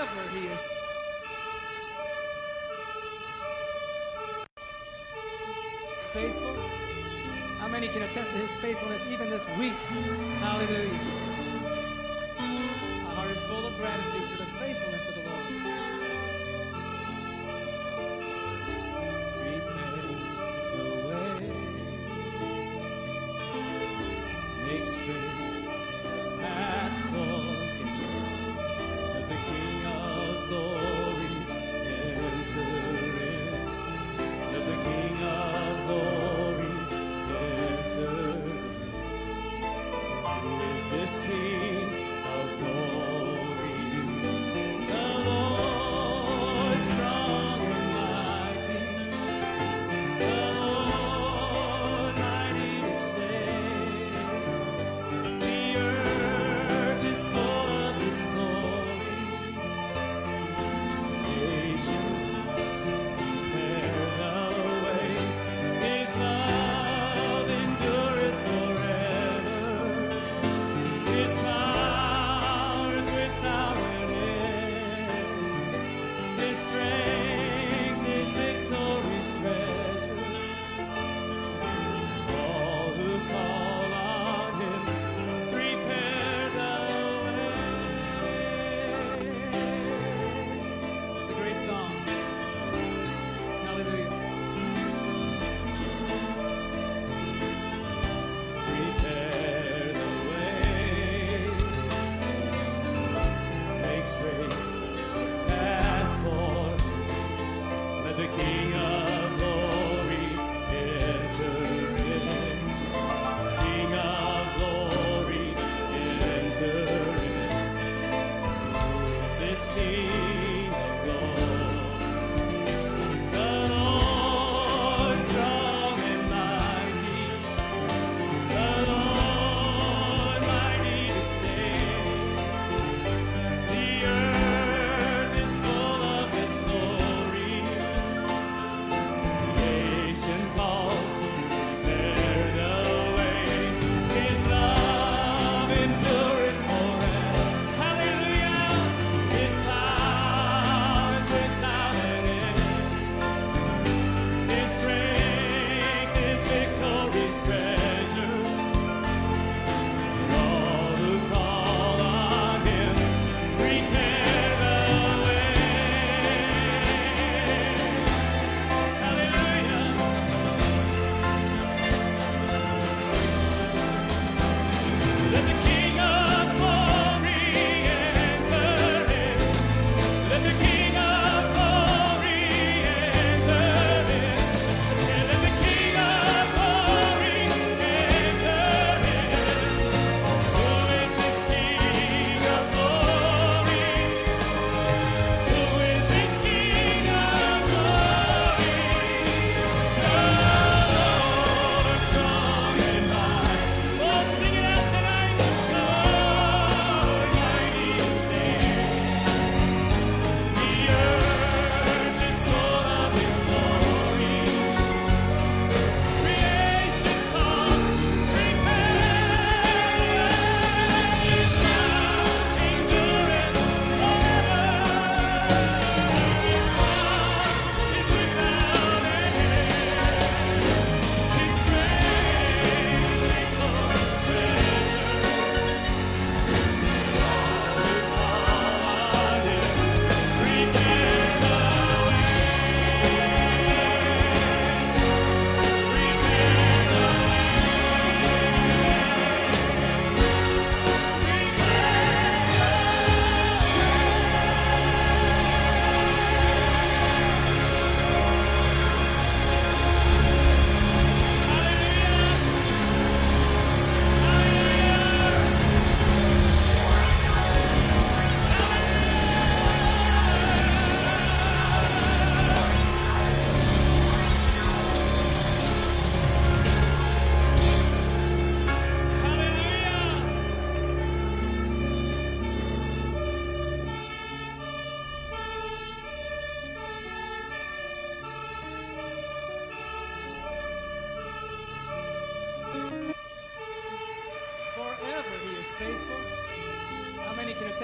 forever he is faithful. How many can attest to his faithfulness even this week? Hallelujah. My heart is full of gratitude for the faithfulness of the Lord. Prepare the way, make straight the path for him. Let the King of glory enter in. Let the King of glory enter in. Who is this King of glory? The Lord strong and mighty, the Lord mighty to save. The earth is full of his glory. Creation, prepare the way. His love endureth forever. His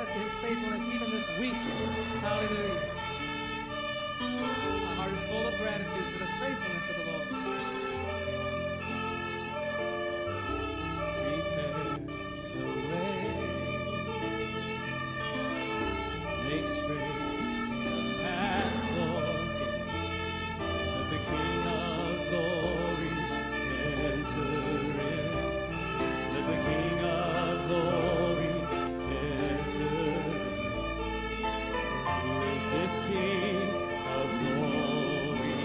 attest to his faithfulness even this week. Hallelujah. My heart is full of gratitude for the faithfulness of the Lord. Prepare the way, make straight the path for him. Let the King of glory enter in. Let the King of glory enter in. Who is this King of glory?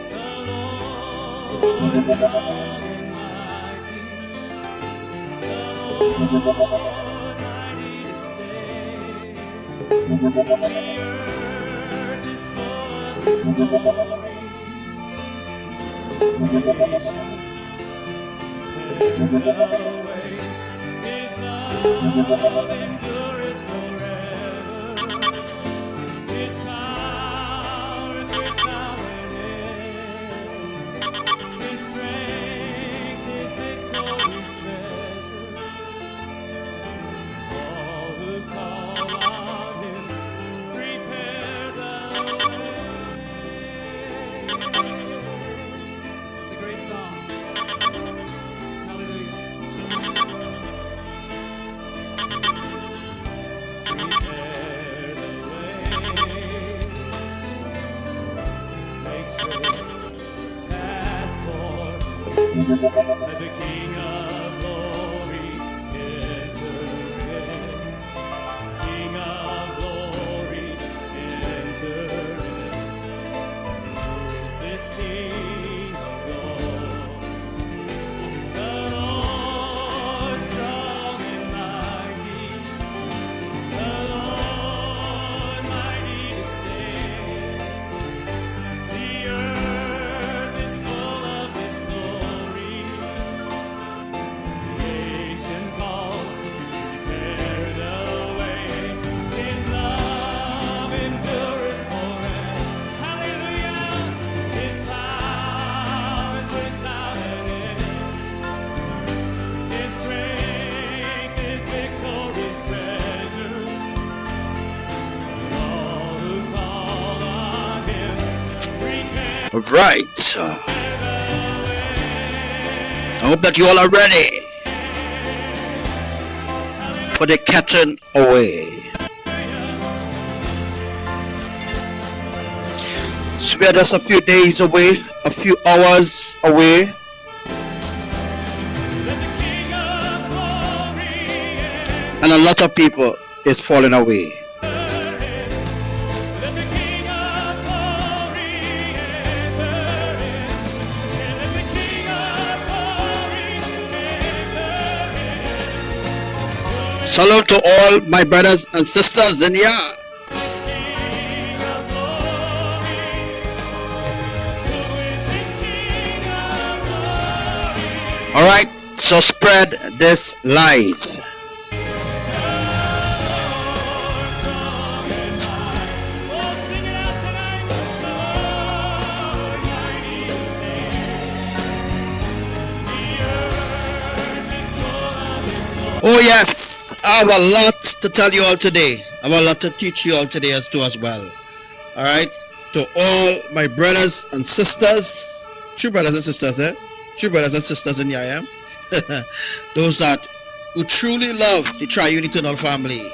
The Lord strong and mighty. The Lord mighty to save. The earth is full of his glory. Creation prepared the way. His love endureth forever. His power is without an end. His strength is victorious treasure. All who call on him prepare the way. It's a great song. Hallelujah. Prepare the way. Make straight the path for him. Let the King of glory enter in. King of glory enter in. Who is this King of glory? The Lord strong and mighty. The Lord mighty to save. The earth is full of his glory. Creation calls, prepare the way. His love endureth forever. Hallelujah. His power is without an end. His strength is victorious treasure. All who call on him prepare All right. I hope that you all are ready for the catching away. So we are just a few days away, a few hours away. And a lot of people is falling away. Salute to all my brothers and sisters in here. All right, so spread this light. Oh yes, I have a lot to tell you all today. I have a lot to teach you all today as well. All right, to all my brothers and sisters, true brothers and sisters, true brothers and sisters in here, yeah? Those that who truly love the triune eternal family.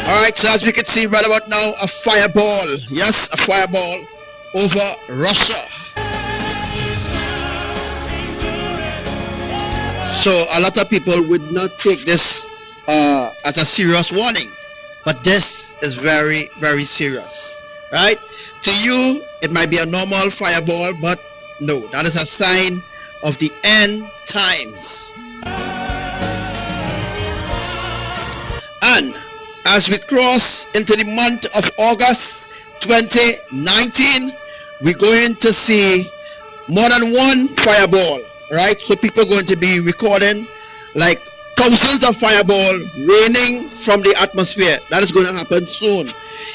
All right, so as we can see right about now, a fireball, yes, a fireball over Russia. So a lot of people would not take this as a serious warning, but this is very, very serious, right? To you, it might be a normal fireball, but no, that is a sign of the end times. And as we cross into the month of August 2019, we're going to see more than one fireball. Right, so people are going to be recording like thousands of fireball raining from the atmosphere. That is going to happen soon.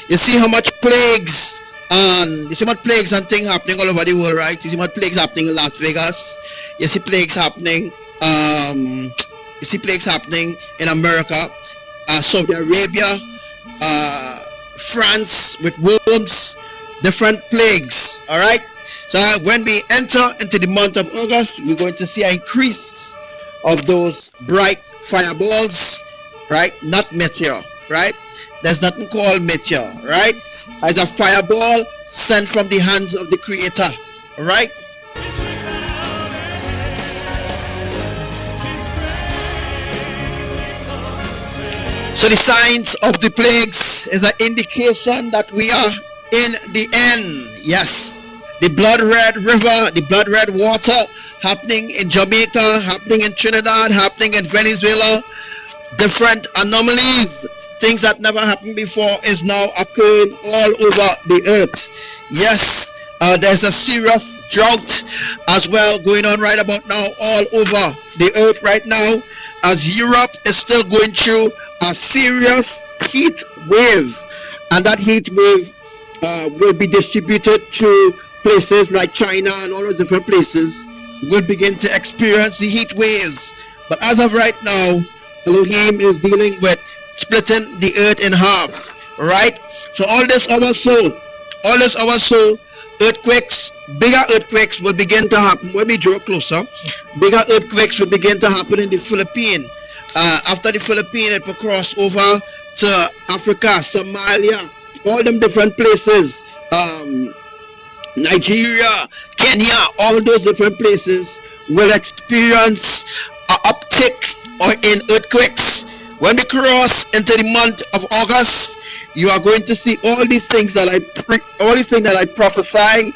You see how much plagues And you see what plagues and things happening all over the world, right? You see what plagues happening in Las Vegas. You see plagues happening. You see plagues happening in America, Saudi Arabia, France with worms, different plagues. All right. So when we enter into the month of August, we're going to see an increase of those bright fireballs, right? Not meteor, right? There's nothing called meteor, right? As a fireball sent from the hands of the Creator, right? So the signs of the plagues is an indication that we are in the end. Yes, the blood red river, the blood red water happening in Jamaica, happening in Trinidad, happening in Venezuela, different anomalies, things that never happened before is now occurring all over the earth. Yes, there's a serious drought as well going on right about now all over the earth right now, as Europe is still going through a serious heat wave, and that heat wave will be distributed to places like China and all those different places will begin to experience the heat waves. But as of right now, Elohim is dealing with splitting the earth in half, right? So all this our soul, earthquakes, bigger earthquakes will begin to happen. When we draw closer, bigger earthquakes will begin to happen in the Philippines. After the Philippines, it will cross over to Africa, Somalia, all them different places, Nigeria, Kenya, all those different places will experience an uptick or in earthquakes. When we cross into the month of August, you are going to see all these things that I prophesy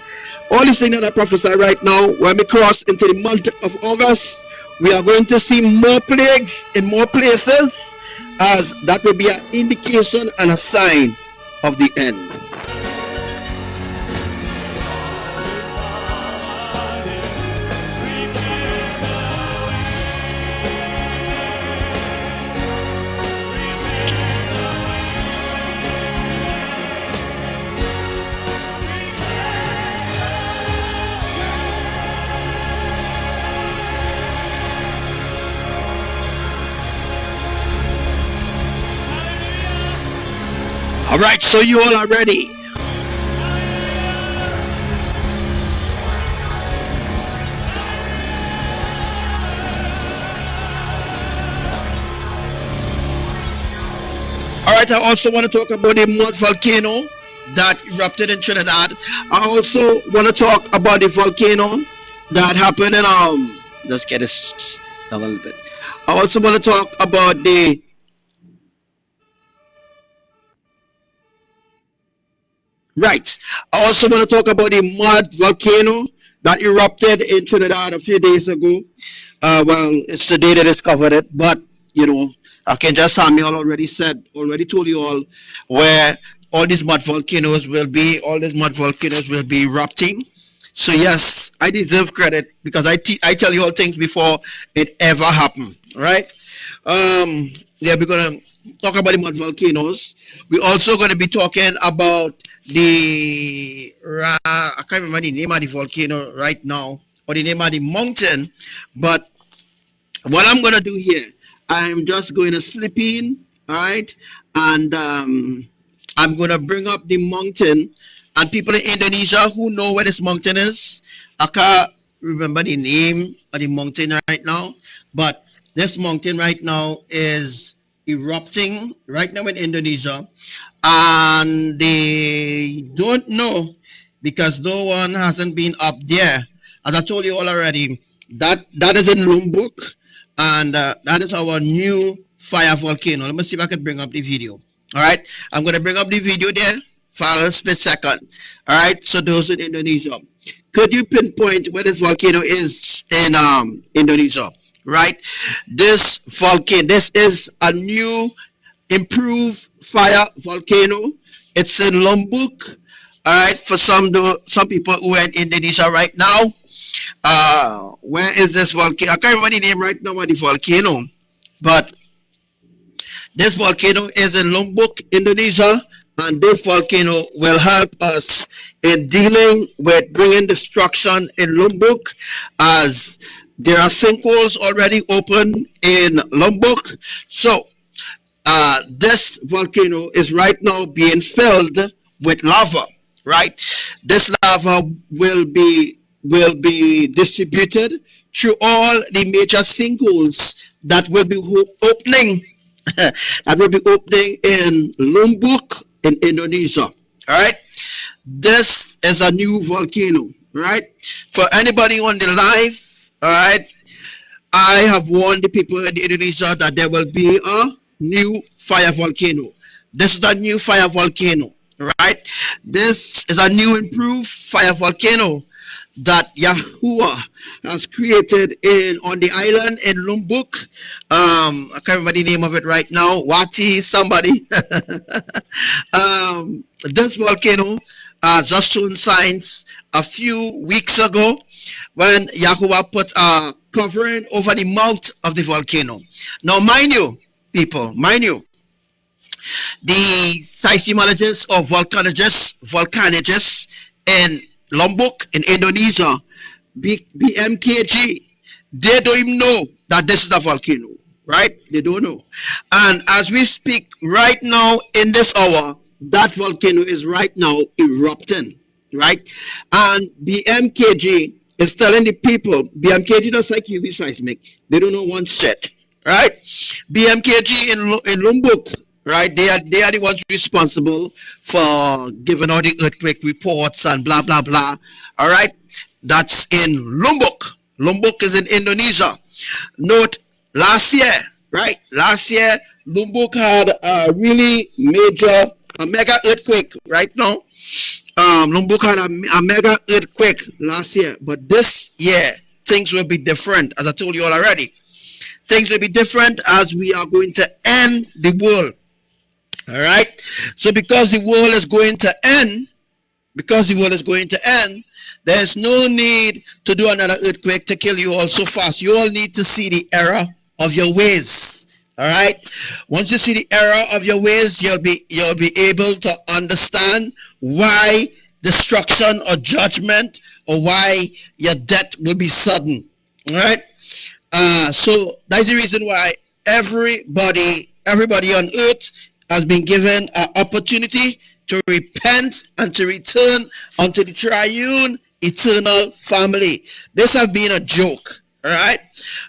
right now. When we cross into the month of August, we are going to see more plagues in more places, as that will be an indication and a sign of the end. All right, so you all are ready. All right, I also want to talk about the mud volcano that erupted in Trinidad. I also want to talk about the volcano that happened in let's get this down a little bit. I also want to talk about the Right. I also want to talk about the mud volcano that erupted in Trinidad a few days ago. Well, it's the day they discovered it, but you know, Archangel Samuel already told you all where all these mud volcanoes will be. All these mud volcanoes will be erupting. So yes, I deserve credit because I tell you all things before it ever happened. Right? Yeah, we're gonna talk about the mud volcanoes. We're also going to be talking about the I can't remember the name of the volcano right now, or the name of the mountain, but what I'm going to do here, I'm just going to slip in, all right, and I'm going to bring up the mountain, and people in Indonesia who know where this mountain is, I can't remember the name of the mountain right now, but this mountain right now is erupting right now in Indonesia, and they don't know because no one hasn't been up there. As I told you all already, that is in Lombok, and that is our new fire volcano. Let me see if I can bring up the video. All right, I'm going to bring up the video there for a split second. All right, so those in Indonesia, could you pinpoint where this volcano is in Indonesia? Right, this volcano, this is a new improved fire volcano. It's in Lombok. All right, for some people who are in Indonesia right now. Where is this volcano? I can't remember the name right now of the volcano, but this volcano is in Lombok, Indonesia, and this volcano will help us in dealing with bringing destruction in Lombok, as there are sinkholes already open in Lombok. So this volcano is right now being filled with lava, right? This lava will be distributed through all the major sinkholes that will be opening that will be opening in Lombok in Indonesia. All right, this is a new volcano, right? For anybody on the live, all right, I have warned the people in Indonesia that there will be a new fire volcano. This is a new fire volcano, right? This is a new improved fire volcano that Yahuwah has created on the island in Lombok. I can't remember the name of it right now. Wati somebody. This volcano just shown signs a few weeks ago when Yahuwah put a covering over the mouth of the volcano. Now, mind you, people, the seismologists or volcanologists in Lombok in Indonesia, BMKG, they don't even know that this is a volcano, right? They don't know. And as we speak right now in this hour, that volcano is right now erupting, right? And BMKG is telling the people, BMKG just like UV seismic, they don't know one shit, right? BMKG in Lombok, right? They are the ones responsible for giving out the earthquake reports and blah blah blah. All right, that's in Lombok. Lombok is in Indonesia. Note, last year, right? Last year, Lombok had a really major, a mega earthquake. Right now, Lombok had a mega earthquake last year, but this year things will be different. As I told you all already, things will be different as we are going to end the world. All right, so because the world is going to end, there's no need to do another earthquake to kill you all so fast. You all need to see the error of your ways. All right, once you see the error of your ways, you'll be able to understand why destruction or judgment, or why your death will be sudden. All right, so that's the reason why everybody on earth has been given an opportunity to repent and to return unto the triune eternal family. This has been a joke. All right,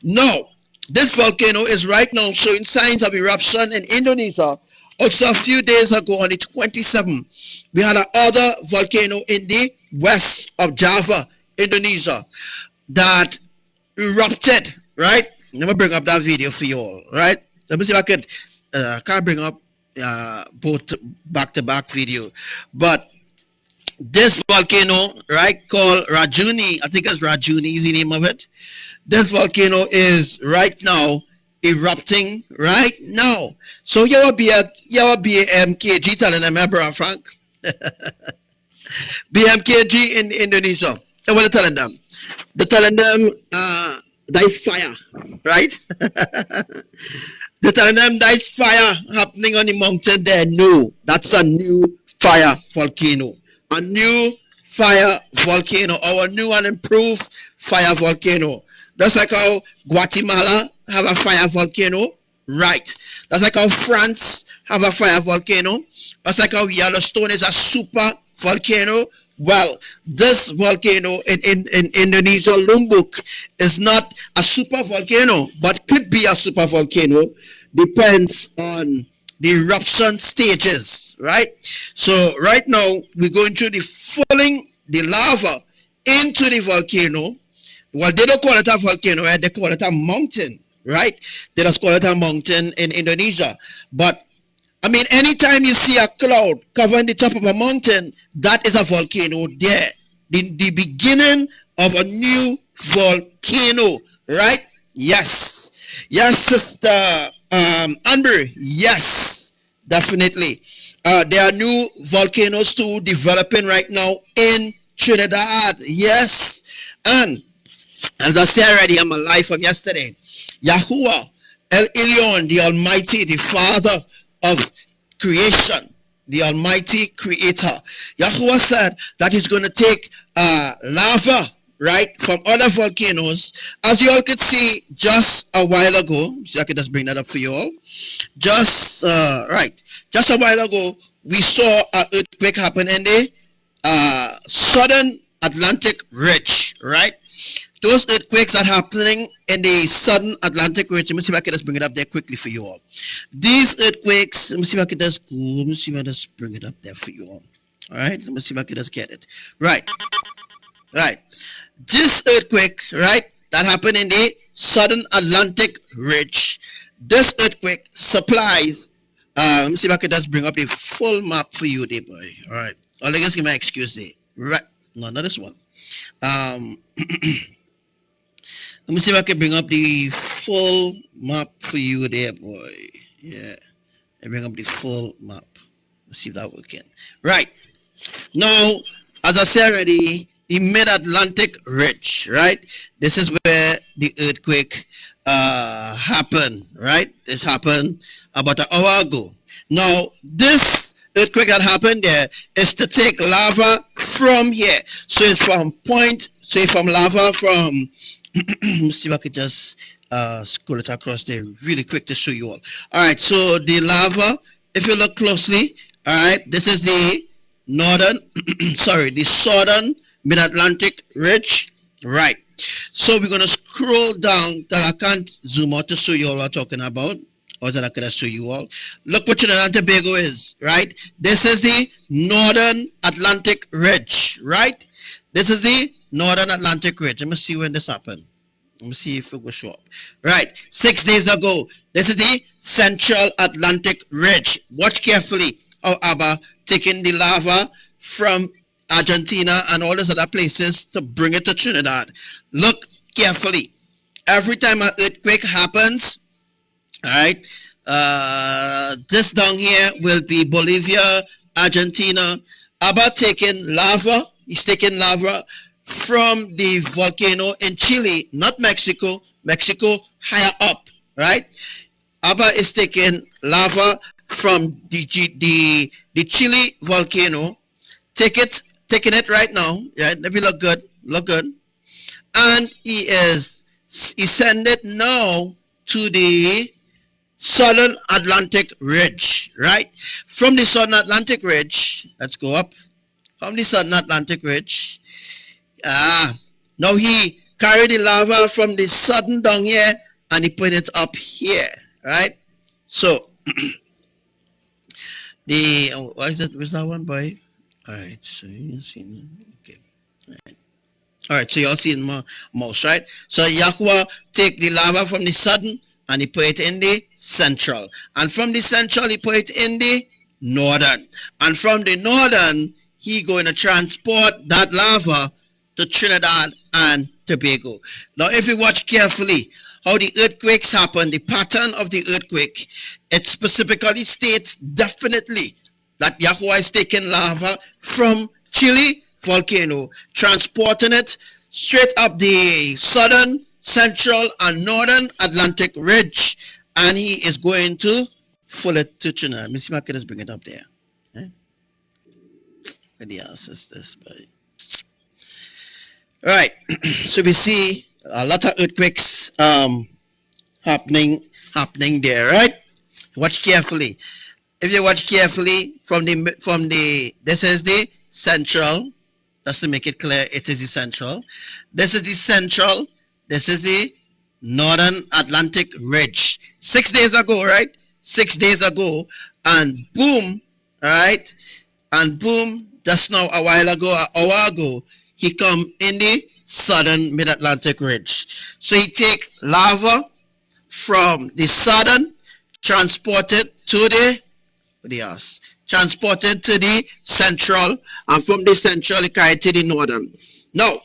now this volcano is right now showing signs of eruption in Indonesia. Also, a few days ago on the 27th, we had another volcano in the west of Java, Indonesia, that erupted. Right, let me bring up that video for you all. Right, let me see if I could can't bring up both back-to-back video, but this volcano, right, called Rajuni, I think it's Rajuni is the name of it. This volcano is right now erupting right now. So you will be a MKG telling them, brother Frank, BMKG in Indonesia. So what are they telling them? They're telling them there's fire, right? They're telling them there's fire happening on the mountain there. No, that's a new fire volcano. A new fire volcano, or a new and improved fire volcano. That's like how Guatemala have a fire volcano, right? That's like how France have a fire volcano. That's like how Yellowstone is a super volcano. Well, this volcano in Indonesia, Lombok, is not a super volcano, but could be a super volcano. Depends on the eruption stages, right? So right now we're going through the falling the lava into the volcano. Well, they don't call it a volcano, right? They call it a mountain, right? They just call it a mountain in Indonesia. But I mean, anytime you see a cloud covering the top of a mountain, that is a volcano there. The beginning of a new volcano, right? Yes. Yes, Sister Andre. Yes, definitely. There are new volcanoes too developing right now in Trinidad. Yes. And as I said already on my live from yesterday, Yahuwah, El Elyon, the Almighty, the Father of creation, the Almighty Creator. Yahuwah said that he's going to take lava, right, from other volcanoes. As you all could see just a while ago, see, I could just bring that up for you all. Just a while ago, we saw an earthquake happen in the southern Atlantic ridge, right? Those earthquakes are happening in the southern Atlantic ridge. Let me see if I can just bring it up there quickly for you all. These earthquakes, let me see if I can just go. Let me see if I can just bring it up there for you all. All right, let me see if I can just get it. Right. This earthquake, right, that happened in the southern Atlantic ridge. This earthquake supplies. Let me see if I can just bring up the full map for you, there, boy. All right. I'll just give my excuse there. Right. No, not this one. Let me see if I can bring up the full map for you there, boy. Yeah. I bring up the full map. Let's see if that works. Right. Now, as I said already, the mid-Atlantic ridge, right? This is where the earthquake happened, right? This happened about an hour ago. Now, this earthquake that happened there is to take lava from here. So it's from lava from let's see if I could just scroll it across there really quick to show you all. All right, so the lava, if you look closely, all right, this is the northern, the southern mid-Atlantic ridge, right? So we're going to scroll down because I can't zoom out to show you all what I'm talking about. Or that I could show you all. Look what Trinidad and Tobago is, right? This is the northern Atlantic ridge, right? This is the northern Atlantic ridge. Let me see when this happened. Let me see if it will show up. Right, 6 days ago. This is the central Atlantic ridge. Watch carefully how Abba taking the lava from Argentina and all those other places to bring it to Trinidad. Look carefully. Every time an earthquake happens, all right, this down here will be Bolivia, Argentina. Abba taking lava. He's taking lava from the volcano in Chile, not Mexico. Mexico higher up, right? Abba is taking lava from the Chile volcano. Taking it right now. Yeah, let me look good. And he send it now to the southern Atlantic ridge, right? From the southern Atlantic ridge, let's go up. From the southern Atlantic ridge, now he carried the lava from the southern down here and he put it up here, right? So what is that? Where's that one, boy? All right, so you can see, okay. All right, so you all see in my mouse, right? So Yahuwah take the lava from the southern and he put it in the central. And from the central, he put it in the northern. And from the northern, he going to transport that lava to Trinidad and Tobago. Now, if you watch carefully how the earthquakes happen, the pattern of the earthquake, it specifically states definitely that Yahuwah is taking lava from Chile volcano, transporting it straight up the southern, central, and northern Atlantic ridge, and he is going to full it to Trinidad. Let me see if I can just bring it up there. Where the else is this, boy? All right, so we see a lot of earthquakes happening there, right? Watch carefully. If you watch carefully from the this is the central, just to make it clear, it is the central. This is the central. This is the northern Atlantic ridge. 6 days ago, right? 6 days ago, and boom, all right, and boom, just now a while ago, an hour ago, he come in the southern mid-Atlantic ridge. So he take lava from the southern, transported to the central, and from the central he carried to the northern. Now,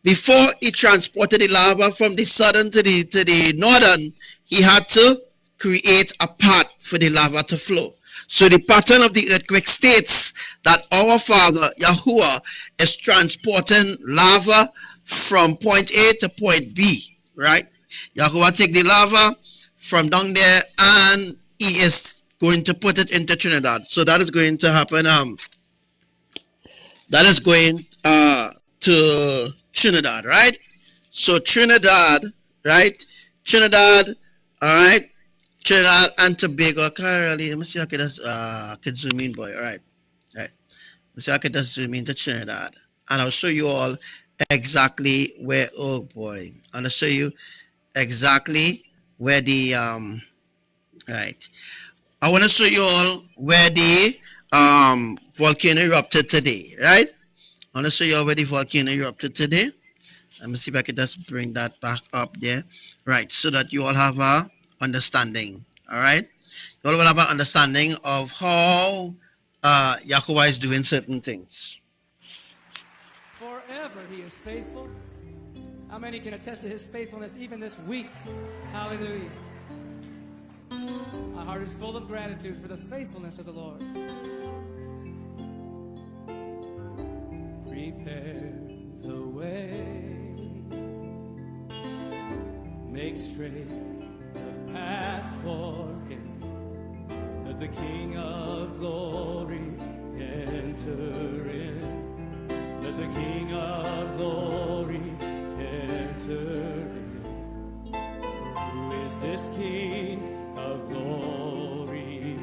before he transported the lava from the southern to the northern, he had to create a path for the lava to flow. So the pattern of the earthquake states that our Father, Yahuwah, is transporting lava from point A to point B, right? Yahuwah take the lava from down there and he is going to put it into Trinidad. So that is going to happen. That is going to Trinidad, right? So Trinidad, right? Trinidad, all right? Trinidad and Tobago. Currently, let me see how I can zoom in, boy. All right. All right. Let me see how I can just zoom into Trinidad. And I'll show you all exactly where, oh boy. And I'll show you exactly where the, right. I want to show you all where the volcano erupted today, right? I want to show you all where the volcano erupted today. Let me see if I can just bring that back up there. Right, so that you all have a understanding, all right? You all will have an understanding of how Yahuwah is doing certain things. Forever he is faithful. How many can attest to his faithfulness even this week? Hallelujah. My heart is full of gratitude for the faithfulness of the Lord. Prepare the way, make straight the path for him. Let the King of glory enter in. Let the King of glory enter in. Who is this King of glory?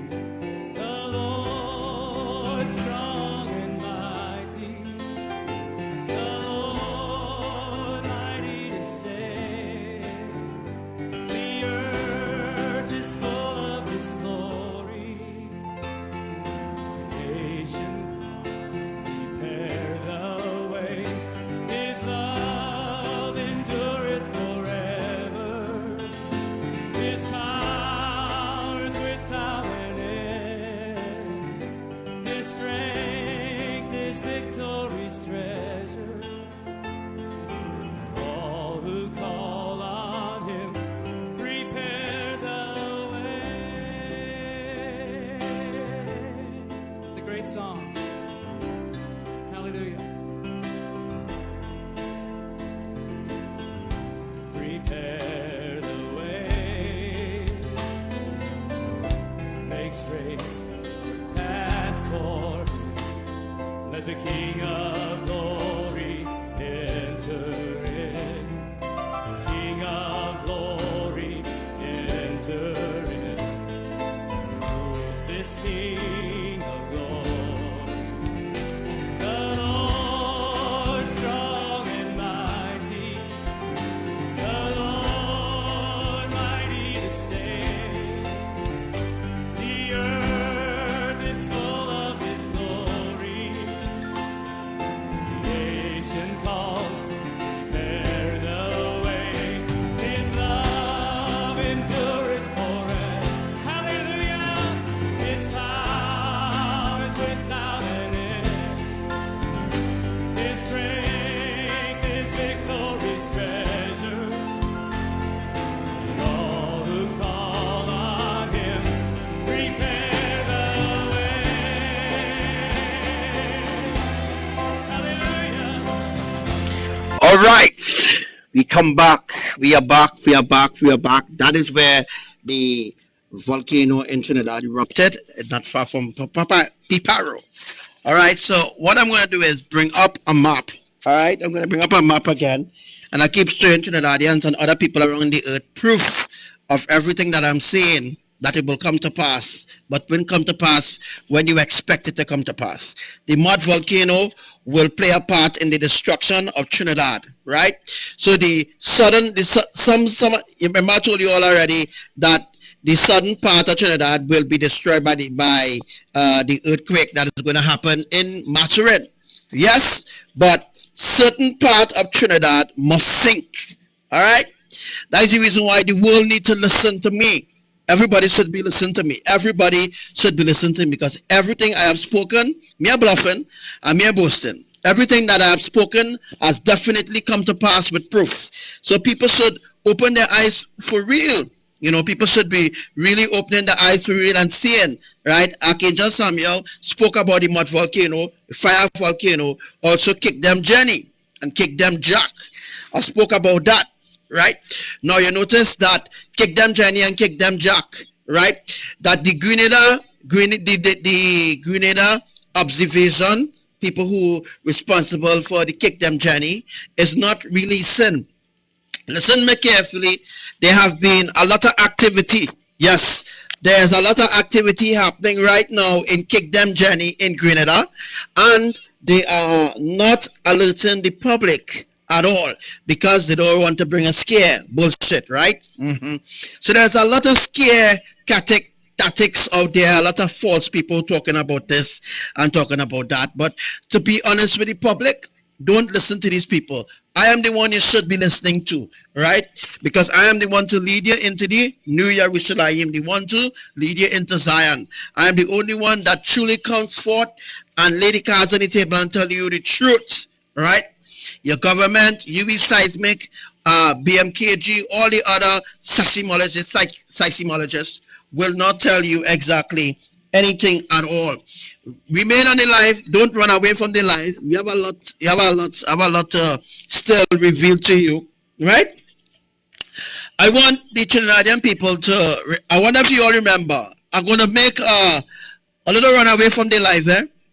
The Lord strong and mighty, the Lord mighty to save. The earth is full of his glory. Creation prepare the way. His love endureth forever. His power is without an end. His strength is victory's treasure. All who call on him prepare the way. It's a great song. Hallelujah. Prepare the way, make straight the path for him. Let the King of glory enter in. The King of glory enter in. Who is this King of glory? The Lord strong and mighty, the Lord mighty to save. The earth is full of his glory. Creation calls, prepare the way. His love endureth forever. Hallelujah. His power is without an end. His strength is victory's treasure. And all who call on him prepare the way. Hallelujah. All right, we come back. We are back. We are back. We are back. That is where the volcano in Trinidad erupted, not far from Piparo. All right, so what I'm going to do is bring up a map. All right, I'm going to bring up a map again, and I keep showing Trinidadians and other people around the earth proof of everything that I'm saying, that it will come to pass. But when come to pass, when you expect it to come to pass. The mud volcano will play a part in the destruction of Trinidad, right? So the southern, remember I told you all already that the southern part of Trinidad will be destroyed by the earthquake that is going to happen in Maturin. Yes, but certain part of Trinidad must sink. All right, that is the reason why the world needs to listen to me. Everybody should be listening to me. Everybody should be listening to me, because everything I have spoken, me a bluffing and me a boasting. Everything that I have spoken has definitely come to pass with proof. So people should open their eyes for real. You know, people should be really opening their eyes for real and seeing, right? Archangel Samuel spoke about the mud volcano, the fire volcano, also kicked them Jenny and kicked them Jack. I spoke about that, right? Now you notice that kick them Jenny and kick them Jack right? That the Grenada observation, people who responsible for the kick them journey, is not really sin. Listen me carefully. There have been a lot of activity. Yes, there's a lot of activity happening right now in Kick Them Journey in Grenada, and they are not alerting the public at all because they don't want to bring a scare. Bullshit, right? So there's a lot of scare tactics out there, a lot of false people talking about this and talking about that. But to be honest with the public, don't listen to these people. I am the one you should be listening to, right? Because I am the one to lead you into the New Jerusalem, the one to lead you into Zion. I am the only one that truly comes forth and lay the cards on the table and tell you the truth, right? Your government, UV Seismic, BMKG, all the other seismologists will not tell you exactly anything at all. Remain on the life. Don't run away from the life. We have a lot to still reveal to you, right? I want the Trinidadian people to. I wonder if you all remember. I'm gonna make a little run away from the life.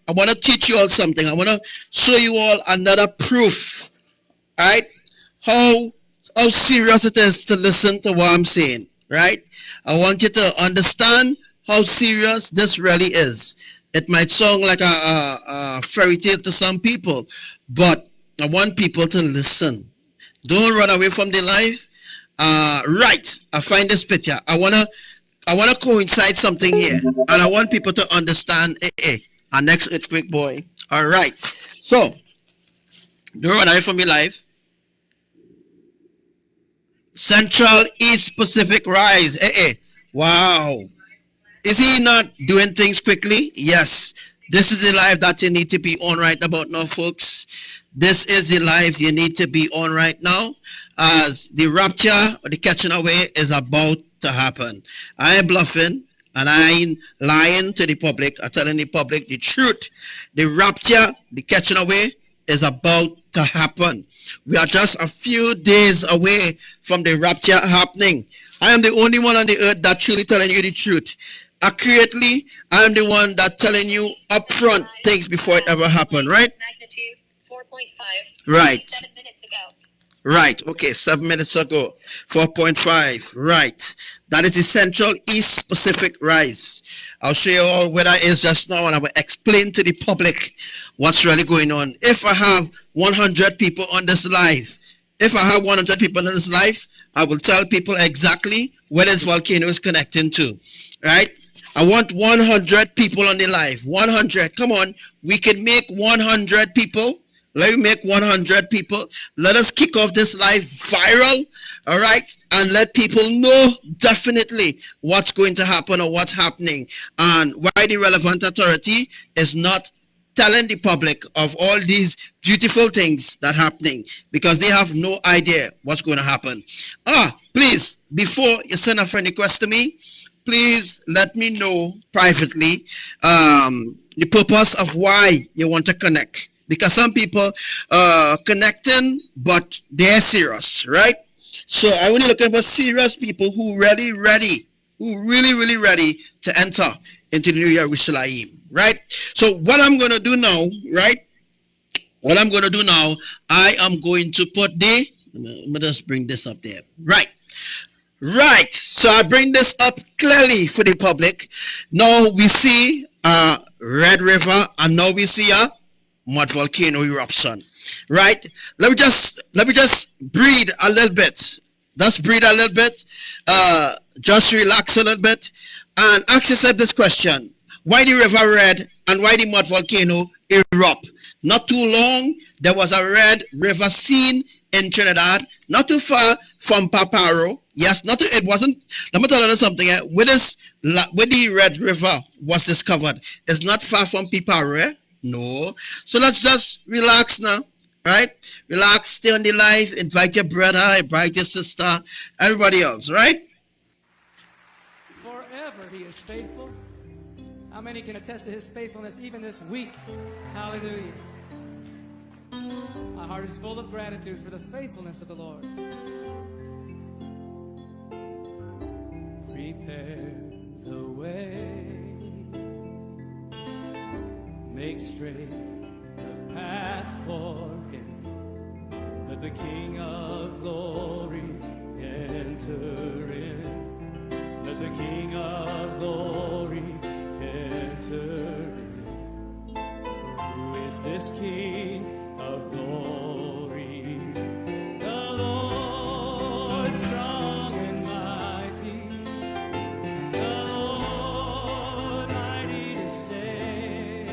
I want to teach you all something. I want to show you all another proof, right? How serious it is to listen to what I'm saying, right? I want you to understand how serious this really is. It might sound like a fairy tale to some people, but I want people to listen. Don't run away from the life. Right, I find this picture. I wanna coincide something here, and I want people to understand. Our next earthquake, boy. All right. So don't run away from your life. Central East Pacific rise. Wow. Is he not doing things quickly? Yes. This is the life that you need to be on right about now, folks. This is the life you need to be on right now, as the rapture or the catching away is about to happen. I ain't bluffing and I ain't lying to the public. I'm telling the public the truth. The rapture, the catching away is about to happen. We are just a few days away from the rapture happening. I am the only one on the earth that truly telling you the truth. Accurately, I am the one that telling you upfront things before it ever happened, right? Magnitude 4.5. Right. 7 minutes ago. Right. Okay, 7 minutes ago. 4.5. Right. That is the Central East Pacific rise. I'll show you all where that is just now, and I will explain to the public what's really going on. If I have 100 people on this live, I will tell people exactly where this volcano is connecting to, right? I want 100 people on the live. 100. Come on. We can make 100 people. Let me make 100 people. Let us kick off this live viral, all right? And let people know definitely what's going to happen or what's happening, and why the relevant authority is not telling the public of all these beautiful things that are happening, because they have no idea what's going to happen. Please, before you send a friend request to me, please let me know privately the purpose of why you want to connect. Because some people connecting, but they're serious, right? So I only looking for serious people who really ready to enter into the New Jerusalem, right? So what I'm going to do now, right? What I'm going to do now, I am going to put let me just bring this up there. Right. So I bring this up clearly for the public. Now we see a Red River, and now we see a mud volcano eruption. Right. Let me just breathe a little bit. Just breathe a little bit. Just relax a little bit, and ask yourself this question: why the river red, and why the mud volcano erupt? Not too long, there was a red river seen in Trinidad, not too far from Paparo. Yes, it wasn't. Let me tell you something. Where the red river was discovered, it's not far from Paparo. No. So let's just relax now, right? Relax, stay on the life, invite your brother, invite your sister, everybody else, right? Forever he is faithful. How many can attest to his faithfulness even this week? Hallelujah. My heart is full of gratitude for the faithfulness of the Lord. Prepare make straight the path for him. Let the King of glory enter in. Let the King of glory enter in. Who is this King of glory? The Lord strong and mighty, the Lord mighty to save.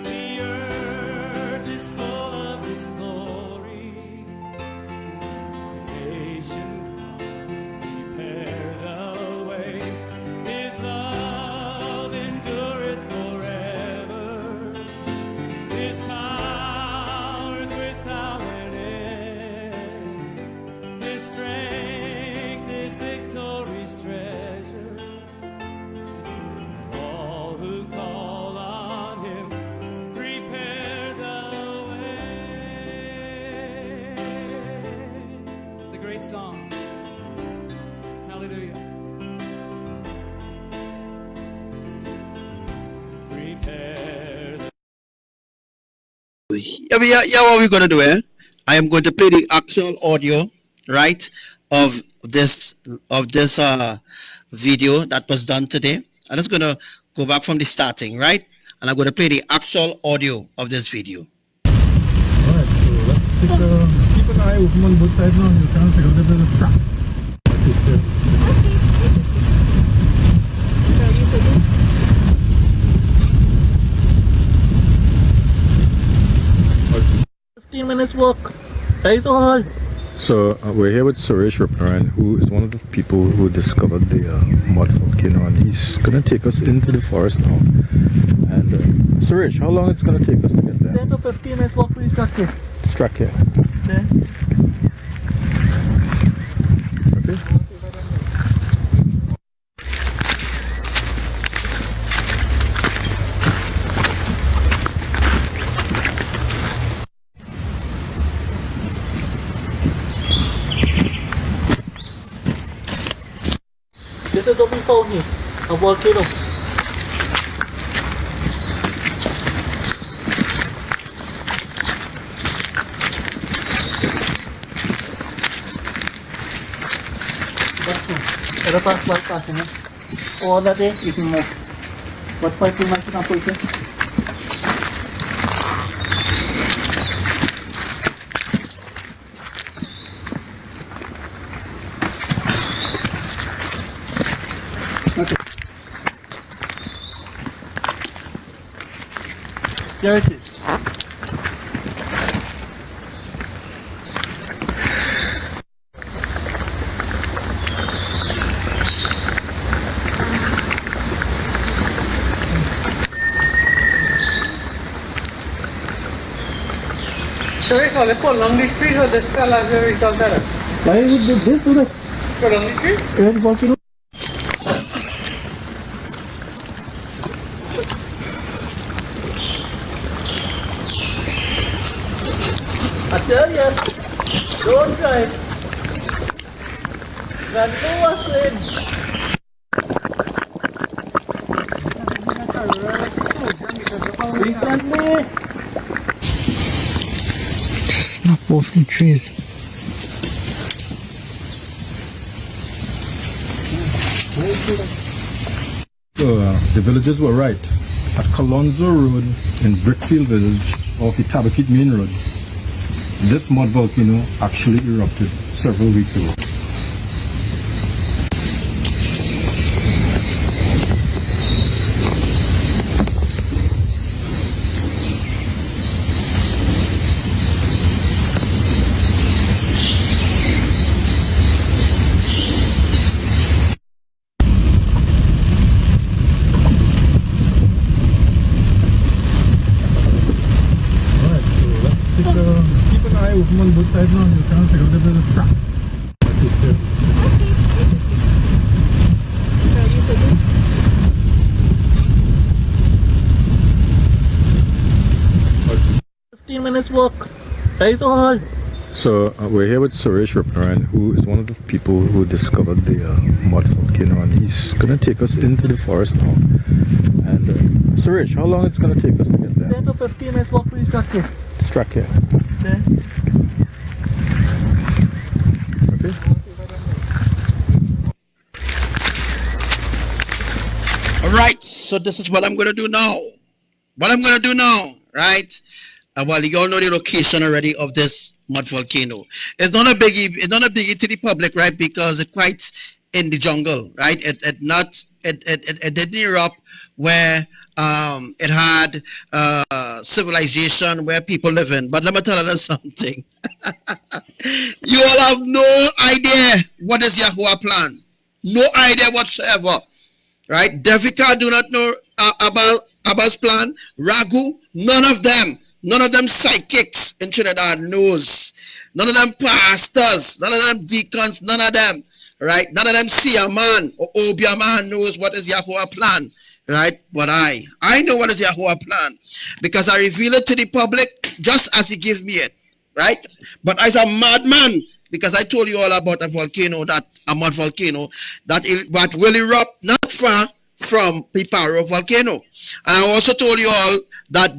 The earth is full of his glory. Creation come, prepare the way. His love endureth forever. His power is without an end. His strength is victory's treasure. All who call on him prepare the way. It's a great song. Hallelujah. Prepare the Yeah, what we're gonna do, eh? I am going to play the actual audio, right, of this video that was done today. I'm just gonna go back from the starting, right? And I'm gonna play the actual audio of this video. Alright, so let's keep an eye open on both sides now. You can take a little bit of track. That's it, sir. 15 minutes walk. That is all. So we're here with Suresh Ruparan, who is one of the people who discovered the mud volcano, and he's gonna take us into the forest now. And Suresh, how long it's gonna take us to get there? 10 to 15 minutes walk to the structure. Struck here. Then Okay. this is what we found here, a volcano. Pero pas ini. Oh, dati isin mo. What's 5 months na po ito? Okay. There it is. Sorry, call it for long tree, so this color is very tall. Why would they do that? For long tree? Even volcano. I tell ya, don't try. Run was in. Recently. Snap off the trees. So the villagers were right. At Kalonzo Road in Brickfield Village off the Tabakit Main Road, this mud volcano actually erupted several weeks ago. Keep an eye open on both sides now. You can take a little bit of track. That's it, sir. 15 minutes walk. That is all. So we're here with Suresh Ruparan, who is one of the people who discovered the mud volcano, and he's gonna take us into the forest now. And Suresh, how long it's gonna take us to get there? 10 to 15 minutes walk to structure. Structure. Then Okay. All right, so this is what I'm going to do now. Right? Well, you all know the location already of this mud volcano. It's not a biggie. It's not a biggie to the public, right? Because it's quite in the jungle, right? It didn't erupt where it had civilization where people live in. But let me tell you something. You all have no idea what is Yahuwah plan. No idea whatsoever. Right? Devika do not know about Abba's plan. Ragu, none of them psychics in Trinidad knows. None of them pastors, none of them deacons, none of them, right? None of them Siaman or Obiaman knows what is Yahuwah plan, right? But I know what is Yahuwah plan because I reveal it to the public just as he gave me it, right? But as a madman, because I told you all about a volcano, a mud volcano that will erupt not far from the Paro volcano. And I also told you all that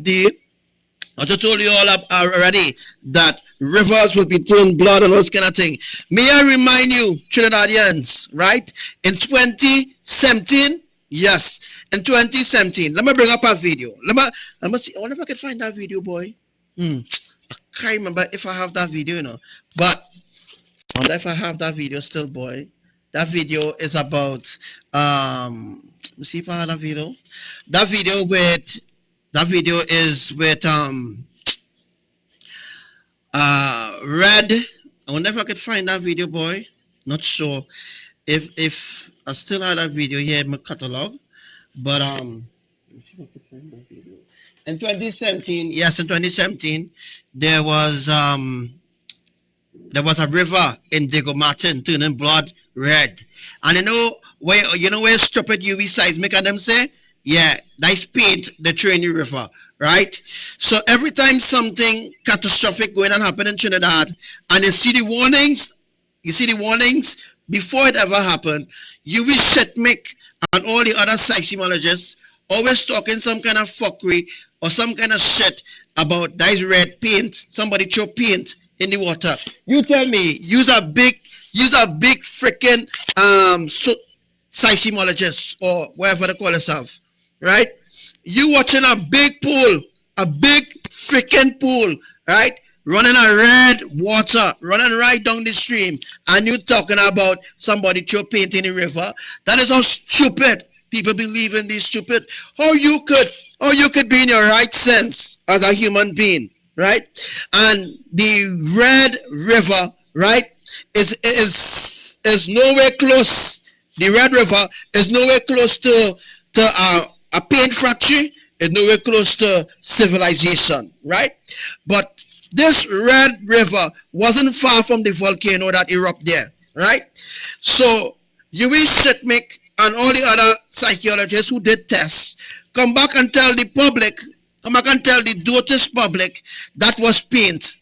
already that rivers will be turned blood and all this kind of thing. May I remind you, Trinidadians, right? In 2017, yes, in 2017, let me bring up a video. Let me see. I wonder if I can find that video, boy. I can't remember if I have that video, you know. But I wonder if I have that video still, boy. That video is about let's see if I have that video. That video is with Red. I wonder if I could find that video, boy. Not sure if I still have that video here in my catalog. But let me see if I could find that video. In 2017, yes, in 2017, there was a river in Diego Martin turning blood red. And you know where stupid UV seismic and them say? Yeah, that's paint the Trinity River, right? So every time something catastrophic going on happen in Trinidad and you see the warnings before it ever happened, UV seismic and all the other seismologists always talking some kind of fuckery or some kind of shit about that red paint, somebody throw paint in the water. You tell me, use a big freaking seismologist or whatever they call themselves, right? You watching a big pool, a big freaking pool, right? Running a red water, running right down the stream, and you talking about somebody throw paint in the river. That is how stupid people believe in these stupid. How you could be in your right sense as a human being, right? And the Red River, right, is nowhere close. The Red River is nowhere close to a paint factory. It's nowhere close to civilization, right? But this Red River wasn't far from the volcano that erupted there, right? So UV Sitmic and all the other psychologists who did tests come back and tell the public, come back and tell the dotist public that was paint.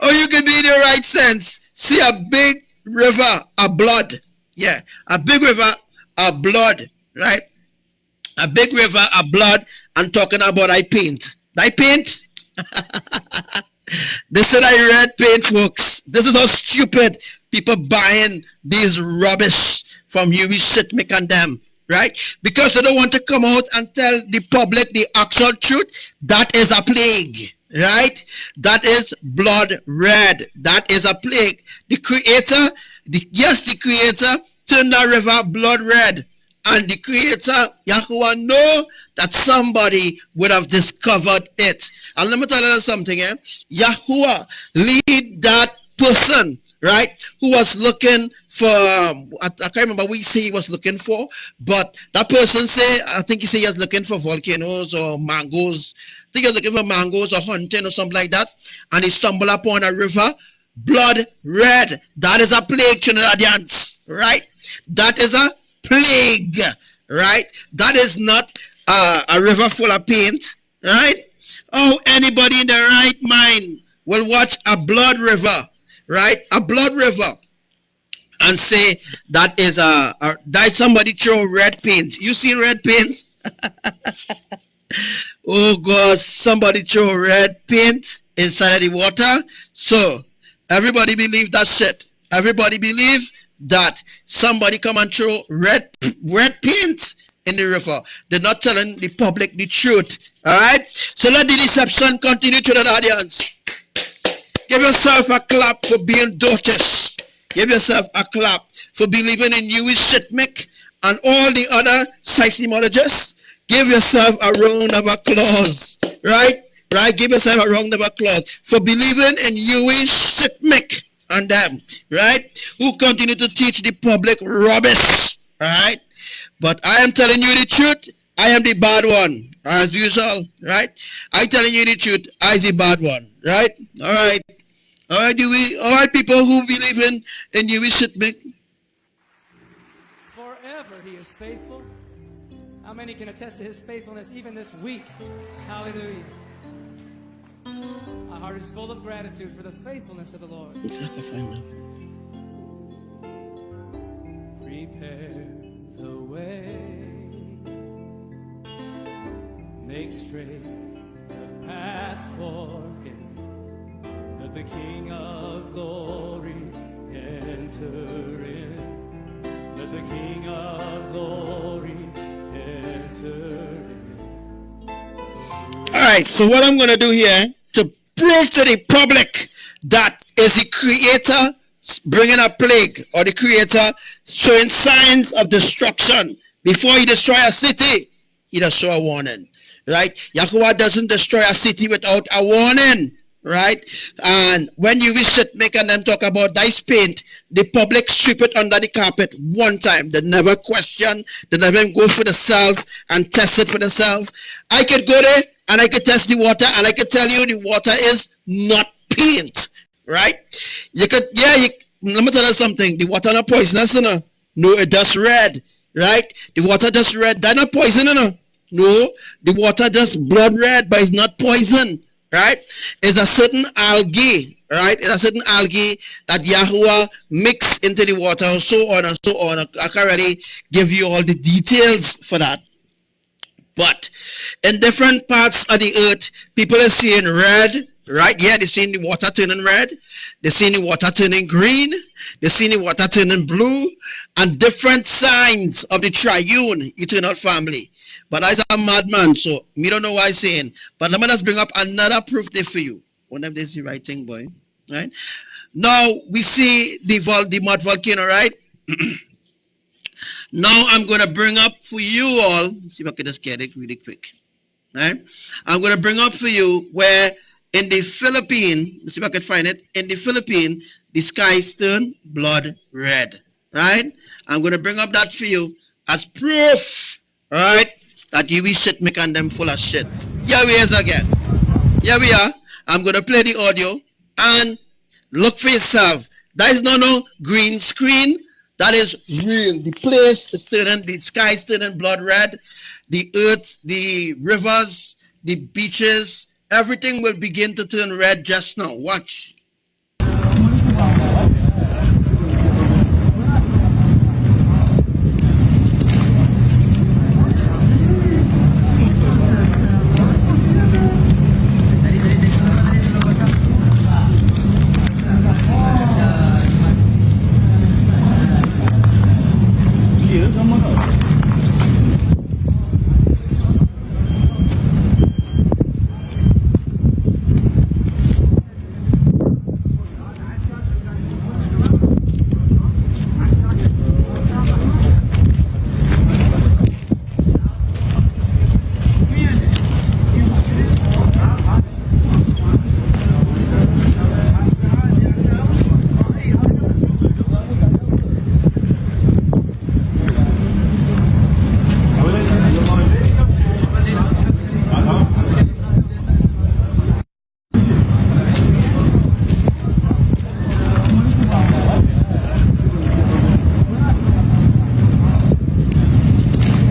Or you can be in the right sense. See a big river of blood. Yeah, a big river of blood, right? A big river of blood and talking about I paint. I paint? This is I red paint, folks. This is how stupid people buying these rubbish from UV Sitmic and them, right? Because they don't want to come out and tell the public the actual truth. That is a plague, right? That is blood red. That is a plague. The creator, the creator turned that river blood red. And the creator, Yahuwah, know that somebody would have discovered it. And let me tell you something, Yahuwah lead that person, right, who was looking for, I can't remember what he said he was looking for, but that person say, I think he said he was looking for volcanoes or mangoes. I think he was looking for mangoes or hunting or something like that. And he stumbled upon a river, blood red. That is a plague, Trinidadians, right? That is a plague, right? That is not a river full of paint, right? Oh, anybody in their right mind will watch a blood river, right? A blood river and say that is that somebody throw red paint. You see red paint? Oh God, somebody throw red paint inside of the water. So everybody believe that shit. Everybody believe that somebody come and throw red paint in the river. They're not telling the public the truth. Alright? So let the deception continue to the audience. Give yourself a clap for being daughters. Give yourself a clap for believing in you is shitmic and all the other seismologists. Give yourself a round of applause. Right? Right? Give yourself a round of applause for believing in you is shitmic and them. Right? Who continue to teach the public rubbish. Right? But I am telling you the truth. I am the bad one. As usual. Right? I telling you the truth. I is the bad one. Right? Alright. Alright, people who believe in you, we should make. Forever he is faithful. How many can attest to his faithfulness even this week? Hallelujah. My heart is full of gratitude for the faithfulness of the Lord. Prepare the way, make straight the path for him. Let the King of glory enter in. Let the King of glory enter in. Alright, so what I'm going to do here to prove to the public that is the creator bringing a plague, or the creator showing signs of destruction before he destroy a city, he does show a warning. Right? Yahuwah doesn't destroy a city without a warning. Right? And when you wish it, make them talk about dice paint, the public sweep it under the carpet one time. They never question, they never even go for themselves and test it for themselves. I could go there and I could test the water and I could tell you the water is not paint. Right? You could, let me tell you something. The water not poisonous, you know? No, it does red. Right? The water does red. That's not poison, you know? No, the water just blood red, but it's not poison. Right? It's a certain algae, right? It's a certain algae that Yahuwah mix into the water, and so on and so on. I can already give you all the details for that. But in different parts of the earth, people are seeing red, right? Yeah, they're seeing the water turning red. They're seeing the water turning green. They're seeing the water turning blue. And different signs of the triune eternal family. But I'm a madman, so me don't know what I'm saying. But let me just bring up another proof there for you. Whenever they see right thing, boy. Right? Now we see the mud volcano, right? Now I'm going to bring up for you all, see if I can just get it really quick. Right? I'm going to bring up for you where in the Philippines, see if I can find it, in the Philippines, the skies turn blood red. Right? I'm going to bring up that for you as proof, right, that you be shit making them full of shit. Here we is again. Here we are. I'm going to play the audio and look for yourself. That is no green screen. That is real. The place is turning, the sky is turning blood red. The earth, the rivers, the beaches, everything will begin to turn red just now. Watch.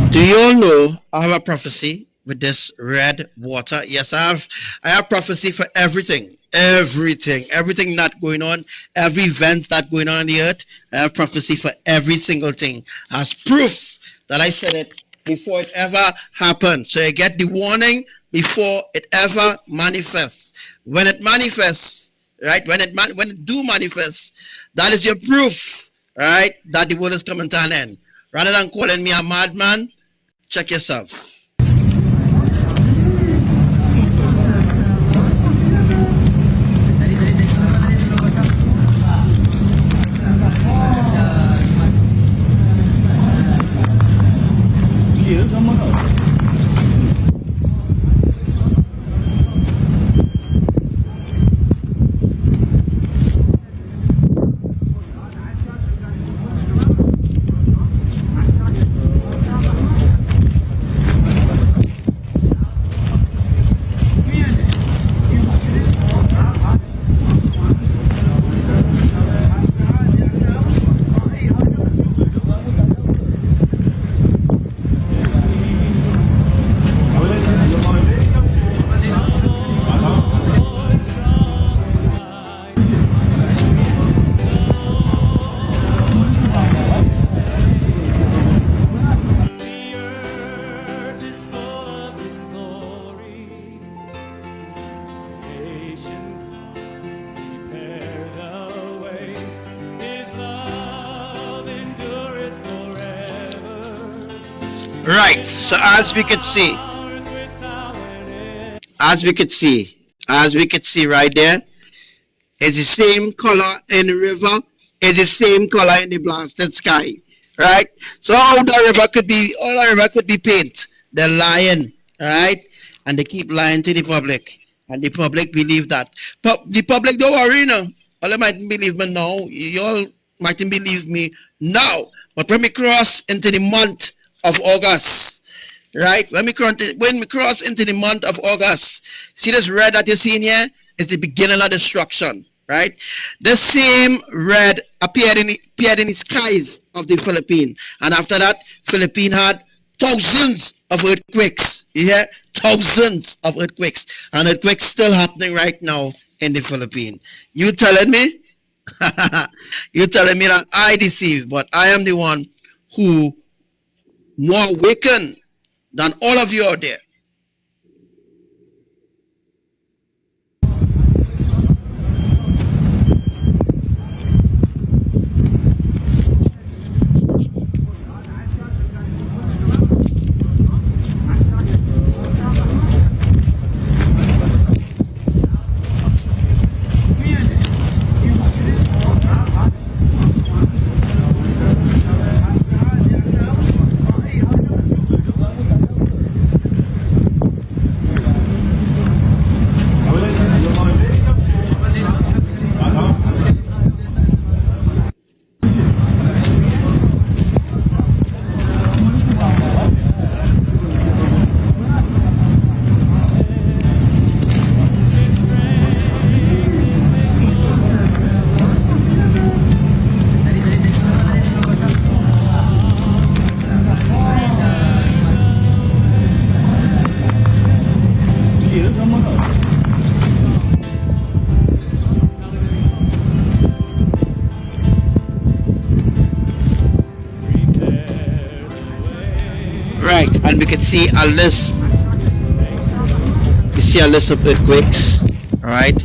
Do you all know I have a prophecy with this red water? Yes, I have prophecy for everything. everything not going on, every event that going on the earth. I have prophecy for every single thing as proof that I said it before it ever happened. So you get the warning before it ever manifests. When it manifests, right? When it do manifest, that is your proof, right? That the world is coming to an end. Rather than calling me a madman, check yourself. Right, so as we could see right there, it's the same color in the river, it's the same color in the blasted sky, right? So all the river could be paint. They're lying, right? And they keep lying to the public, and the public believe that. But the public don't worry now. All they might believe me now, you all mightn't believe me now. But when we cross into the month of August, right? When we cross into the month of August, see this red that you're seeing here is the beginning of destruction, right? The same red appeared in the skies of the Philippines, and after that, Philippines had thousands of earthquakes. You hear? Thousands of earthquakes, and earthquakes still happening right now in the Philippines. You telling me? You telling me that I deceive, but I am the one who more awakened than all of you out there. Right, and we can see a list. You see a list of earthquakes. All right.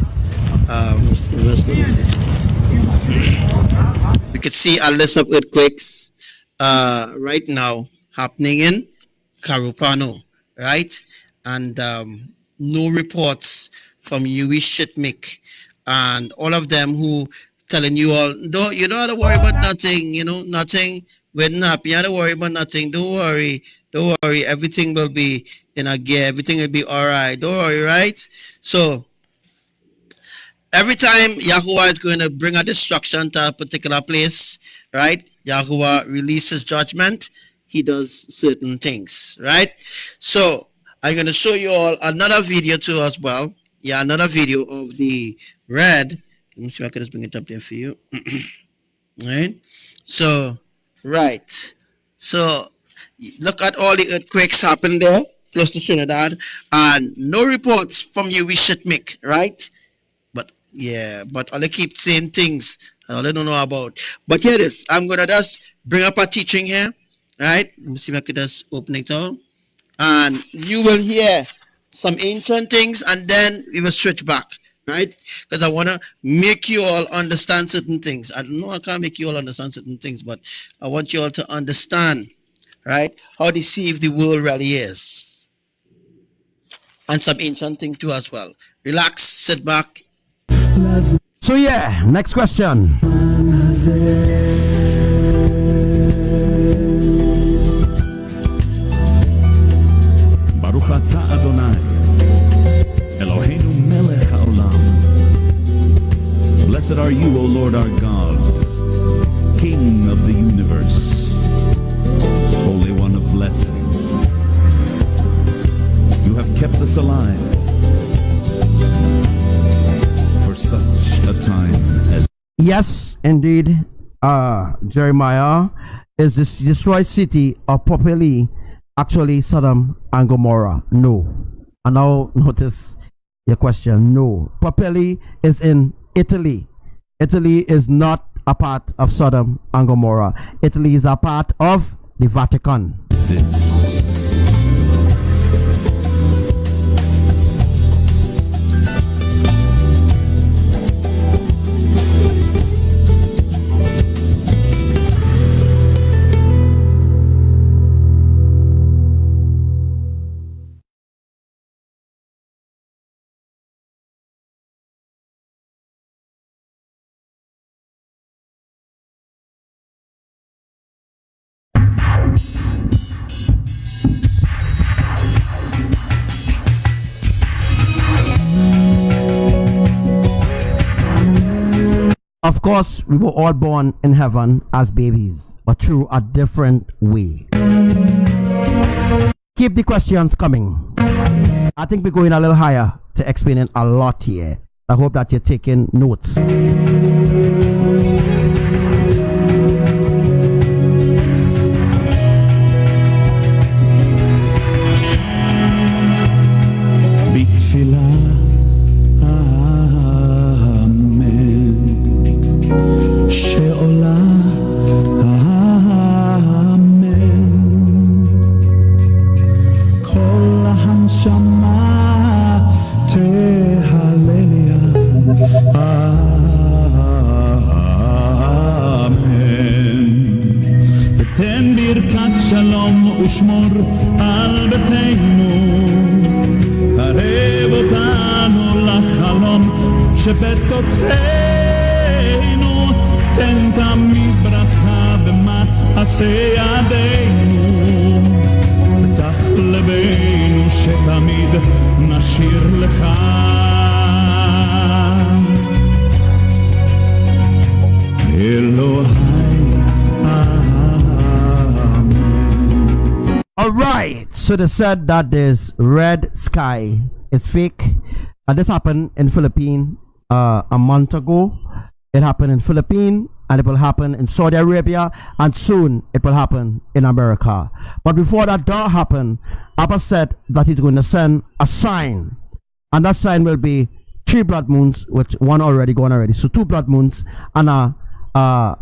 We can see a list of earthquakes right now happening in Carupano, right? And no reports from UNGODLY and all of them who telling you all, you don't have to worry about nothing, nothing will happen. You don't have to worry about nothing. Don't worry, everything will be in a gear, everything will be all right. Don't worry, right? So every time Yahuwah is going to bring a destruction to a particular place, right? Yahuwah releases judgment. He does certain things, right? So I'm going to show you all another video too as well. Yeah, another video of the red. Let me see if I can just bring it up there for you. Right? So, right. So look at all the earthquakes happen there, close to Trinidad, and no reports from UNGODLY, right? Yeah, but all they keep saying things and all they don't know about. But here it is. I'm gonna just bring up a teaching here. Right? Let me see if I can just open it out. And you will hear some ancient things and then we will switch back. Right? Because I wanna make you all understand certain things. I know I can't make you all understand certain things, but I want you all to understand, right, how deceived the world really is. And some ancient thing too as well. Relax, sit back. So yeah, next question. Baruch atah Adonai, Eloheinu melech haolam. Blessed are you, O Lord our God, King of the universe, Holy One of blessing. You have kept us alive for such a time as Yes, indeed. Jeremiah, is this destroyed city of Populi actually Sodom and Gomorrah? No. And now notice your question. No. Populi is in Italy. Italy is not a part of Sodom and Gomorrah. Italy is a part of the Vatican. this. Of course, we were all born in heaven as babies, but through a different way. Keep the questions coming. I think we're going a little higher to explaining a lot here. I hope that you're taking notes. So they said that this red sky is fake, and this happened in Philippines a month ago. It happened in Philippines, and it will happen in Saudi Arabia, and soon it will happen in America. But before that does happen, Abba said that he's going to send a sign, and that sign will be 3 blood moons, which one already gone already, so 2 blood moons and a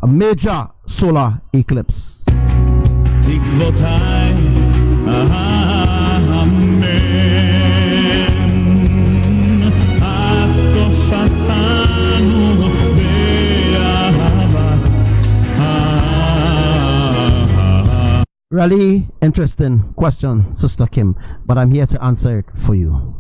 major solar eclipse. Really interesting question, Sister Kim, but I'm here to answer it for you.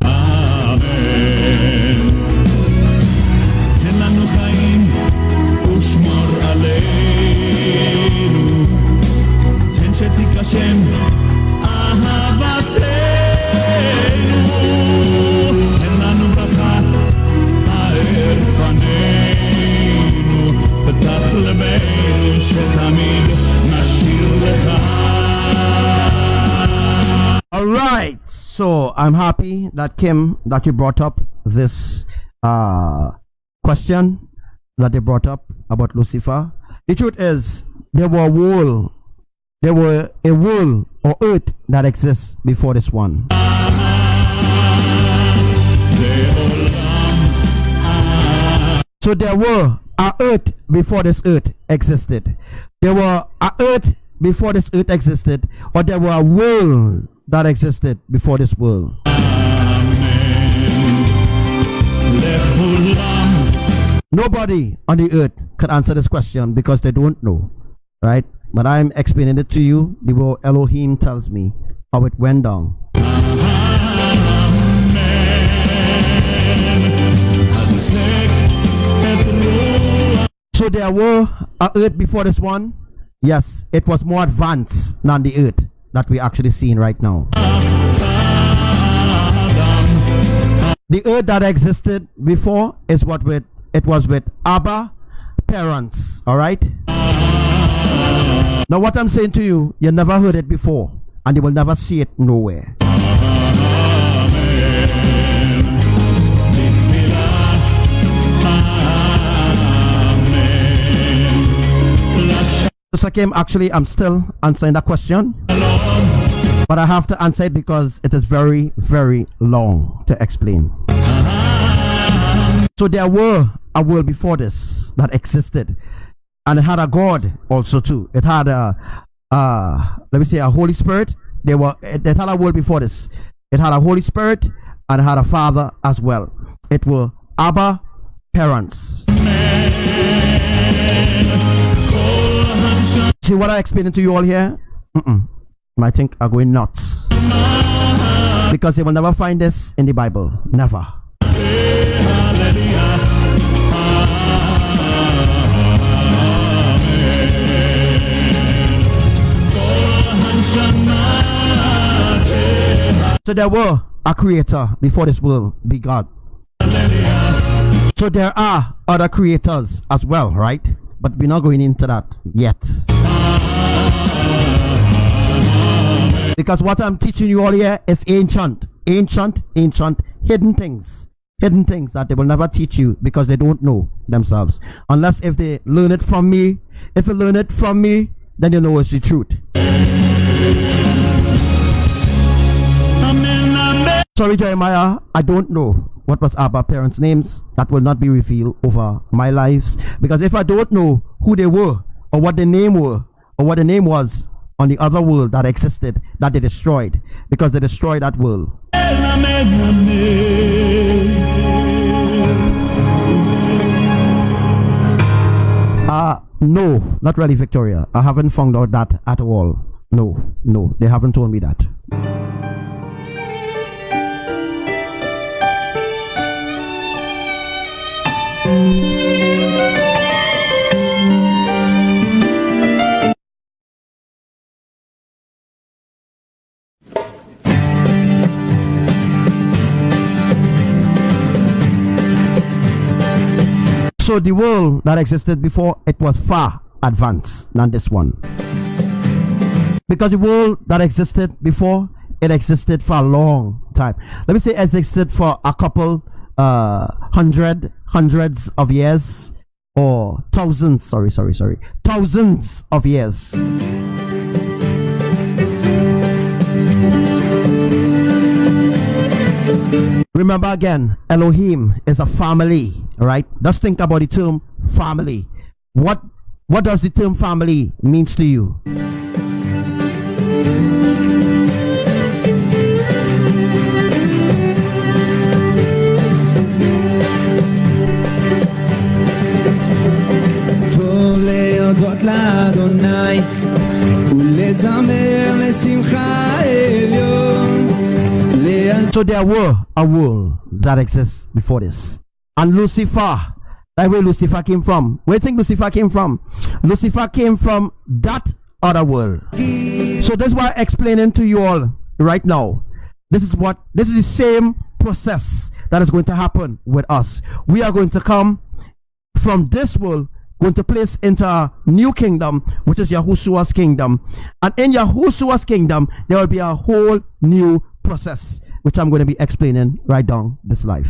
Alright, so I'm happy that Kim, that you brought up this question that they brought up about Lucifer. The truth is, there were a world or earth that exists before this one. So there were a earth before this earth existed. There were a earth before this earth existed, or there were a world that existed before this world. Nobody on the earth can answer this question because they don't know, right? But I'm explaining it to you the way Elohim tells me how it went down. So there were a earth before this one. Yes, it was more advanced than the earth that we actually seeing right now. The earth that existed before is what with it was with Abba parents. All right. Now what I'm saying to you, you never heard it before, and you will never see it nowhere. Mr. Kim, actually, I'm still answering that question, but I have to answer it because it is very, very long to explain. So there were a world before this that existed, and it had a God also too. It had a let me say a Holy Spirit. It had a world before this. It had a Holy Spirit and it had a Father as well. It were Abba parents. See what I explained to you all here? You might think I'm going nuts because you will never find this in the Bible. Never. So there were a creator before this world be God. So there are other creators as well, right? But we're not going into that yet. Because what I'm teaching you all here is ancient, hidden things that they will never teach you because they don't know themselves. Unless if they learn it from me. If you learn it from me, then you know it's the truth. Sorry, Jeremiah, I don't know what was Abba parents' names. That will not be revealed over my lives. Because if I don't know who they were, or what their name were, or what the name was on the other world that existed, that they destroyed, because they destroyed that world. No, not really, Victoria. I haven't found out that at all. No, they haven't told me that. So the world that existed before, it was far advanced than this one. Because the world that existed before, it existed for a long time. Let me say it existed for a couple hundreds of years, or thousands, thousands of years. Remember again, Elohim is a family, right? Just think about the term family. What does the term family means to you? So there were a world that exists before this. And Lucifer, that's where Lucifer came from. Where do you think Lucifer came from? Lucifer came from that other world. So that's why I'm explaining to you all right now. This is the same process that is going to happen with us. We are going to come from this world, going to place into a new kingdom, which is Yahushua's kingdom. And in Yahushua's kingdom, there will be a whole new process, which I'm going to be explaining right down this life.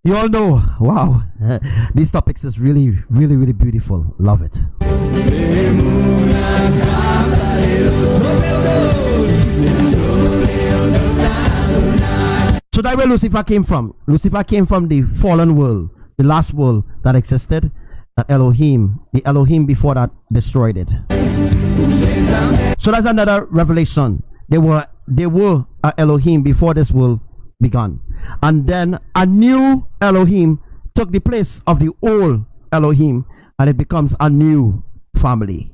You all know, wow, these topics is really, really, really beautiful. Love it. So that's where Lucifer came from. Lucifer came from the fallen world, the last world that existed. That Elohim, the Elohim before that destroyed it. So that's another revelation. They were a Elohim before this world began, and then a new Elohim took the place of the old Elohim, and it becomes a new family.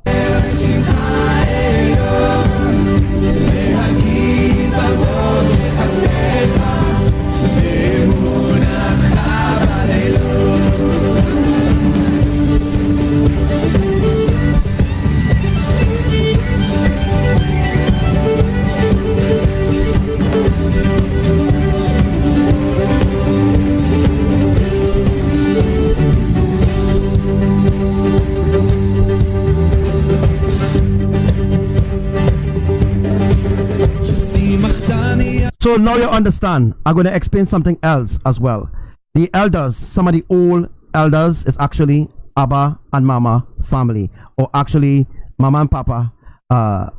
So now you understand. I'm going to explain something else as well. The elders, some of the old elders is actually Abba and Mama family, or actually Mama and Papa,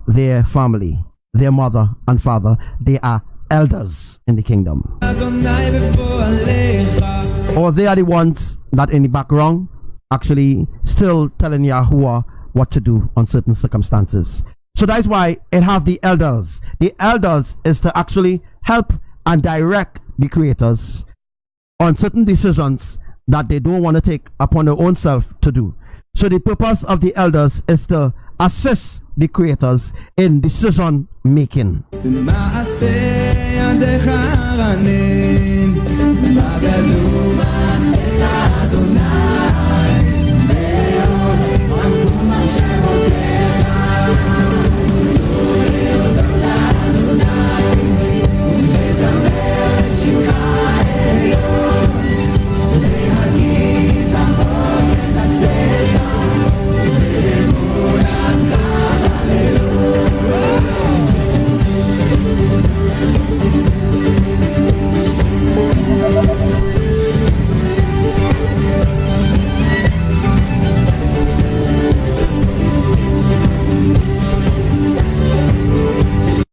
their family, their mother and father. They are elders in the kingdom. Or they are the ones that in the background actually still telling Yahuwah what to do on certain circumstances. So that's why it have the elders. The elders is to actually help and direct the creators on certain decisions that they don't want to take upon their own self to do. So the purpose of the elders is to assist the creators in decision making.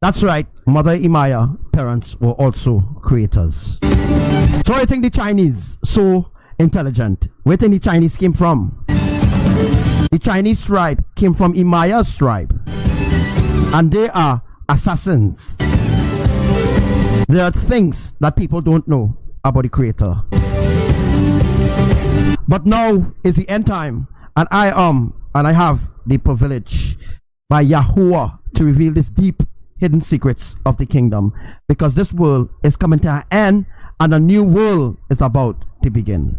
That's right, Mother Imaya parents were also creators. So I think the Chinese so intelligent. Where do you think the Chinese came from? The Chinese tribe came from Imaya's tribe, and they are assassins. There are things that people don't know about the creator. But now is the end time, and I have the privilege by Yahuwah to reveal this deep hidden secrets of the kingdom, because this world is coming to an end and a new world is about to begin.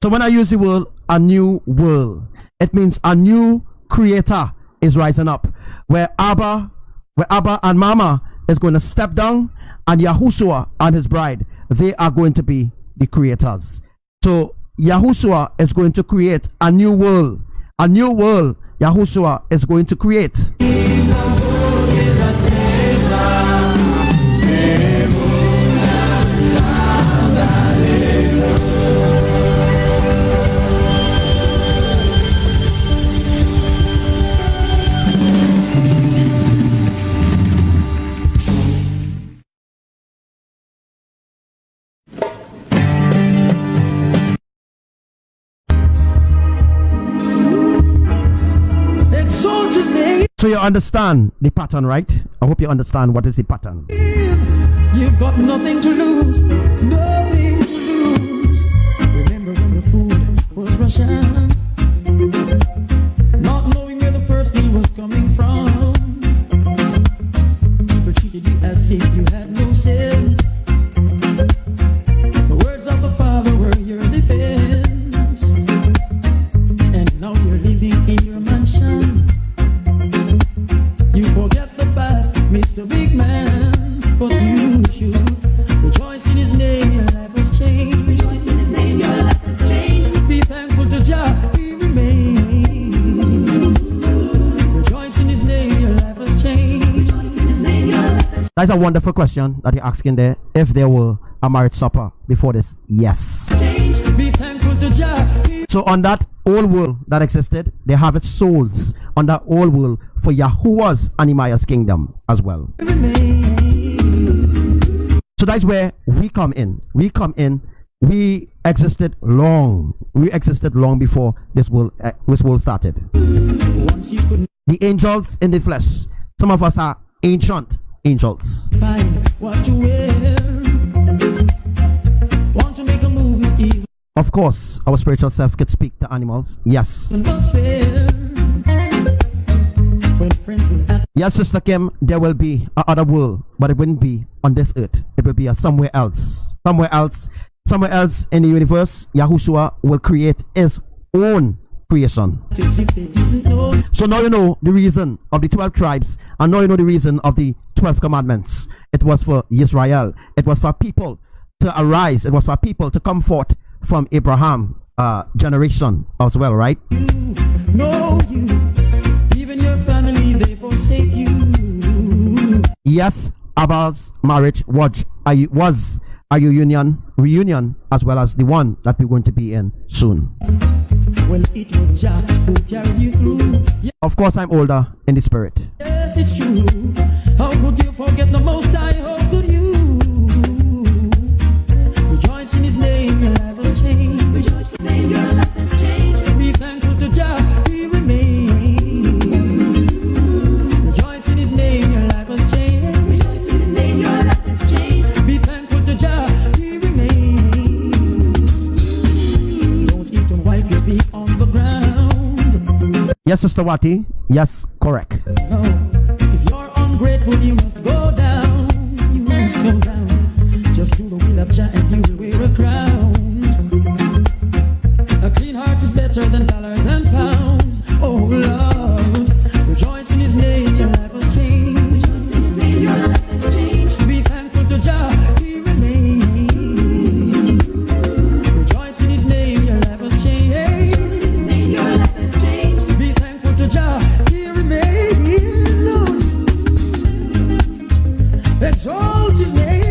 So when I use the word a new world, it means a new creator is rising up, where Abba and Mama is going to step down, and Yahushua and his bride, they are going to be the creators. So Yahushua is going to create a new world. A new world Yahushua is going to create. So you understand the pattern, right? I hope you understand what is the pattern. You've got nothing to lose, nothing to lose. Remember when the food was Russian, not knowing where the first meal was coming from. People treated you as if you had no sense. The words of the Father were your defense, and now you're living in your mansion. You forget the past, Mr. Big Man, but you should rejoice in his name, your life has changed. Rejoice in his name, your life has changed. Be thankful to Jah, he remains. Rejoice in his name, your life has changed. Rejoice in his name, your life has changed. That's a wonderful question that you're asking there. If there were a marriage supper before this, yes. Be thankful to Jah. So on that old world that existed, they have its souls on that old world for Yahuwah's and Nehemiah's kingdom as well. So that's where we come in. We existed long. We existed long before this world started. The angels in the flesh. Some of us are ancient angels. Find what you wear. Want to make a movement. Of course, our spiritual self could speak to animals. Yes. Yes, Sister Kim, there will be another world, but it wouldn't be on this earth. It will be somewhere else. Somewhere else in the universe, Yahushua will create his own creation. So now you know the reason of the 12 tribes, and now you know the reason of the 12 commandments. It was for Israel. It was for people to arise. It was for people to come forth from Abraham generation as well, right? Even your family, they forsake you. Yes, Abba's marriage was a reunion as well as the one that we're going to be in soon. Well, it was Jah who carried you through. Of course, I'm older in the spirit. Yes, it's true. How could you forget the Most High? How could you? Rejoice in His name, your life has changed. Rejoice in His name, your life has changed. Be thankful to Jah, He remains. Rejoice in His name, your life has changed. Rejoice in His name, your life has changed. Be thankful to Jah, He remains. Don't eat and wipe your feet on the ground. Yes, Sister Wati. Yes, correct. No, if you're ungrateful, you must go down. You must go down. Just do the will of Jah and you will wear a crown. A clean heart is better than dollars and pounds. Oh Lord, rejoice in His name, your life has changed. Rejoice in His name, your life has changed. Be thankful to Jah, He remains. Rejoice in His name, your life has changed. Rejoice in His name, your life has changed. Be thankful to Jah, He remains. Lord, exalt His name.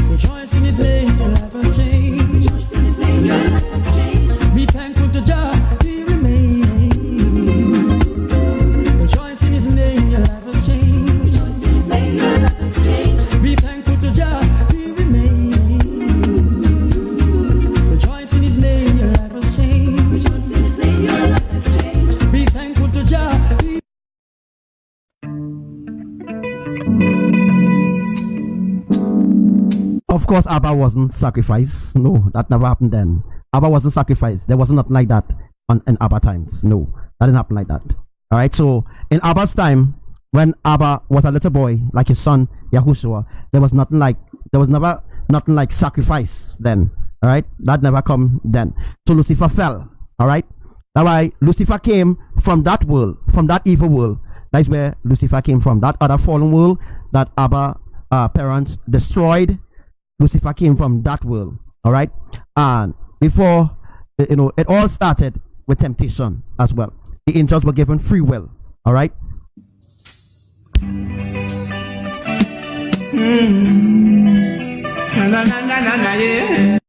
Rejoice in His name, your life has changed. Rejoice in His name, your life has changed. Be thankful to Jah, He remains. Rejoice in His name, your life has changed. Rejoice in His name, your life has changed. Be thankful to Jah, He remains. Rejoice in His name, your life has changed. Rejoice in His name, your life has changed. Be thankful to Jah, He. Of course, Abba wasn't sacrificed. No, that never happened then. Abba wasn't sacrificed. There was nothing like that in Abba times. No, that didn't happen like that. All right. So in Abba's time, when Abba was a little boy, like his son Yahushua, there was never nothing like sacrifice then. All right. That never come then. So Lucifer fell. All right. That's why Lucifer came from that world, from that evil world. That's where Lucifer came from. That other fallen world that Abba parents destroyed. Lucifer came from that world. All right. And before, it all started with temptation as well. The angels were given free will. All right.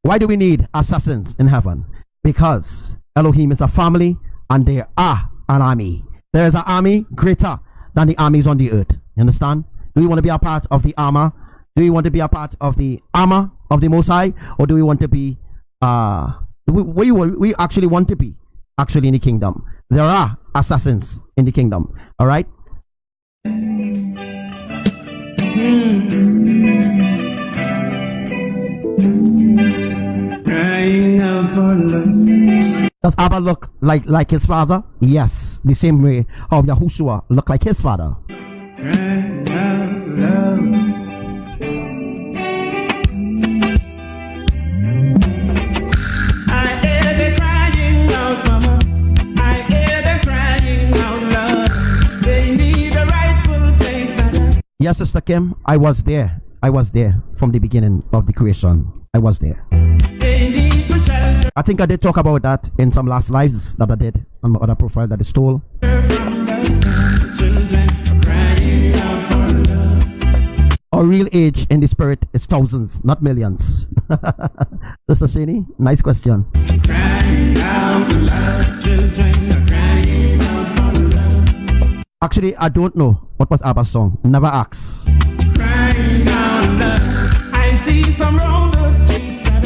Why do we need assassins in heaven? Because Elohim is a family and there are an army. There is an army greater than the armies on the earth. You understand? Do we want to be a part of the armor? Do we want to be a part of the armor of the Most High? Or do we want to be, we actually want to be actually in the kingdom? There are assassins in the kingdom. All right? Does Abba look like his father? Yes, the same way how Yahushua looked like his father. Yes, Sister Eliakim, I was there. I was there from the beginning of the creation. I was there. I think I did talk about that in some last lives that I did on my other profile that I stole. Our real age in the spirit is thousands, not millions. Sister Sini, nice question. Actually, I don't know what was Abba's song. Never ask. I see some round the streets that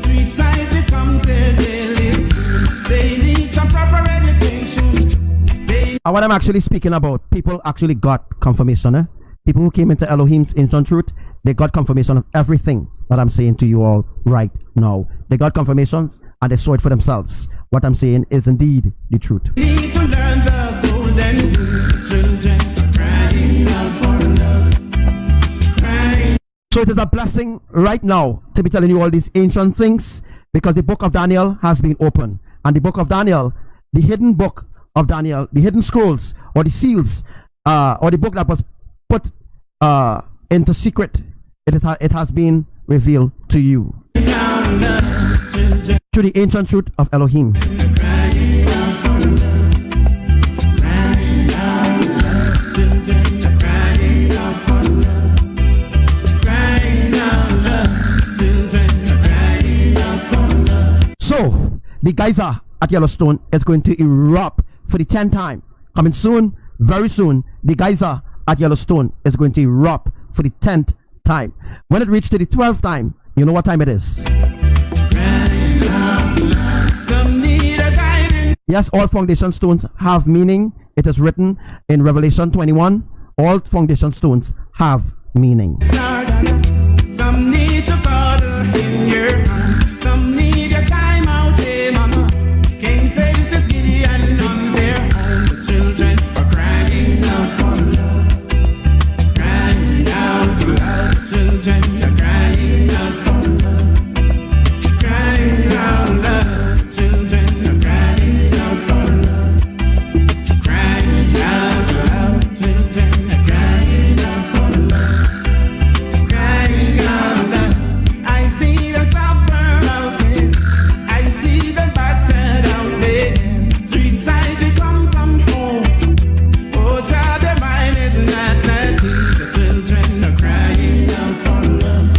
street side becomes their daily school. They need some proper education. And what I'm actually speaking about, people actually got confirmation. People who came into Elohim's ancient truth, they got confirmation of everything that I'm saying to you all right now. They got confirmations and they saw it for themselves. What I'm saying is indeed the truth. Need to learn the golden rule. Children crying out for love. Crying. So it is a blessing right now to be telling you all these ancient things, because the book of Daniel has been opened. And the book of Daniel, the hidden book of Daniel, the hidden scrolls or the seals, or the book that was put into secret, it has been revealed to you through the ancient truth of Elohim. So the geyser at Yellowstone is going to erupt for the 10th time. Coming soon, very soon, the geyser at Yellowstone is going to erupt for the 10th time. When it reaches to the 12th time, you know what time it is. Yes, all foundation stones have meaning. It is written in Revelation 21. All foundation stones have meaning. Some need to cuddle in your arms. Some need your time out, hey mama. Can't face this Gideon on their own. The children are crying out for love. Crying out for love. Children are crying out for love. Crying out love. Children are crying out for love. Crying out love. Children are crying out for love. Crying out love. I see the suffer out there. I see the battered out there. Street side they come from home. Oh, child, their mind is not that deep. The children are crying out for love.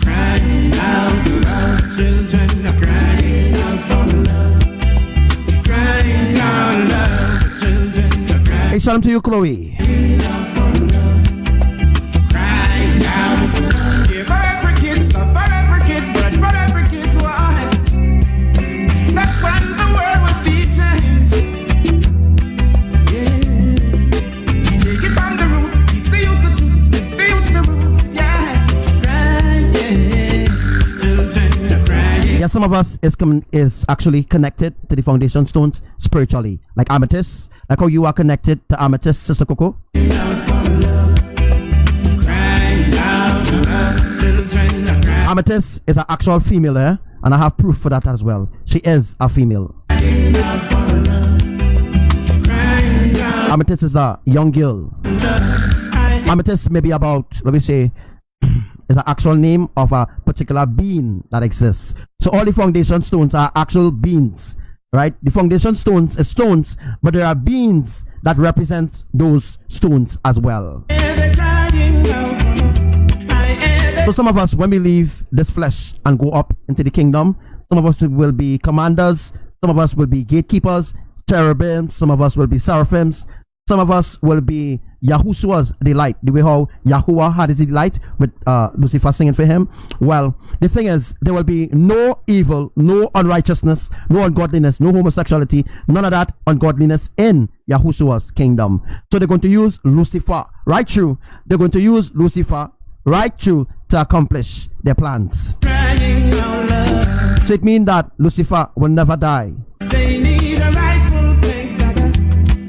Crying out love. Children are crying out for love. Crying out love. Children are crying. Hey, shalom to you, Chloe. Crying out. Yeah, for every kid, for every kid, but for every kid's why. That's when the world was teaching. Yeah. Take it from the root, teach the youth the truth, teach the youth the root. Yeah. Crying, yeah. Children are crying. Yeah, some of us is actually connected to the foundation stones spiritually, like amethyst, like how you are connected to amethyst, Sister Coco. Crying out love. Children are crying. Amethyst is an actual female, and I have proof for that as well. She is a female. Amethyst is a young girl. Amethyst may be about, let me say, is an actual name of a particular being that exists. So all the foundation stones are actual beings, right? The foundation stones is stones, but there are beings that represent those stones as well. So some of us, when we leave this flesh and go up into the kingdom, some of us will be commanders, some of us will be gatekeepers, cherubims, some of us will be seraphims, some of us will be Yahushua's delight. The way how Yahuwah had his delight with Lucifer singing for him. Well, the thing is, there will be no evil, no unrighteousness, no ungodliness, no homosexuality, none of that ungodliness in Yahushua's kingdom. So they're going to use Lucifer right through. They're going to use Lucifer right through to accomplish their plans. So it means that Lucifer will never die.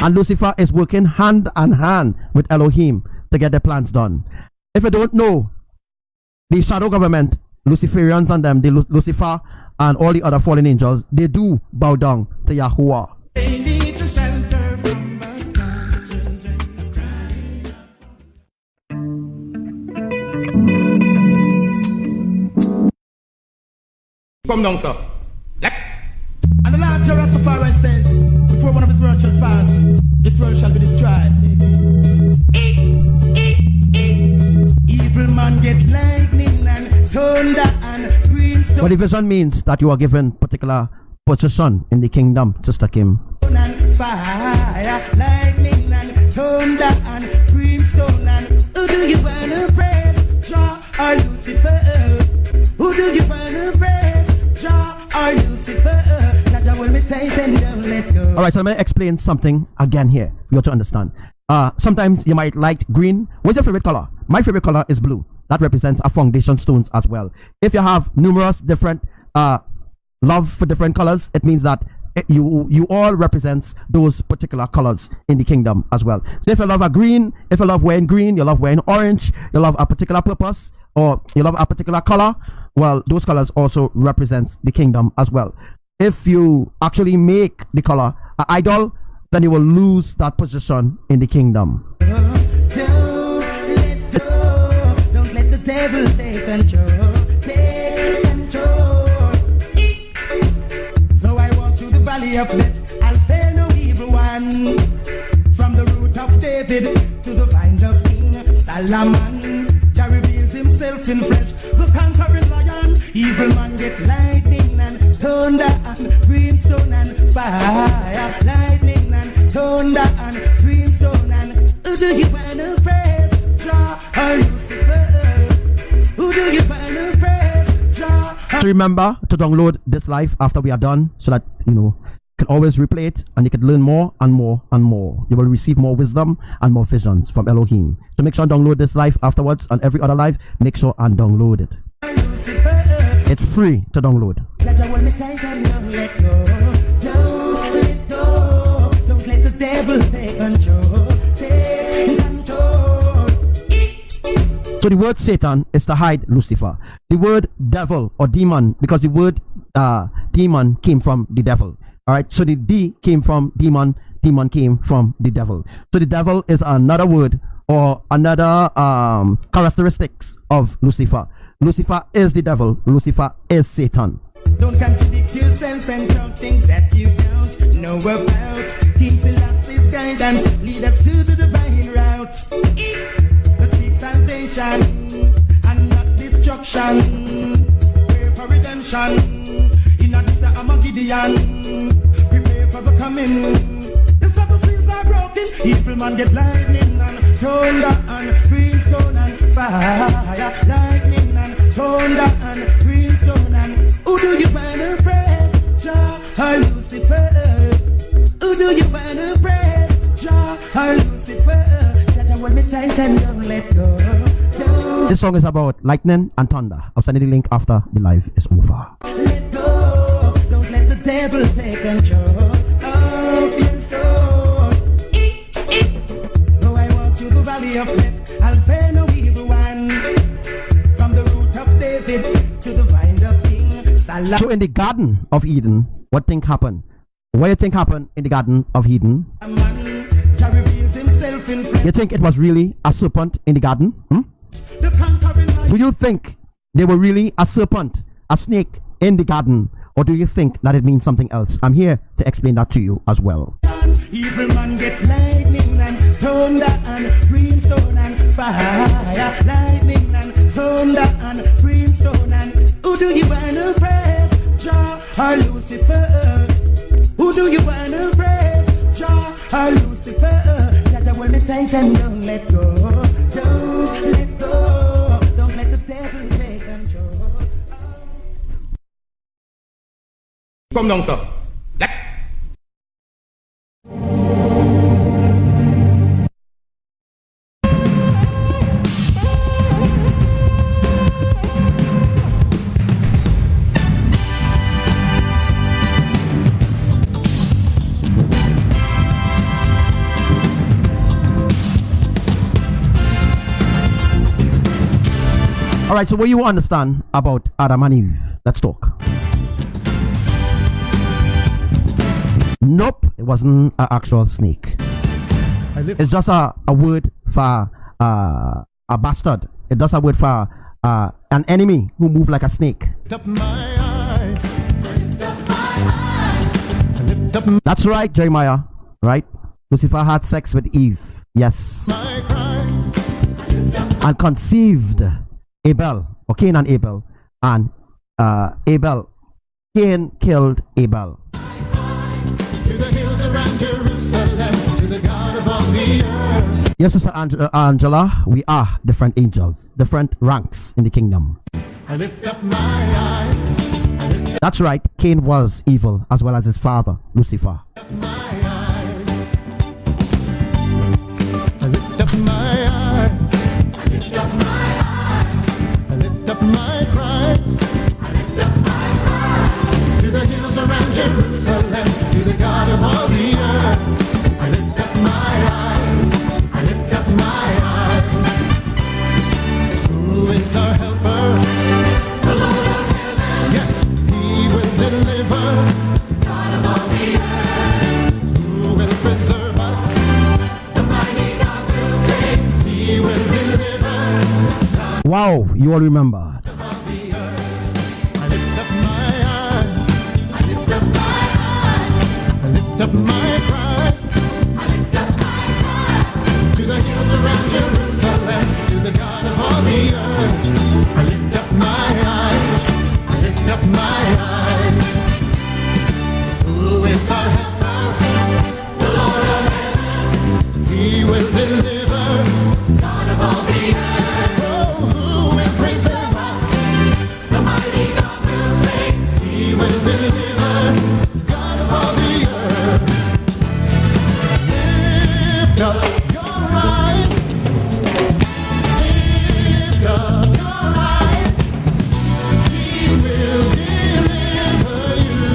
And Lucifer is working hand in hand with Elohim to get their plans done. If you don't know, the shadow government, Luciferians and them, the Lucifer and all the other fallen angels, they do bow down to Yahuwah. They need to shelter from the sun. Come down, sir. And the Lord Rastafari says, before one of his words shall pass, this world shall be destroyed. Evil man get lightning and thunder and brimstone. But the vision means that you are given particular position in the kingdom, Sister Kim. And fire, lightning and thunder and brimstone. And who do you wanna praise? Jah or Lucifer? Who do you wanna praise? Jah or Lucifer? Jah will be tight and don't let go. Alright, so I'm going to explain something again here for you to understand. Sometimes you might like green. What's your favorite color? My favorite color is blue. That represents a foundation stones as well. If you have numerous different love for different colors, it means that you all represents those particular colors in the kingdom as well. So if you love a green, if you love wearing green, you love wearing orange, you love a particular purpose, or you love a particular color, well, those colors also represents the kingdom as well. If you actually make the color an idol, then you will lose that position in the kingdom. Don't let the devil take control. Take control. Though I walk through the valley of death, I'll fear no evil one. From the root of David to the vine of King Solomon, Jah reveals himself in flesh, the conquering lion. Evil man get lightning and thunder and brimstone and fire. Lightning and thunder and brimstone. And who do you wanna praise? Jah or Lucifer? Who do you wanna praise? Jah. So remember to download this live after we are done, so that you can always replay it and you can learn more and more and more. You will receive more wisdom and more visions from Elohim. So make sure and download this live afterwards, and every other live, make sure and download it. It's free to download. Don't let go. Don't let go. Don't let the devil take control. Take control. So the word Satan is to hide Lucifer. The word devil or demon, because the word demon came from the devil. Alright, so the D came from demon, demon came from the devil. So the devil is another word or another characteristics of Lucifer. Lucifer is the devil. Lucifer is Satan. Don't contradict yourself and talk things that you don't know about. King Selassie's guidance lead us to the divine route. Seek salvation and not destruction. Pray for redemption. In a this Armageddon. Prepare for the coming. The battlefields are broken. Evil man get lightning and thunder and brimstone and fire. Lightning and thunder and brimstone. And who do you wanna praise? Jah or Lucifer? Who do you wanna praise? Jah or Lucifer? Jah hold me tight and don't let go. This song is about lightning and thunder. I'll send you the link after the live is over. Let go. Don't let the devil take control of your soul. Though I walk through the valley of death, I'll fear no evil one. From the root of David to the vine of King Solomon. So in the Garden of Eden, what thing happened? What do you think happened in the Garden of Eden? Jah reveals himself in flesh. You think it was really a serpent in the garden? The conquering lion. Do you think they were really a serpent, a snake in the garden? Or do you think that it means something else? I'm here to explain that to you as well. Evil man get lightning and thunder and brimstone and fire. Lightning and thunder and brimstone. And who do you wanna praise? Jah or Lucifer? Who do you wanna praise? Jah or Lucifer? Jah hold me tight and don't let go. Don't let go. Don't let the devil take control. Come down, sir. Alright, so what you understand about Adam and Eve? Let's talk. Nope, it wasn't an actual snake. It's just a word for a bastard. It's just a word for an enemy who moved like a snake. Up my eyes That's right, Jeremiah. Right? Lucifer had sex with Eve. Yes. And conceived Abel, or Cain and Abel. And Abel, Cain killed Abel. To the hills around Jerusalem, to the God of all the earth. Yes, Sister Angela, we are different angels, different ranks in the kingdom. I lift up my eyes. That's right, Cain was evil as well as his father, Lucifer. I lift up my eyes. I lift up my eyes. I lift up my cry. I lift up my cry. To the hills around Jerusalem, to the God of all the earth. I lift up my eyes. I lift up my eyes. Who is our helper? The Lord of heaven. Yes, He will deliver. God of all the earth. Who will preserve us? The mighty God will save. He will deliver. Wow, you all remember. I lift up my eyes. I lift up my eyes. I lift up my cry. I lift up my cry. To the hills around Jerusalem, to the God of all the earth. I lift up my eyes. I lift up my eyes. Who is our helper? The Lord of heaven. He will deliver. God of all the earth. Oh, who will preserve us? The mighty God will save. He will deliver. God of all the earth. Lift up your eyes. Lift up your eyes. He will deliver you.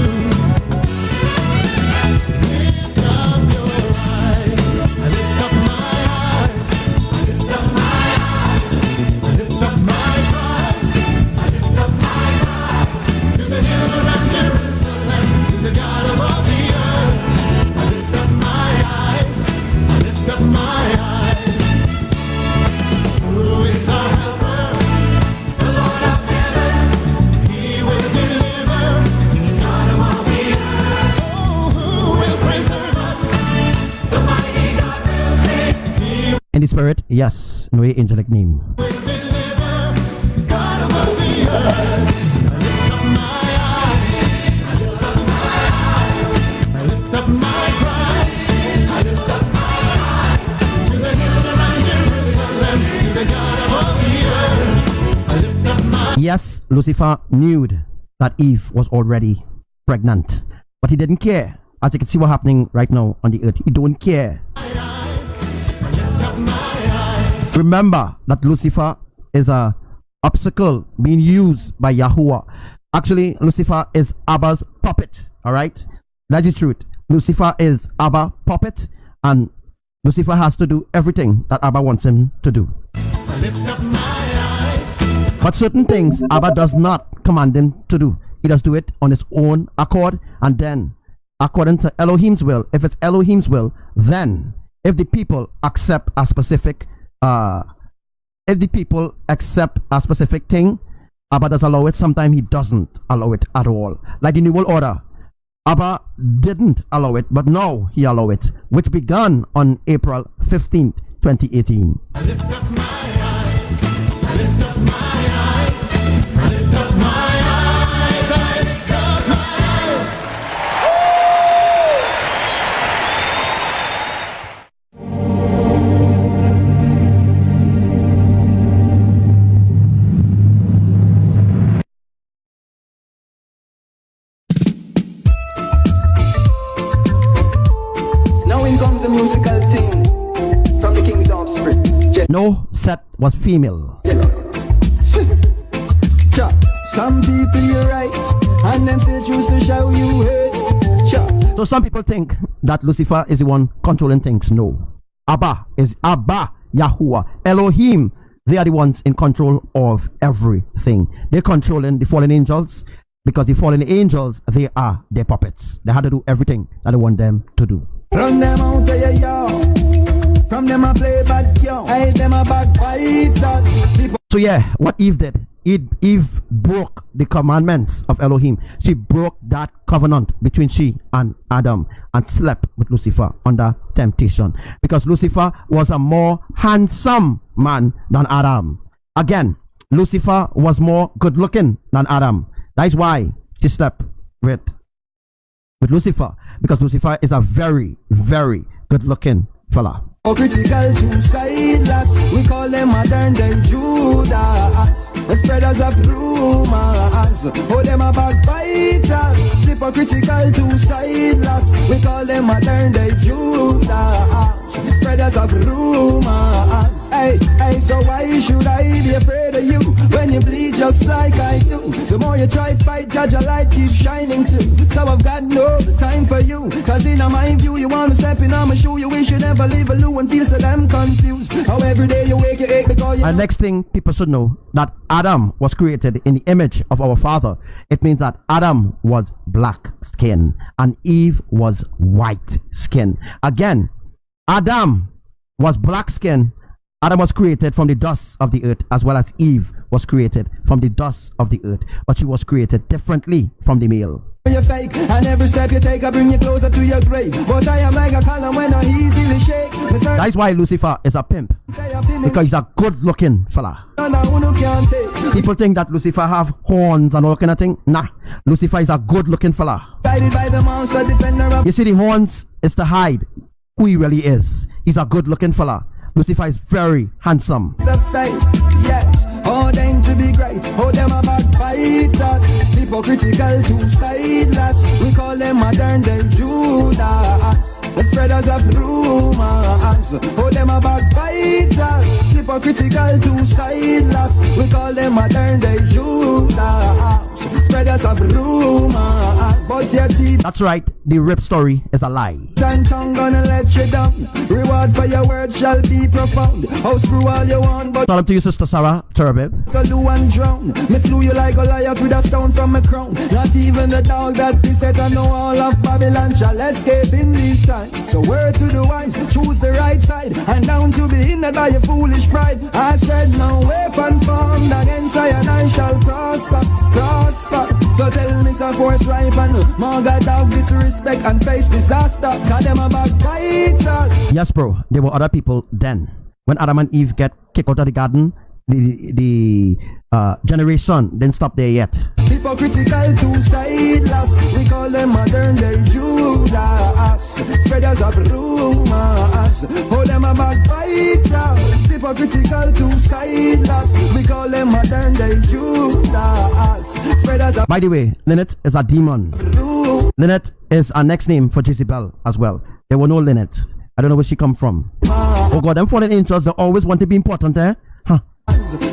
Lift up your eyes. I lift up my eyes. I lift up my eyes. I lift up my cry. I lift up my cry. To the hills around Jerusalem, to the God of all the earth. I lift up my eyes. I lift up my eyes. Who is our helper? The Lord of heaven. He will deliver. God of all the earth. Oh, who will preserve us? The mighty God will save. He In the spirit, yes, no angelic name. will deliver. God of all the earth. I lift up my eyes. I lift up my eyes. I lift up my cry. I lift up my eyes. To the hills around Jerusalem, to the God of all the earth. I lift up my Yes, Lucifer knew that Eve was already pregnant, but he didn't care. As you can see what's happening right now on the earth, he don't care. eyes. I lift up my eyes. Remember that Lucifer is a obstacle being used by Yahuwah. Actually, Lucifer is Abba's puppet. All right, that is truth. Lucifer is Abba's puppet, and Lucifer has to do everything that Abba wants him to do. I lift up my eyes. But certain things Abba does not command him to do. He does do it on his own accord, and then according to Elohim's will. If it's Elohim's will, then if the people accept a specific thing, Abba does allow it. Sometimes he doesn't allow it at all. Like the New World Order, Abba didn't allow it, but now he allow it, which began on April 15th, 2018. I lift up my eyes. I lift up my eyes. I lift up my eyes. I lift up my eyes. Now in comes the musical thing from the King's Offspring. No, Seth was female. Some people you right, and them still choose to show you hate. So some people think that Lucifer is the one controlling things. No. Abba is Abba, Yahuwah, Elohim. They are the ones in control of everything. They're controlling the fallen angels, because the fallen angels, they are their puppets. They had to do everything that they want them to do. From them out there, yo. From them I play bad, yo. Hey, them a bad fighters. So yeah, what Eve did Eve broke the commandments of Elohim. She broke that covenant between she and Adam and slept with Lucifer under temptation, because Lucifer was a more handsome man than Adam. Again, Lucifer was more good looking than Adam. That is why she slept with Lucifer, because Lucifer is a very, very good looking fella. Critical two-sideless, we call them modern day Judas, the spreaders of rumors, oh them a backbiters. Hypocritical two-sideless, we call them modern day Judas, spreaders of rumors. Hey, so why should I be afraid of you when you bleed just like I do? The more you try fight, judge your light keeps shining too. So I've got no time for you, cause in my view you wanna step in on my shoe. You wish you never leave a loo and feel so damn confused. How every day you wake you ache because you. And next thing people should know, that Adam was created in the image of our Father. It means that Adam was black skin and Eve was white skin. Again, Adam was black skin. Adam was created from the dust of the earth, as well as Eve was created from the dust of the earth, but she was created differently from the male. You fake, and every step you take I bring you closer to your grave. But I am like a column when I easily shake. That is why Lucifer is a pimp, because he's a good looking fella. People think that Lucifer have horns and all kind of thing. Nah, Lucifer is a good looking fella. You see, the horns is to hide who he really is. He's a good looking fella. Lucifer is very handsome. The faith, yes, oh them to be great, oh them a backbiters, hypocritical two-sideless, we call them modern day Judas, the spreaders of rumors, oh them a backbiters, hypocritical two-sideless, we call them modern day Judas, spreaders of rumors, but your teeth. That's right, the rip story is a lie. And tongue gonna let you down, reward for your words shall be profound. How screw all you want, but shout out to you, Sister Sarah Turbib. go do and drown. Me slew you like Goliath with a stone from a crown. Not even the dog that beset on the wall of Babylon shall escape in this time. So word to the wise, choose the right side, and down to be hindered by your foolish pride. I said no weapon formed against I and I shall prosper, prosper. So tell me some force ripe and more God of disrespect and face disaster. Cause them a backbiters. Yes, bro, there were other people then. When Adam and Eve get kicked out of the garden, the generation didn't stop there yet. Hypocritical two-sideless, we call them modern day Judas, spreaders of rumors, oh them a backbiters. Hypocritical two-sideless, we call them modern day Judas, spreaders of. By the way, Lynette is a demon. Lynette is our next name for Jezebel as well. There were no Lynette. I don't know where she come from. Oh God, them fallen angels, they always want to be important, eh? Huh.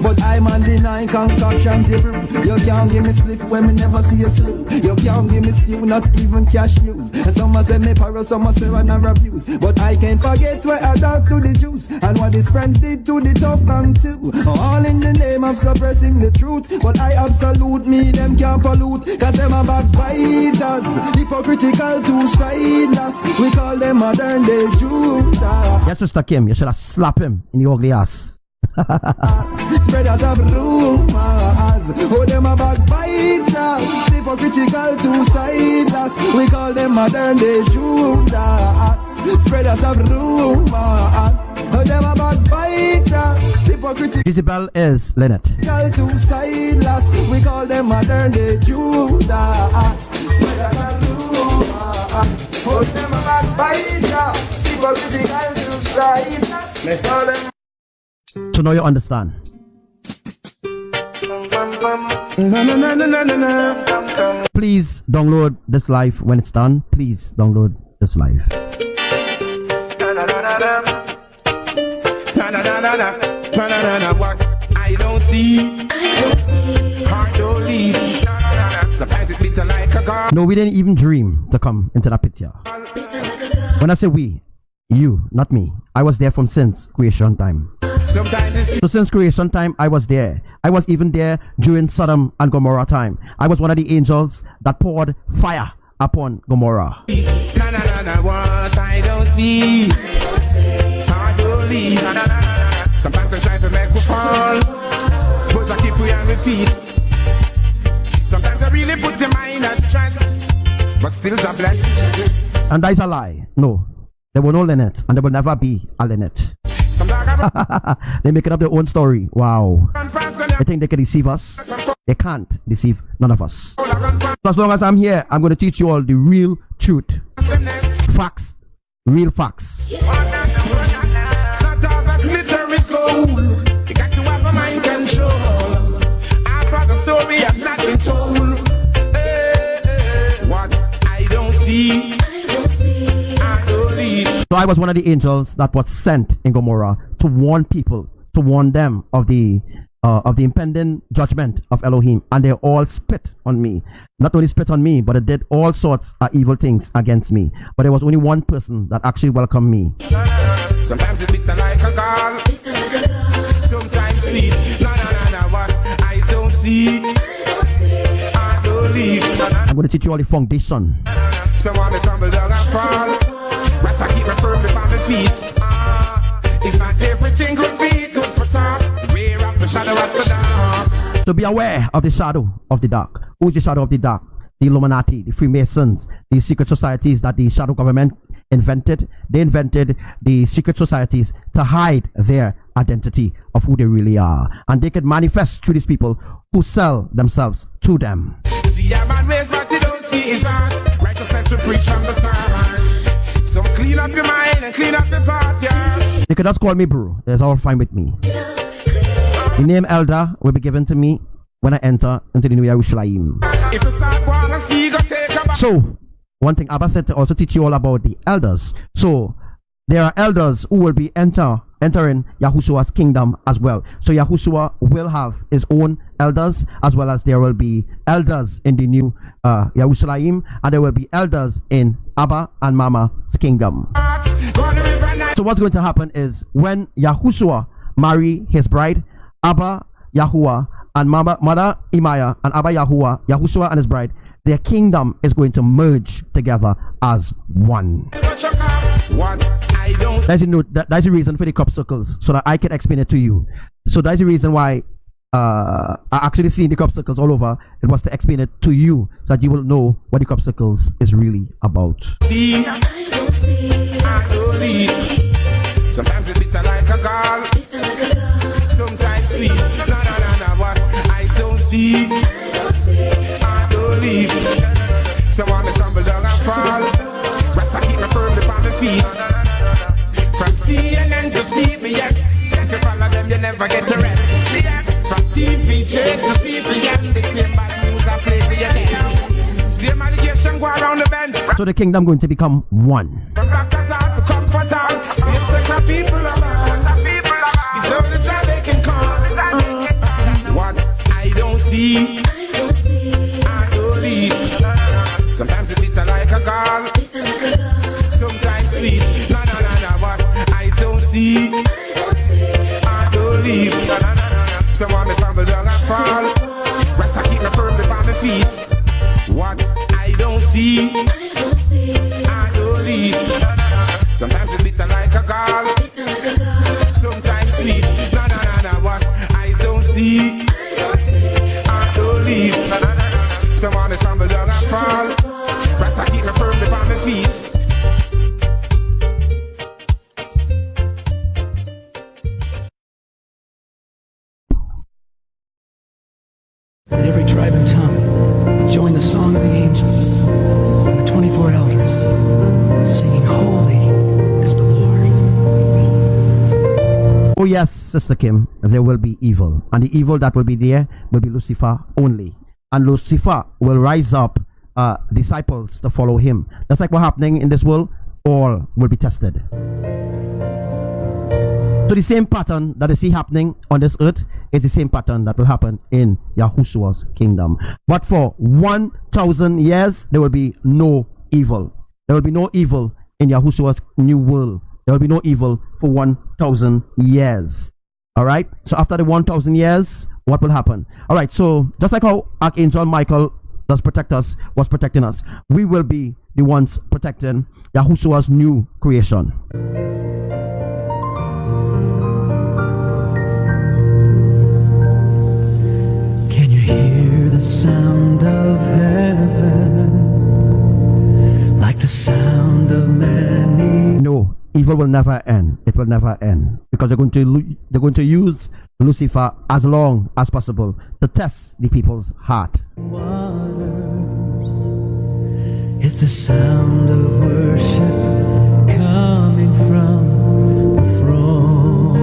But I'm on the nine concoctions you brew. You can't give me split when me never see a slew. You can't give me stew, not even cash use. And some say me paro, some say I never abuse. But I can't forget what I done to the Jews and what his friends did to the tough gang too. All in the name of suppressing the truth. But I absolute me, them can't pollute. Cause them are backbiters, hypocritical two-sideless. We call them modern day Judas. Yes, Sister Kim, you should have slapped him in the ugly ass. Spreaders of rumors, oh them a backbiters, hypocritical two-sideless, we call them modern day Judas. Spreaders of rumors, oh them a backbiters, hypocritical. Jezebel is Lynette. Two-sideless, we call them modern day Judas. Spreaders of rumors, oh them a backbiters, hypocritical two-sideless, we call them. So now you understand. Please download this live when it's done. Please download this live. What I don't see, heart don't leave. Sometimes it bitter like a girl. No, we didn't even dream to come into that picture. When I say we, you, not me. I was there from since creation time. So since creation time, I was there. I was even there during Sodom and Gomorrah time. I was one of the angels that poured fire upon Gomorrah. What I don't see, I don't leave. Sometimes I try to make me fall, but I keep praying with feet. Sometimes I really put your mind at stress, but still just bless. And that is a lie. No, there were no Lynette, and there will never be a Lynette. They're making up their own story. Wow. They think they can deceive us. They can't deceive none of us. So as long as I'm here, I'm going to teach you all the real truth. Facts. Real facts. It's not all that glitter is gold. You got to have a mind control. After the story has not been told. What I don't see, I don't leave. So I was one of the angels that was sent in Gomorrah to warn people, to warn them of the impending judgment of Elohim, and they all spit on me. Not only spit on me, but they did all sorts of evil things against me. But there was only one person that actually welcomed me. Sometimes it's bitter like a gall, sometimes sweet. What I don't see, I don't leave. I'm going to teach you all the foundation. Someone is stumble down and fall. Rasta keep me firmly on my feet. It's not everything good feet, good for talk. We're up the shadow of the dark. So be aware of the shadow of the dark. Who is the shadow of the dark? The Illuminati, the Freemasons, the secret societies that the shadow government invented. They invented the secret societies to hide their identity of who they really are. And they could manifest through these people who sell themselves to them. See a man ways, but you don't see his heart. Righteousness to preach from the start. So clean up your mind and clean up your thought, yeah. They could just call me bro. It's all fine with me. The name Elder will be given to me when I enter into the new Yerushalayim. So, one thing Abba said to also teach you all about the elders. So, there are elders who will be entering Yahushua's kingdom as well. So, Yahushua will have his own elders, as well as there will be elders in the new Yerushalayim, and there will be elders in Abba and Mama's kingdom. So, what's going to happen is when Yahushua marry his bride, Abba Yahuwah and Mother Imaya and Abba Yahuwah, Yahushua and his bride, their kingdom is going to merge together as one. That's the reason for the cup circles, so that I can explain it to you. So that's the reason why I actually seen the cup circles all over. It was to explain it to you, so that you will know what the cup circles is really about. See, I don't leave. Sometimes it's bitter like a gall, sometimes sweet. What I don't see, I don't leave. Someone may stumble down and fall. Rasta keep me firmly on my feet. From CNN to CBS, if you follow them, you never get to rest. Yes. From TVJ to CBN, the same bad news I play for you. Same allegation go around the bend. So the kingdom going to become one. From doctors out to comfort out, same sex of people around. It's only the job they can come. What I don't see, I don't leave. Sometimes it's bitter like a gall, sometimes sweet. What I don't see, I don't leave. Someone may stumble down and fall. Rasta keep me firmly on my feet. What I don't see, I don't leave. Sometimes it's bitter like a gall, sometimes sweet. What I don't see, I don't leave. Someone may stumble down and fall. Rasta keep me firmly on my feet. Let every tribe and tongue join the song of the angels and the 24 elders, singing, Holy is the Lord. Oh yes, Sister Kim, there will be evil. And the evil that will be there will be Lucifer only. And Lucifer will rise up disciples to follow him. That's like what's happening in this world. All will be tested. So the same pattern that you see happening on this earth is the same pattern that will happen in Yahushua's kingdom. But for 1,000 years, there will be no evil. There will be no evil in Yahushua's new world. There will be no evil for 1,000 years. All right. So after the 1,000 years, what will happen? All right. So just like how Archangel Michael does protect us, was protecting us, we will be the ones protecting Yahushua's new creation. sound of heaven, like the sound of many. No, evil will never end. It will never end because they're going to use Lucifer as long as possible to test the people's heart. It's the sound of worship coming from the throne.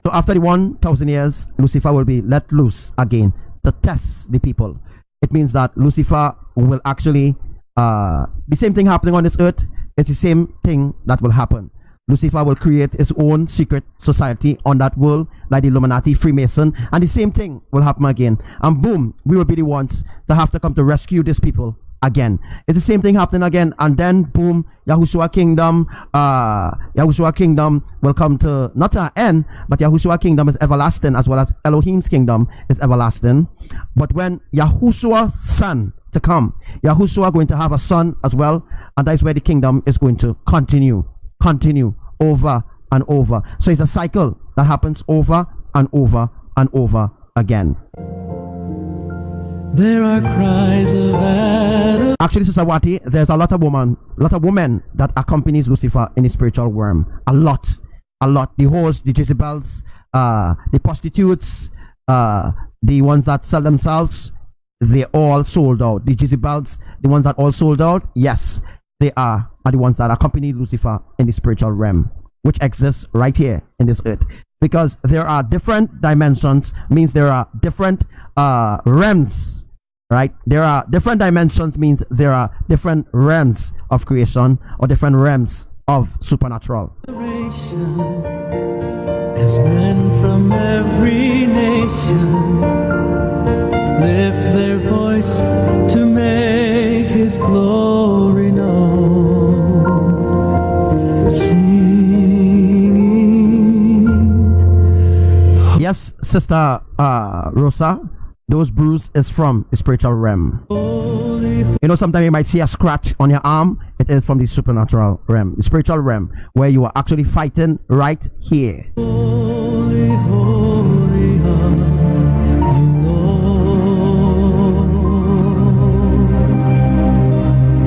So after the 1,000 years, Lucifer will be let loose again to test the people. It means that Lucifer will actually, the same thing happening on this earth, it's the same thing that will happen. Lucifer will create his own secret society on that world, like the Illuminati, Freemason, and the same thing will happen again. And boom, we will be the ones that have to come to rescue these people again. It's the same thing happening again, and then boom, Yahushua kingdom will come to not to an end, but Yahushua kingdom is everlasting, as well as Elohim's kingdom is everlasting. But when Yahushua's son to come, Yahushua going to have a son as well, and that is where the kingdom is going to continue over and over. So it's a cycle that happens over and over and over again. There are cries of Adam. Actually, Sister Wati, there's a lot of women that accompanies Lucifer in the spiritual realm. A lot. The whores, the Jezebels, the prostitutes, the ones that sell themselves, they all sold out. The Jezebels, the ones that all sold out, yes, they are the ones that accompany Lucifer in the spiritual realm, which exists right here in this earth. Because there are different dimensions, means there are different realms, right? There are different dimensions, means there are different realms of creation or different realms of supernatural. As men from every nation lift their voice to make his glory known, singing. Yes, Sister Rosa, those bruises is from the spiritual realm. You know, sometimes you might see a scratch on your arm. It is from the supernatural realm, the spiritual realm, where you are actually fighting right here. Holy, holy are you, Lord.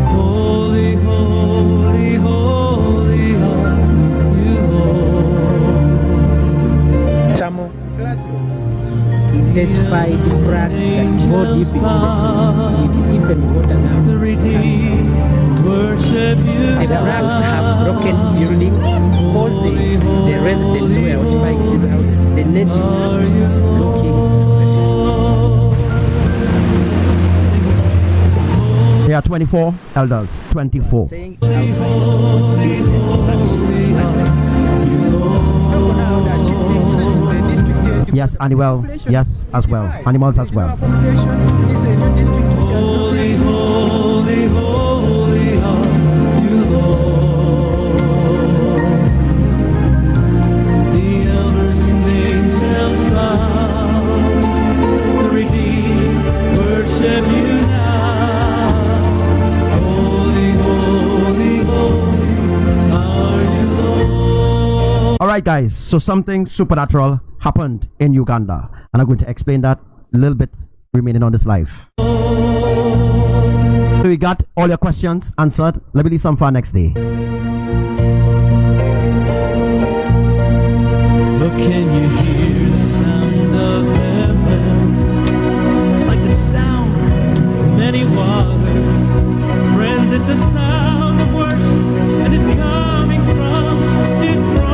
Holy, holy, holy are you, Lord. Estamos identify the crack that go deep even more than now. Worship you. The cracks have broken building. All the residents who are occupying this house, the natives are looking. There are 24 elders, 24. Yes, animal, yes, as well. Animals as well. Holy, holy, holy are you, Lord. The elders and angels bow, the redeemed worship you now. Holy, holy, holy are you, Lord. Alright guys, so something supernatural happened in Uganda, and I'm going to explain that a little bit remaining on this live. So we got all your questions answered. Let me leave some for our next day. But can you hear the sound of heaven, like the sound of many waters? Friends, it's the sound of worship, and it's coming from His throne.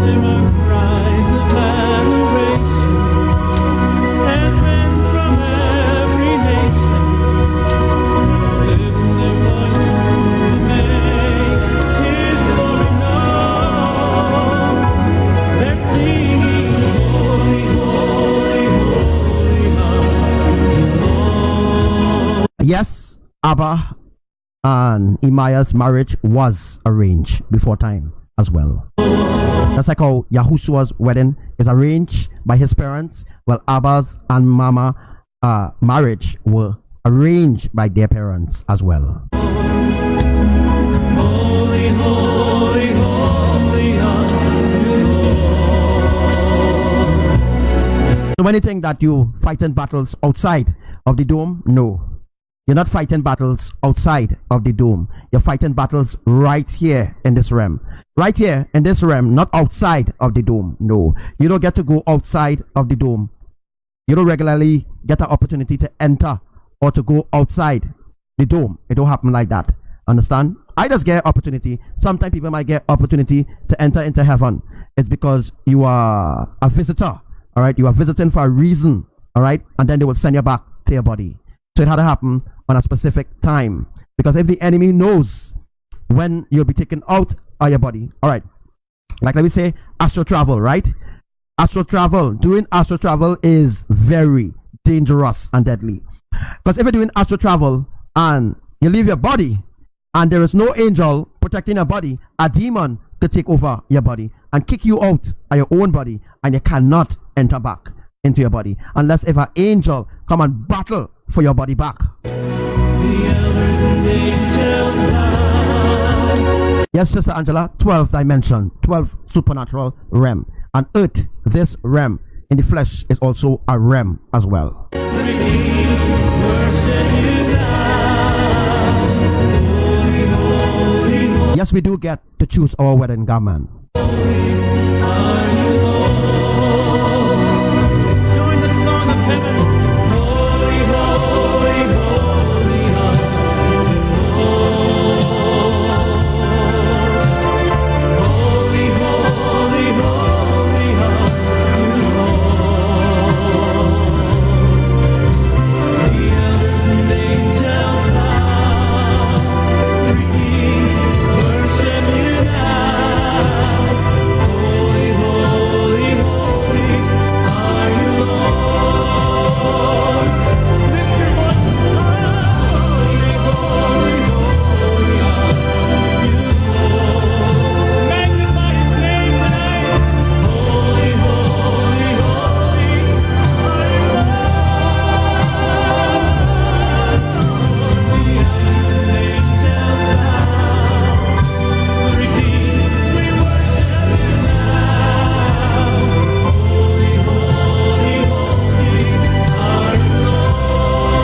There are cries of adoration as men from every nation lift their voice to make His glory known. They're singing, holy, holy, holy are you, Lord. Yes, Abba and Imaya's marriage was arranged before time as well. That's like how Yahushua's wedding is arranged by his parents, while Abba's and Mama marriage were arranged by their parents as well. Holy, holy, holy are you, Lord. when you think that you fighting battles outside of the dome, no. You're not fighting battles outside of the dome. You're fighting battles right here in this realm. Right here in this realm, not outside of the dome. No. You don't get to go outside of the dome. You don't regularly get an opportunity to enter or to go outside the dome. It don't happen like that. Understand? I just get opportunity. Sometimes people might get opportunity to enter into heaven. It's because you are a visitor. All right? You are visiting for a reason. All right? And then they will send you back to your body. So it had to happen on a specific time. Because if the enemy knows when you'll be taken out of your body, all right, like let me say astral travel, right? Astral travel, doing astral travel is very dangerous and deadly. Because if you're doing astral travel and you leave your body and there is no angel protecting your body, a demon could take over your body and kick you out of your own body, and you cannot enter back into your body unless if an angel come and battle for your body back. Yes, Sister Angela, 12 dimension, 12 supernatural realm. And earth, this realm in the flesh, is also a realm as well. Yes, we do get to choose our wedding garment. Join the song of heaven. Holy, holy, holy, holy, holy, holy, the elders and angels bow, every king worship you now. Holy, holy, holy are you, Lord. Lift your voices high. Holy, holy, holy are you, Lord. Magnify his name tonight. Holy, holy, holy are you, Lord. The elders and angels bow. Every king we worship you now. Holy, holy, holy are you, Lord. Holy,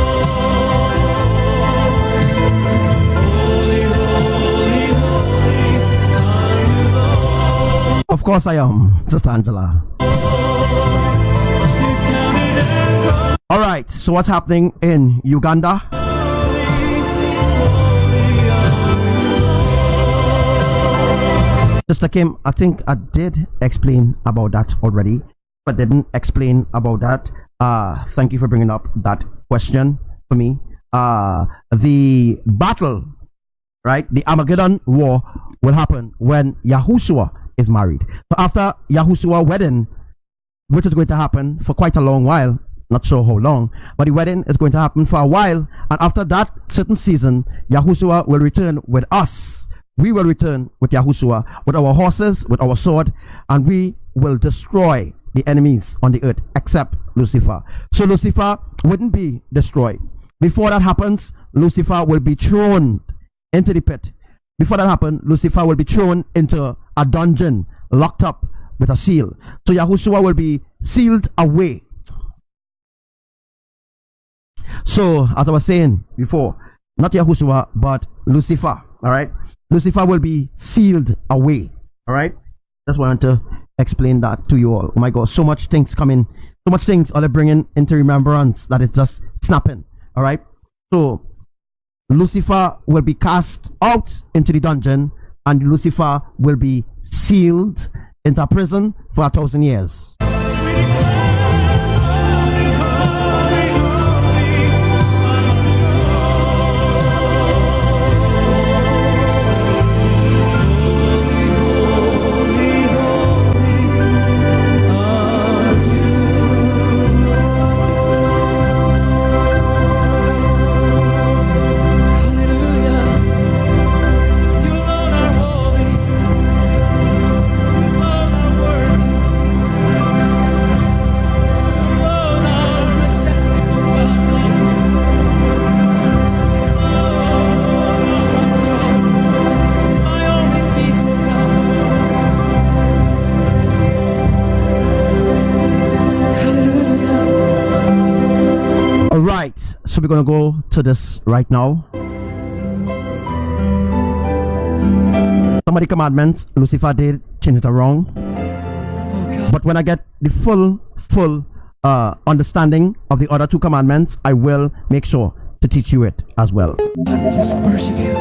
holy, holy are you, Lord. Of course I am, Sister Angela. All right, so what's happening in Uganda? Sister Kim, I think I did explain about that already, but didn't explain about that. Thank you for bringing up that question for me. The battle, right? The Armageddon war will happen when Yahushua is married. So after Yahushua wedding, which is going to happen for quite a long while, not sure how long, but the wedding is going to happen for a while, and after that certain season, Yahushua will return with us. We will return with Yahushua, with our horses, with our sword, and we will destroy the enemies on the earth, except Lucifer. So Lucifer wouldn't be destroyed. Before that happens, Lucifer will be thrown into the pit. Before that happens, Lucifer will be thrown into a dungeon, locked up with a seal. So Yahushua will be sealed away. So, as I was saying before, not Yahushua, but Lucifer, all right? Lucifer will be sealed away, all right? Just wanted to explain that to you all. Oh my God, so much things coming, so much things are they bringing into remembrance that it's just snapping, all right? So, Lucifer will be cast out into the dungeon, and Lucifer will be sealed into prison for 1,000 years. going to go to this right now. Some of the commandments, Lucifer did change it around. But when I get the full understanding of the other two commandments, I will make sure to teach you it as well. I just worship you.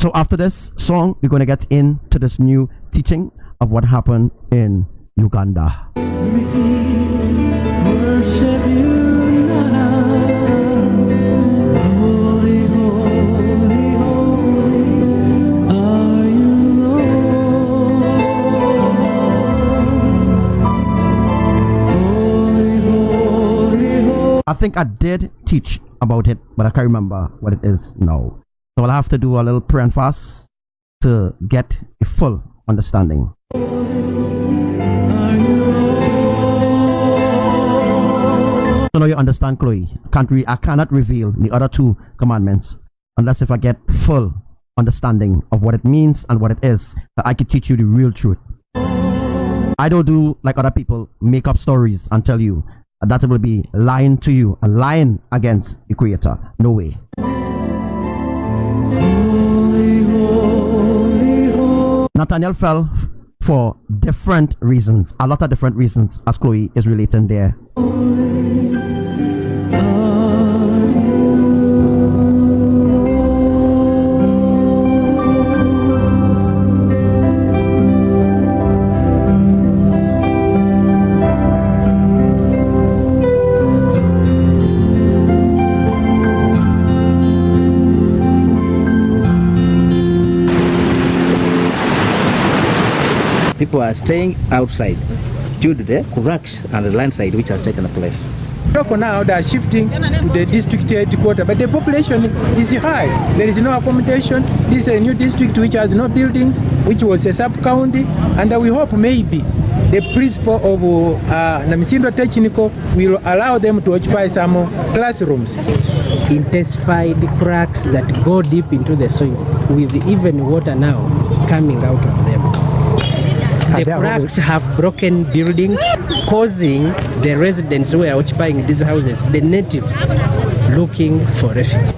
So after this song, we're going to get into this new teaching of what happened in Uganda. Worship you now. Holy, holy, holy are you, Lord. Holy, holy, holy. I think I did teach about it, but I can't remember what it is now. So I'll have to do a little prayer and fast to get a full understanding. So now you understand, Chloe. I cannot reveal the other two commandments unless if I get full understanding of what it means and what it is, that I could teach you the real truth. I don't do like other people, make up stories and tell you that will be lying to you and lying against the Creator. No way. Nathaniel fell for different reasons, a lot of different reasons, as Chloe is relating there. People are staying outside due to the cracks and the landslide which has taken place. For now, they are shifting to the district headquarters, but the population is high. There is no accommodation. This is a new district which has no buildings, which was a sub-county, and we hope maybe the principal of Namisindo Technical will allow them to occupy some classrooms. Intensify the cracks that go deep into the soil, with even water now coming out of them. The cracks have broken buildings, causing the residents who are occupying these houses, the natives, looking for refuge.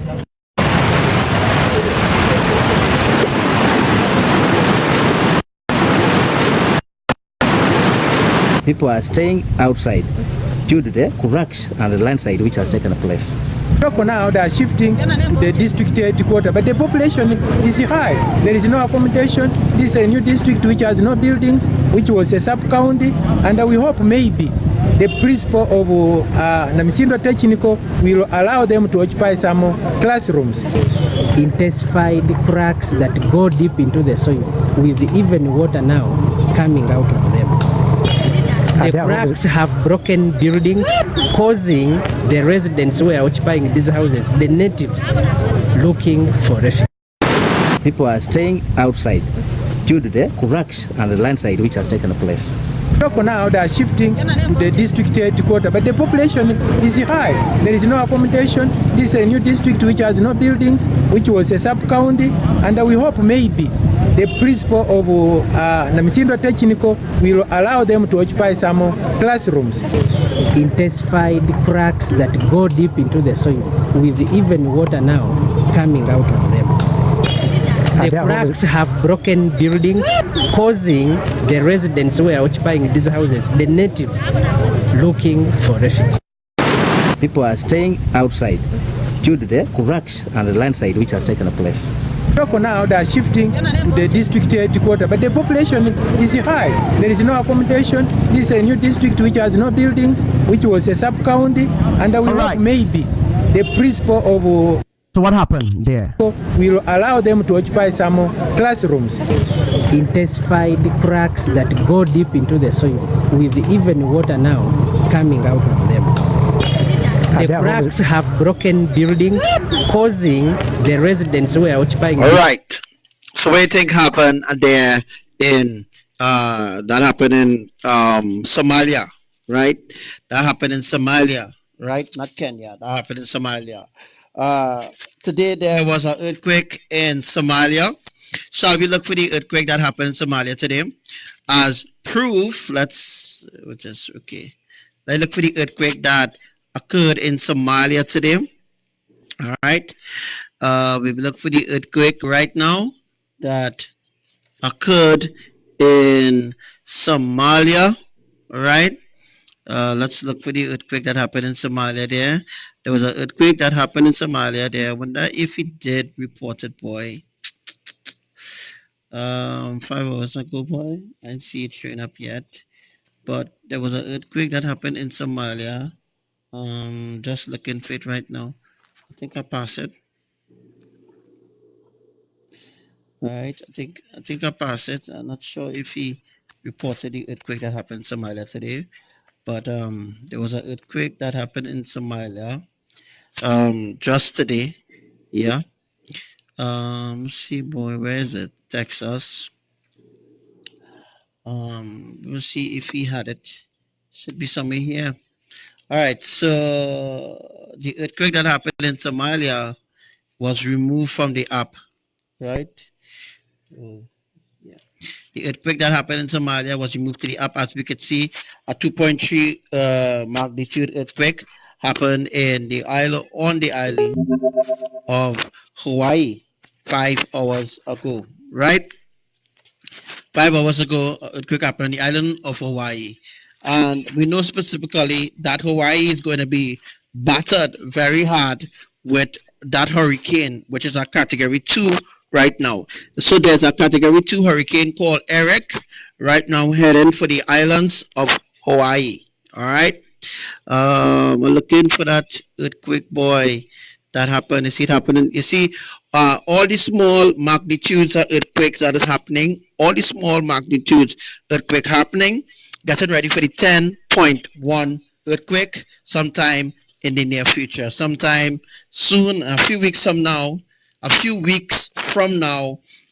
People are staying outside due to the cracks and the landslide which has taken place. For now, they are shifting to the district headquarters, but the population is high. There is no accommodation. This is a new district which has no buildings, which was a sub-county, and we hope maybe the principal of Namisindo Technical will allow them to occupy some classrooms. Intensify the cracks that go deep into the soil, with even water now coming out of them. The cracks have broken buildings, causing the residents who are occupying these houses, the natives, looking for refuge. People are staying outside due to the cracks and the landslide which has taken place. For now, they are shifting to the district headquarters, but the population is high. There is no accommodation. This is a new district which has no buildings, which was a sub-county, and we hope maybe the principal of Namisindo Technical will allow them to occupy some classrooms. Intensify the cracks that go deep into the soil, with even water now coming out of them. The cracks have broken buildings, causing the residents who are occupying these houses, the natives, looking for refuge. People are staying outside due to the cracks and the landslide which has taken place. For now, they are shifting to the district headquarters, but the population is high. There is no accommodation. This is a new district which has no buildings, which was a sub-county, and we hope maybe the principal of... So what happened there? Will allow them to occupy some classrooms. Intensify the cracks that go deep into the soil, with even water now coming out of them. The cracks have broken buildings, causing the residents who are occupying... All right. So what do you think happened there in, that happened in Somalia, right? That happened in Somalia, right? Not Kenya. That happened in Somalia. Today there was an earthquake in Somalia. Shall we look for the earthquake that happened in Somalia today? As proof, let's look for the earthquake that occurred in Somalia today. All right. We look for the earthquake right now that occurred in Somalia. All right. Let's look for the earthquake that happened in Somalia there. There was an earthquake that happened in Somalia there. I wonder if it did report it, boy. 5 hours ago, boy. I didn't see it showing up yet. But there was an earthquake that happened in Somalia. Just looking for it right now. I think I passed it. Right. I think I passed it. I'm not sure if he reported the earthquake that happened in Somalia today. But there was an earthquake that happened in Somalia just today. Yeah. See, boy, where is it? Texas. We'll see if he had it. Should be somewhere here. All right. So the earthquake that happened in Somalia was removed from the app, right? Yeah. The earthquake that happened in Somalia was removed to the app. As we could see, a 2.3 magnitude earthquake happened in the island of Hawaii 5 hours ago, right? 5 hours ago, an earthquake happened on the island of Hawaii. And we know specifically that Hawaii is going to be battered very hard with that hurricane, which is a category 2 right now. So there's a category 2 hurricane called Eric right now heading for the islands of Hawaii. All right. We're looking for that earthquake, boy, that happened. You see it happening. You see all the small magnitudes of earthquakes that is happening, all the small magnitudes earthquake happening, getting ready for the 10.1 earthquake sometime in the near future, sometime soon, a few weeks from now,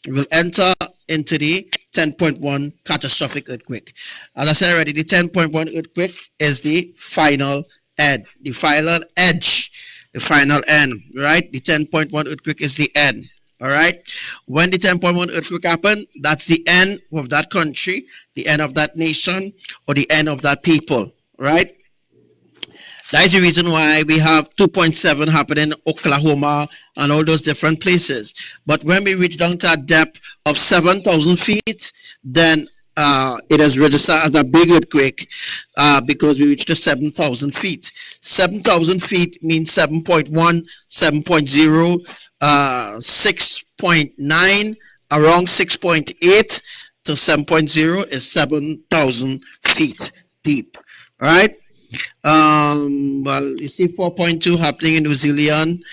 we'll enter into the 10.1 catastrophic earthquake. As I said already, the 10.1 earthquake is the final end, the final edge, the final end, right? The 10.1 earthquake is the end, all right? When the 10.1 earthquake happened, that's the end of that country, the end of that nation, or the end of that people, right? That is the reason why we have 2.7 happening in Oklahoma and all those different places. But when we reach down to a depth of 7,000 feet, then it is registered as a big earthquake because we reached to 7,000 feet. 7,000 feet means 7.1, 7.0, 6.9, around 6.8 to 7.0 is 7,000 feet deep. All right. Well, you see 4.2 happening in New Zealand,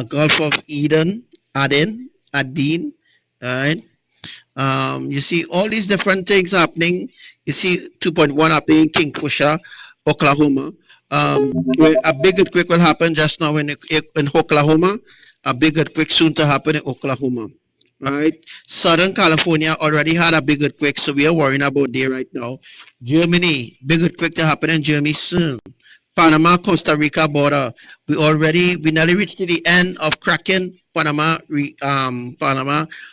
Gulf of Aden, all right. You see all these different things happening. You see 2.1 happening in Kingfisher, Oklahoma. Where a big earthquake will happen just now in Oklahoma. A big earthquake soon to happen in Oklahoma. Right, Southern California already had a big earthquake, so we are worrying about there right now. Germany, big earthquake to happen in Germany soon. Panama, Costa Rica border. We nearly reached to the end of cracking Panama,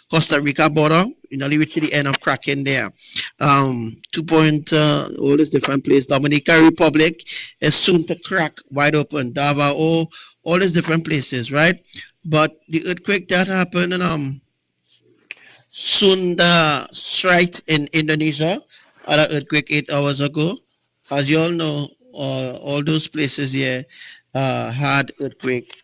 Costa Rica border. We nearly reached to the end of cracking there. All these different places. Dominican Republic is soon to crack wide open. Davao, all these different places, right? But the earthquake that happened in Sunda Strait in Indonesia, had an earthquake 8 hours ago. As you all know, all those places here had earthquake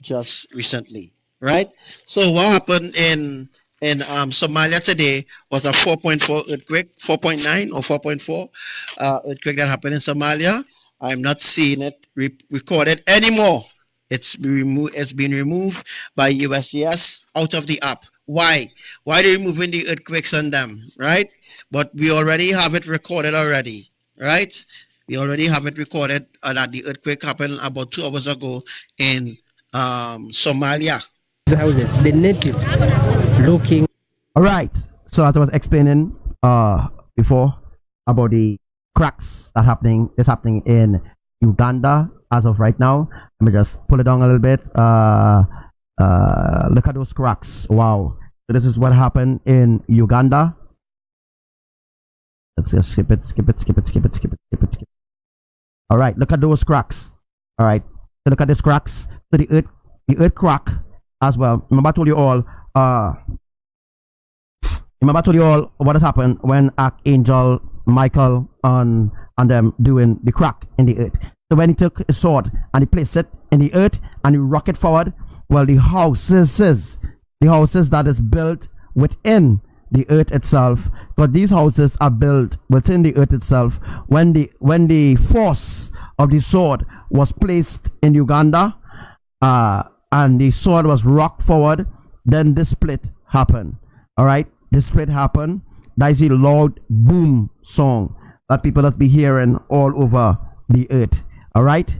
just recently, right? So what happened in Somalia today was a 4.4 earthquake, 4.9 or 4.4 earthquake that happened in Somalia. I'm not seeing it recorded anymore. It's been removed by USGS out of the app. Why? Why are they removing the earthquakes on them, right? But we already have it recorded already, right? We already have it recorded that the earthquake happened about 2 hours ago in Somalia. The native looking. All right. So as I was explaining before about the cracks that is happening in Uganda as of right now. Let me just pull it down a little bit. Look at those cracks. Wow. So this is what happened in Uganda. Let's just skip it. All right, look at those cracks. All right, so look at these cracks. So the earth crack as well. Remember I told you all what has happened when Archangel Michael and them doing the crack in the earth. So when he took a sword and he placed it in the earth and he rocked it forward, well, the houses that is built within the earth itself, but these houses are built within the earth itself. When the force of the sword was placed in Uganda, and the sword was rocked forward, then this split happened. All right, this split happened. That is the loud boom song that people must be hearing all over the earth. All right.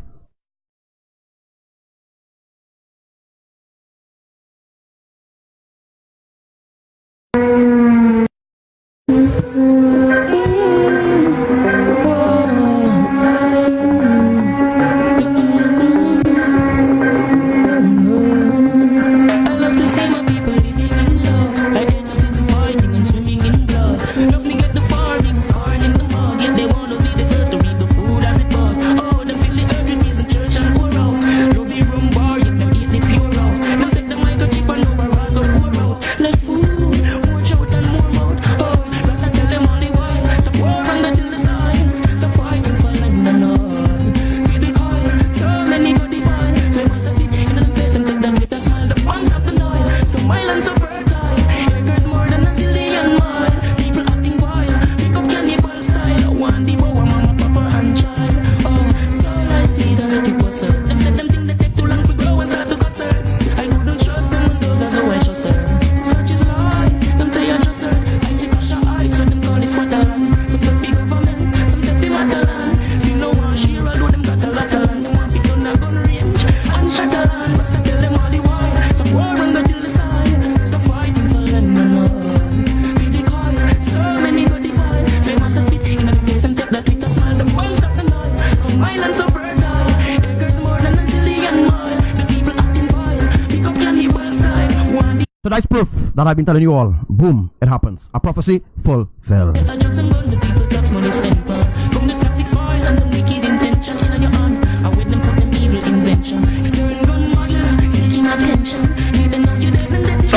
So that's proof that I've been telling you all. Boom, it happens. A prophecy fulfilled. So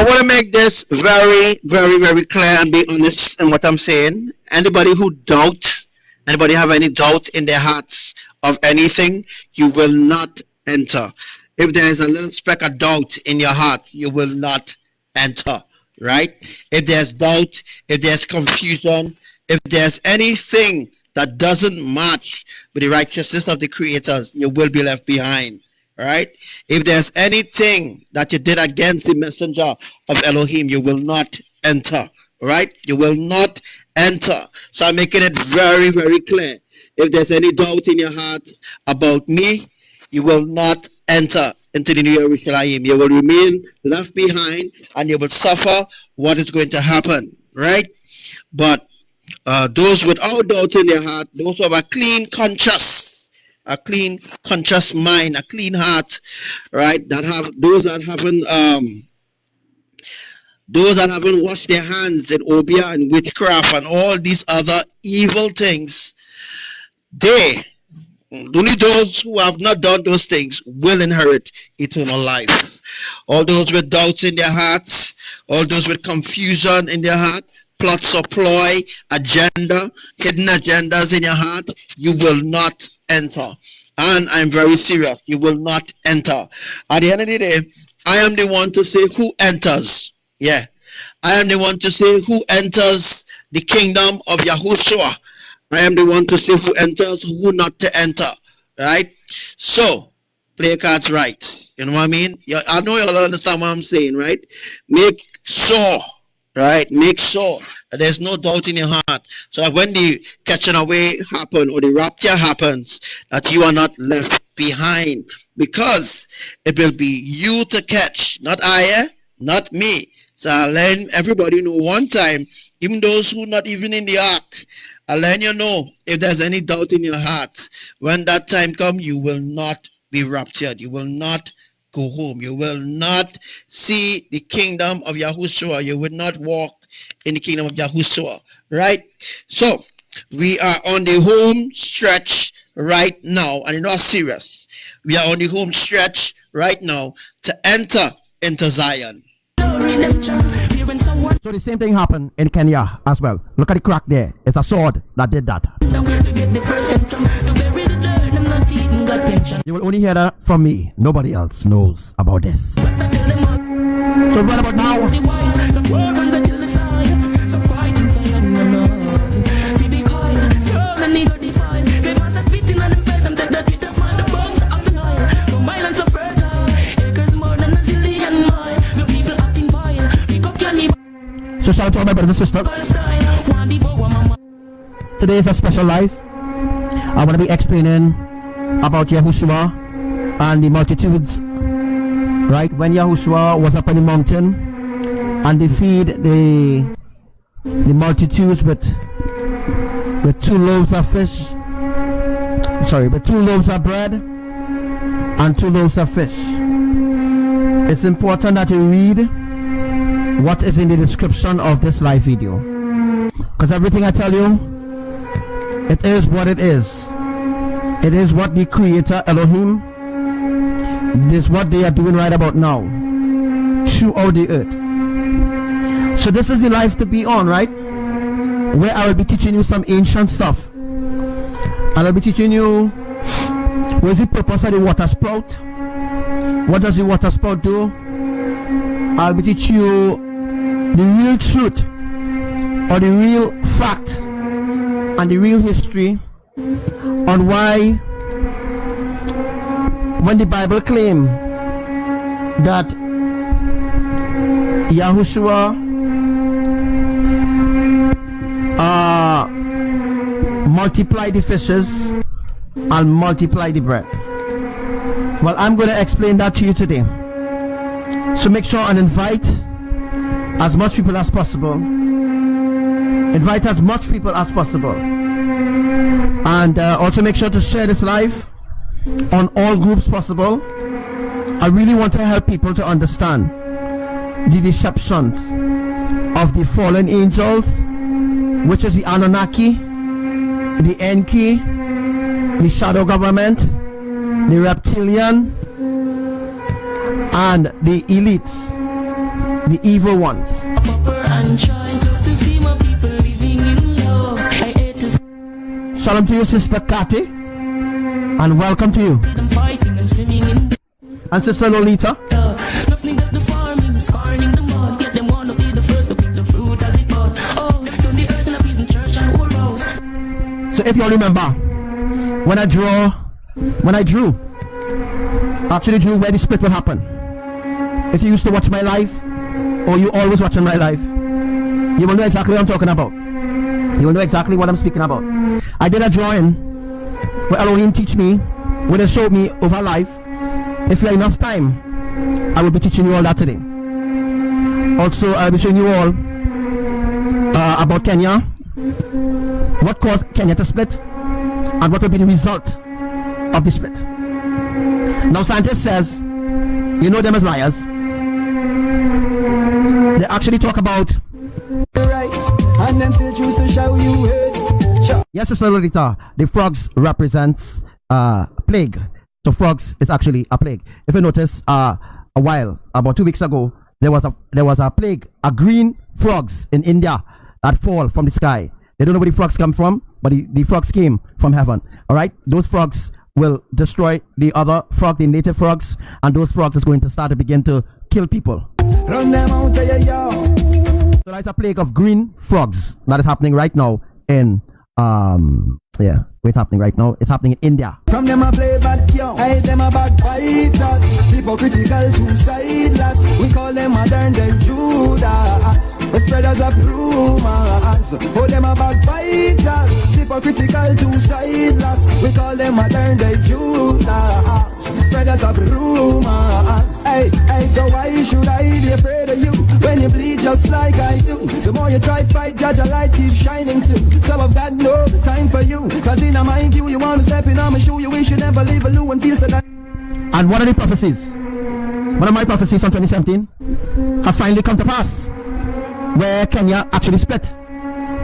I want to make this very, very, very clear and be honest in what I'm saying. Anybody who doubts, anybody have any doubt in their hearts of anything, you will not enter. If there is a little speck of doubt in your heart, you will not enter, right? If there's doubt, if there's confusion, if there's anything that doesn't match with the righteousness of the creators, you will be left behind, right? If there's anything that you did against the messenger of Elohim, you will not enter, right? You will not enter. So I'm making it very, very clear. If there's any doubt in your heart about me, you will not enter into the New Jerusalem. You will remain left behind and you will suffer what is going to happen, right? But those without doubt in their heart, those who have a clean conscience, mind, a clean heart, right? That have those that haven't washed their hands in obeah and witchcraft and all these other evil things, only those who have not done those things will inherit eternal life. All those with doubts in their hearts, all those with confusion in their heart, plots or ploy, agenda, hidden agendas in your heart, you will not enter. And I'm very serious, you will not enter. At the end of the day, I am the one to say who enters. Yeah, I am the one to say who enters the kingdom of Yahushua. I am the one to say who enters, who not to enter, right? So, play cards right. You know what I mean? I know you all understand what I'm saying, right? Make sure, right? Make sure that there's no doubt in your heart. So that when the catching away happen or the rapture happens, that you are not left behind. Because it will be you to catch, not I, not me. So I'll let everybody know one time, even those who not even in the ark, I'm letting you know, if there's any doubt in your heart, when that time comes, you will not be raptured. You will not go home. You will not see the kingdom of Yahushua. You will not walk in the kingdom of Yahushua. Right? So, we are on the home stretch right now. And you know, serious. We are on the home stretch right now to enter into Zion. So the same thing happened in Kenya as well. Look at the crack there. It's a sword that did that. You will only hear that from me. Nobody else knows about this. So what about now? So shout out to all my brothers and sisters. Today is a special life. I want to be explaining about Yahushua and the multitudes. Right? When Yahushua was up on the mountain and they feed the multitudes with 2 loaves of fish. Sorry, with 2 loaves of bread and 2 loaves of fish. It's important that you read what is in the description of this live video, because everything I tell you, it is what it is. It is what the creator Elohim, this is what they are doing right about now throughout the earth. So this is the life to be on, right? Where I will be teaching you some ancient stuff, and I'll be teaching you what is the purpose of the water spout. What does the water spout do? I'll be teaching you the real truth, or the real fact, and the real history on why, when the Bible claims that Yahushua multiplied the fishes and multiplied the bread. Well, I'm going to explain that to you today. So make sure and invite as much people as possible. Invite as much people as possible. And also make sure to share this live on all groups possible. I really want to help people to understand the deceptions of the fallen angels, which is the Anunnaki, the Enki, the shadow government, the reptilian, and the elites, the evil ones. Shalom to you, Sister Kati, and welcome to you. And Sister Lolita. So if you all remember, when I actually drew where the split will happen. If you used to watch my life, or you always watching my life, you will know exactly what I'm talking about. You will know exactly what I'm speaking about. I did a drawing where Elohim teach me, where they showed me over life. If you have enough time, I will be teaching you all that today. Also, I'll be showing you all about Kenya, what caused Kenya to split, and what will be the result of the split. Now, scientists says, you know them as liars. They actually talk about and then still choose to show you it. Yes, Sister Lolita, the frogs represents plague. So frogs is actually a plague. If you notice, about 2 weeks ago, there was a plague, a green frogs in India that fall from the sky. They don't know where the frogs come from, but the frogs came from heaven. All right, those frogs will destroy the other frog, the native frogs, and those frogs is going to start to begin to kill people. Run them out, So there's a plague of green frogs that is happening right now in where it's happening right now. It's happening in India. From them I play bad young, I them a backbiters, hypocritical two-sideless. We call them modern day Judas, the spreaders of rumors. Oh, them a backbiters, hypocritical two-sideless. We call them modern day Judas, spreaders of rumors. Hey, so why should I be afraid of you when you bleed just like I do? The more you try fight, judge a light keep shining too. So I've got no time for you, cause in my view you wanna step in on my shoe. You wish you never leave a loo and feel so that. And one of the prophecies, one of my prophecies from 2017 has finally come to pass, where Kenya actually split.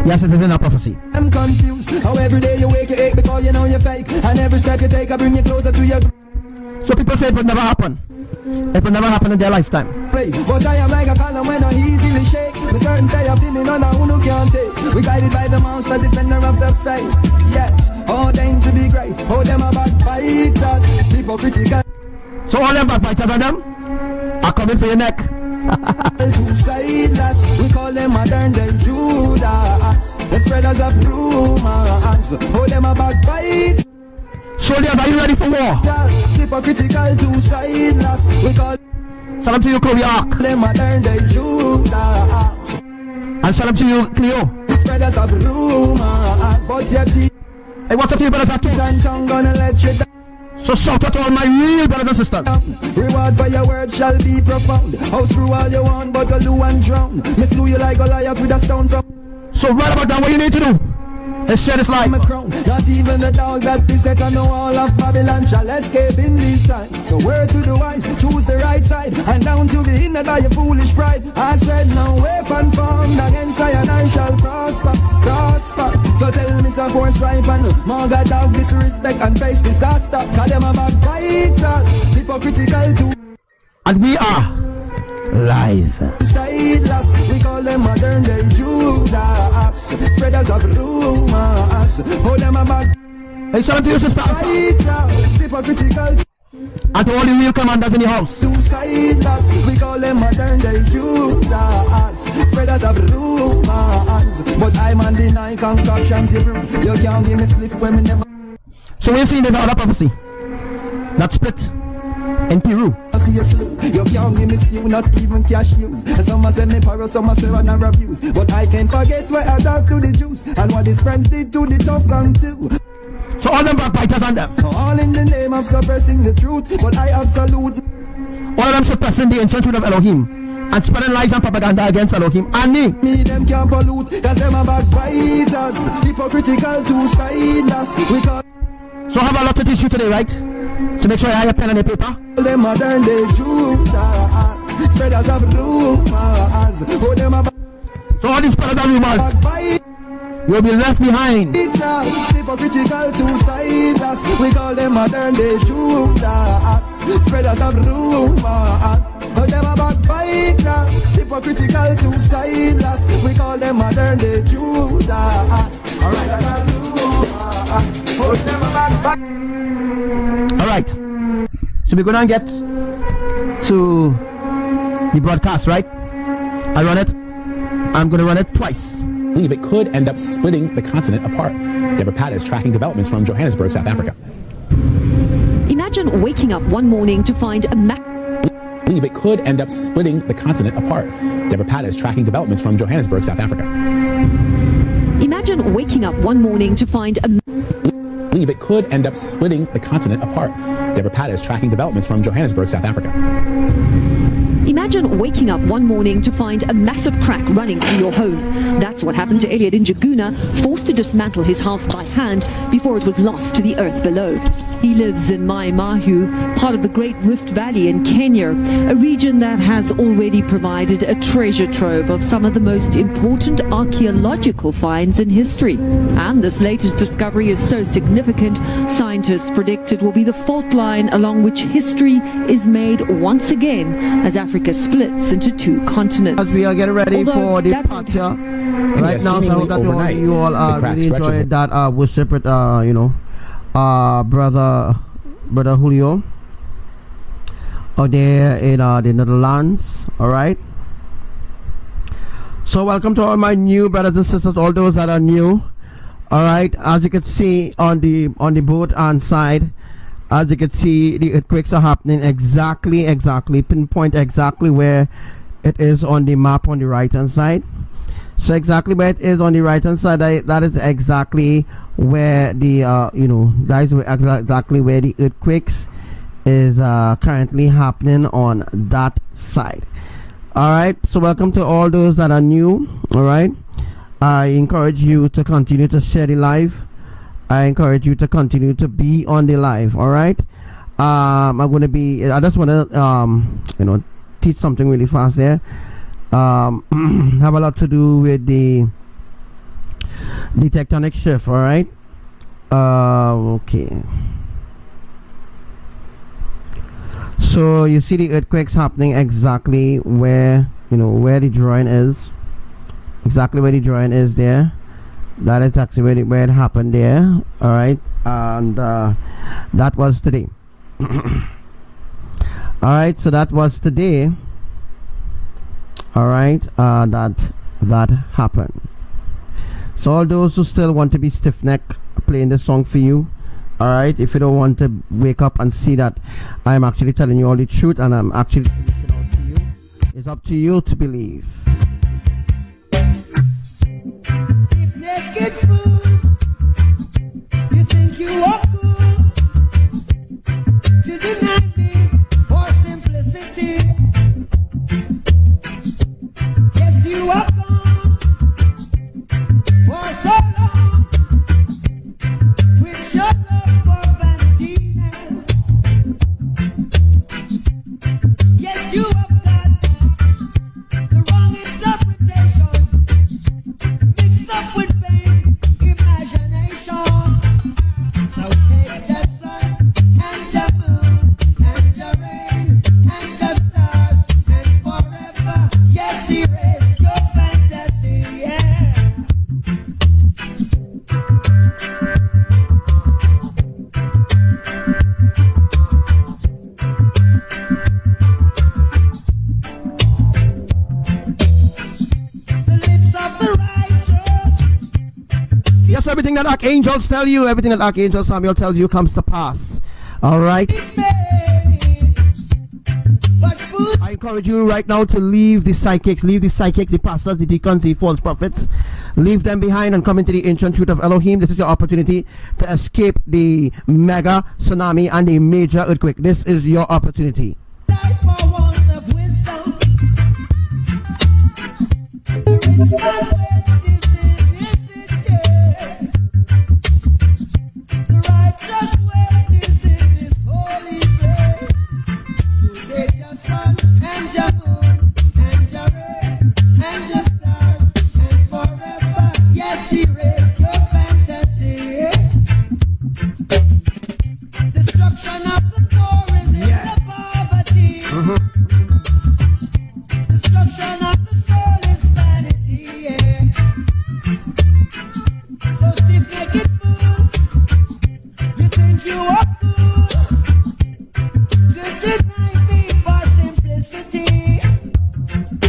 Yes, it is in a prophecy. I'm confused how every day you wake you ache because you know you're fake, and every step you take I bring you closer to your. So people say it will never happen. It will never happen in their lifetime. But I am like a column when I easily shake. The certain say of feeling on a who can't take. We guided by the monster, defender of the faith. Yes, ordained to be great. Oh, them are backbiters, hypocritical. So all them backbiters and them are coming for your neck. Two sideless, we call them modern day Judas. The spreaders of rumors. Oh, them are backbiters. Soldiers, are you ready for war? Hypocritical, two sideless, we call. Salam to you, Chloe Ark. Them modern day Judas. And salam to you, Cleo. Spreaders of rumors. But yet, hey, what's up to you, brothers and sisters? Gonna let you down. So shout out to all my real brothers and sisters. Reward for your words shall be profound. House through all you want, but go loo and drown. Miss Lou you like Goliath with a stone from. So right about that, what you need to do is share this life. Not even the dog that beset on the wall of Babylon shall escape in this time. So word to the wise, choose the right side, and down to be hindered by your foolish pride. I said no weapon formed against I and I shall prosper. So tell me some force right and more God of disrespect and face disaster. Call them a backbiters, hypocritical too. And we are live. Sideless, we call them modern day Judas. Spreaders of rumors. Hold them a back. Hey, shout out to you, sisters. Hypocritical. And to all the real commanders in the house. Two sideless, we call them modern day Judas. Spreaders of rumors. But I'm on the night concoctions you brew. You can't give me slip when me never. So we're seeing this other prophecy that split in Peru. You can't give me stew, not even cashews. Some say me paro, some say run and abuse. But I can't forget what I done to the Jews and what his friends did to the tough gang too. So all them backbiters on them. All in the name of suppressing the truth, but I absolute. All of them suppressing the ancient truth of Elohim and spreading lies and propaganda against Elohim and me. Me them can't pollute, cause them are backbiters. Hypocritical, two-sideless. We call. So I have a lot to teach you today, right? So make sure you have your pen and your paper. Them modern day Judas, spreaders of rumors. Oh, them are. So all these spreaders of rumors, you'll be left behind. Hypocritical, two-sideless. We call them modern day Judas, spreaders of rumors. Oh, them are backbiters. Hypocritical, two-sideless. We call them modern day Judas. Alright, that's a rumor. Oh, them are backbiters. Alright, so we're gonna get to the broadcast, right? I run it. I'm gonna run it twice. I believe it could end up splitting the continent apart. Deborah Pat is tracking developments from Johannesburg, South Africa. Imagine waking up one morning to find a I believe it could end up splitting the continent apart. Deborah Pat is tracking developments from Johannesburg, South Africa. Imagine waking up one morning to find a I believe it could end up splitting the continent apart. Deborah Pat is tracking developments from Johannesburg, South Africa. Imagine waking up one morning to find a massive crack running through your home. That's what happened to Elliot in Njuguna, forced to dismantle his house by hand before it was lost to the earth below. He lives in Mai Mahiu, part of the Great Rift Valley in Kenya, a region that has already provided a treasure trove of some of the most important archaeological finds in history. And this latest discovery is so significant, scientists predict it will be the fault line along which history is made once again as Africa splits into two continents. As we are getting ready for the patio right now, so I hope that you all really enjoyed that worship with brother Julio out there in the Netherlands. All right, so welcome to all my new brothers and sisters, all those that are new. All right, as you can see on the boat and side, as you can see, the earthquakes are happening exactly pinpoint exactly where it is on the map on the right hand side. So exactly where it is on the right hand side, that is exactly where the that is exactly where the earthquakes is currently happening on that side. All right, so welcome to all those that are new. All right, I encourage you to continue to share the live. I encourage you to continue to be on the live. All right, I just want to teach something really fast there. Have a lot to do with the tectonic shift. All right, okay. So you see the earthquakes happening exactly where where the drawing is. Exactly where the drawing is there. That is actually where it happened there. All right, and that was today. All right, so that was today. All right, that happened. So all those who still want to be stiff-necked, playing this song for you. All right, if you don't want to wake up and see that I'm actually telling you all the truth and I'm actually listening out to you, it's up to you to believe. Naked fool, you think you are cool to deny me for simplicity. Yes, you are gone for so long with your love for vanity now. Yes, you have got the wrong interpretation mixed up with vain imagination. So take the sun and the moon and the rain and the stars and forever, yes, erase your fantasy, yeah. Yes, everything that archangels tell you, everything that Archangel Samuel tells you comes to pass. All right. I encourage you right now to leave the psychics, the pastors, the deacons, the false prophets. Leave them behind and come into the ancient truth of Elohim. This is your opportunity to escape the mega tsunami and the major earthquake. This is your opportunity. Destruction of the poor is in the poverty. Destruction of the soul is vanity, yeah. So stiff-necked fools, you think you are cool to deny me for simplicity.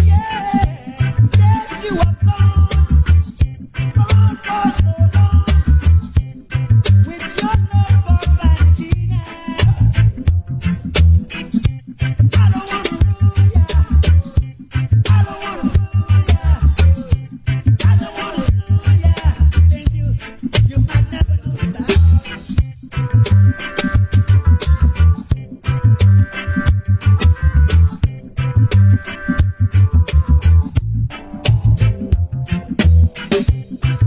Yeah, yes, you are gone for so long with your love for vanity now. I don't want to rule ya. I don't want to fool ya. I don't want to school ya. Then you might never know about.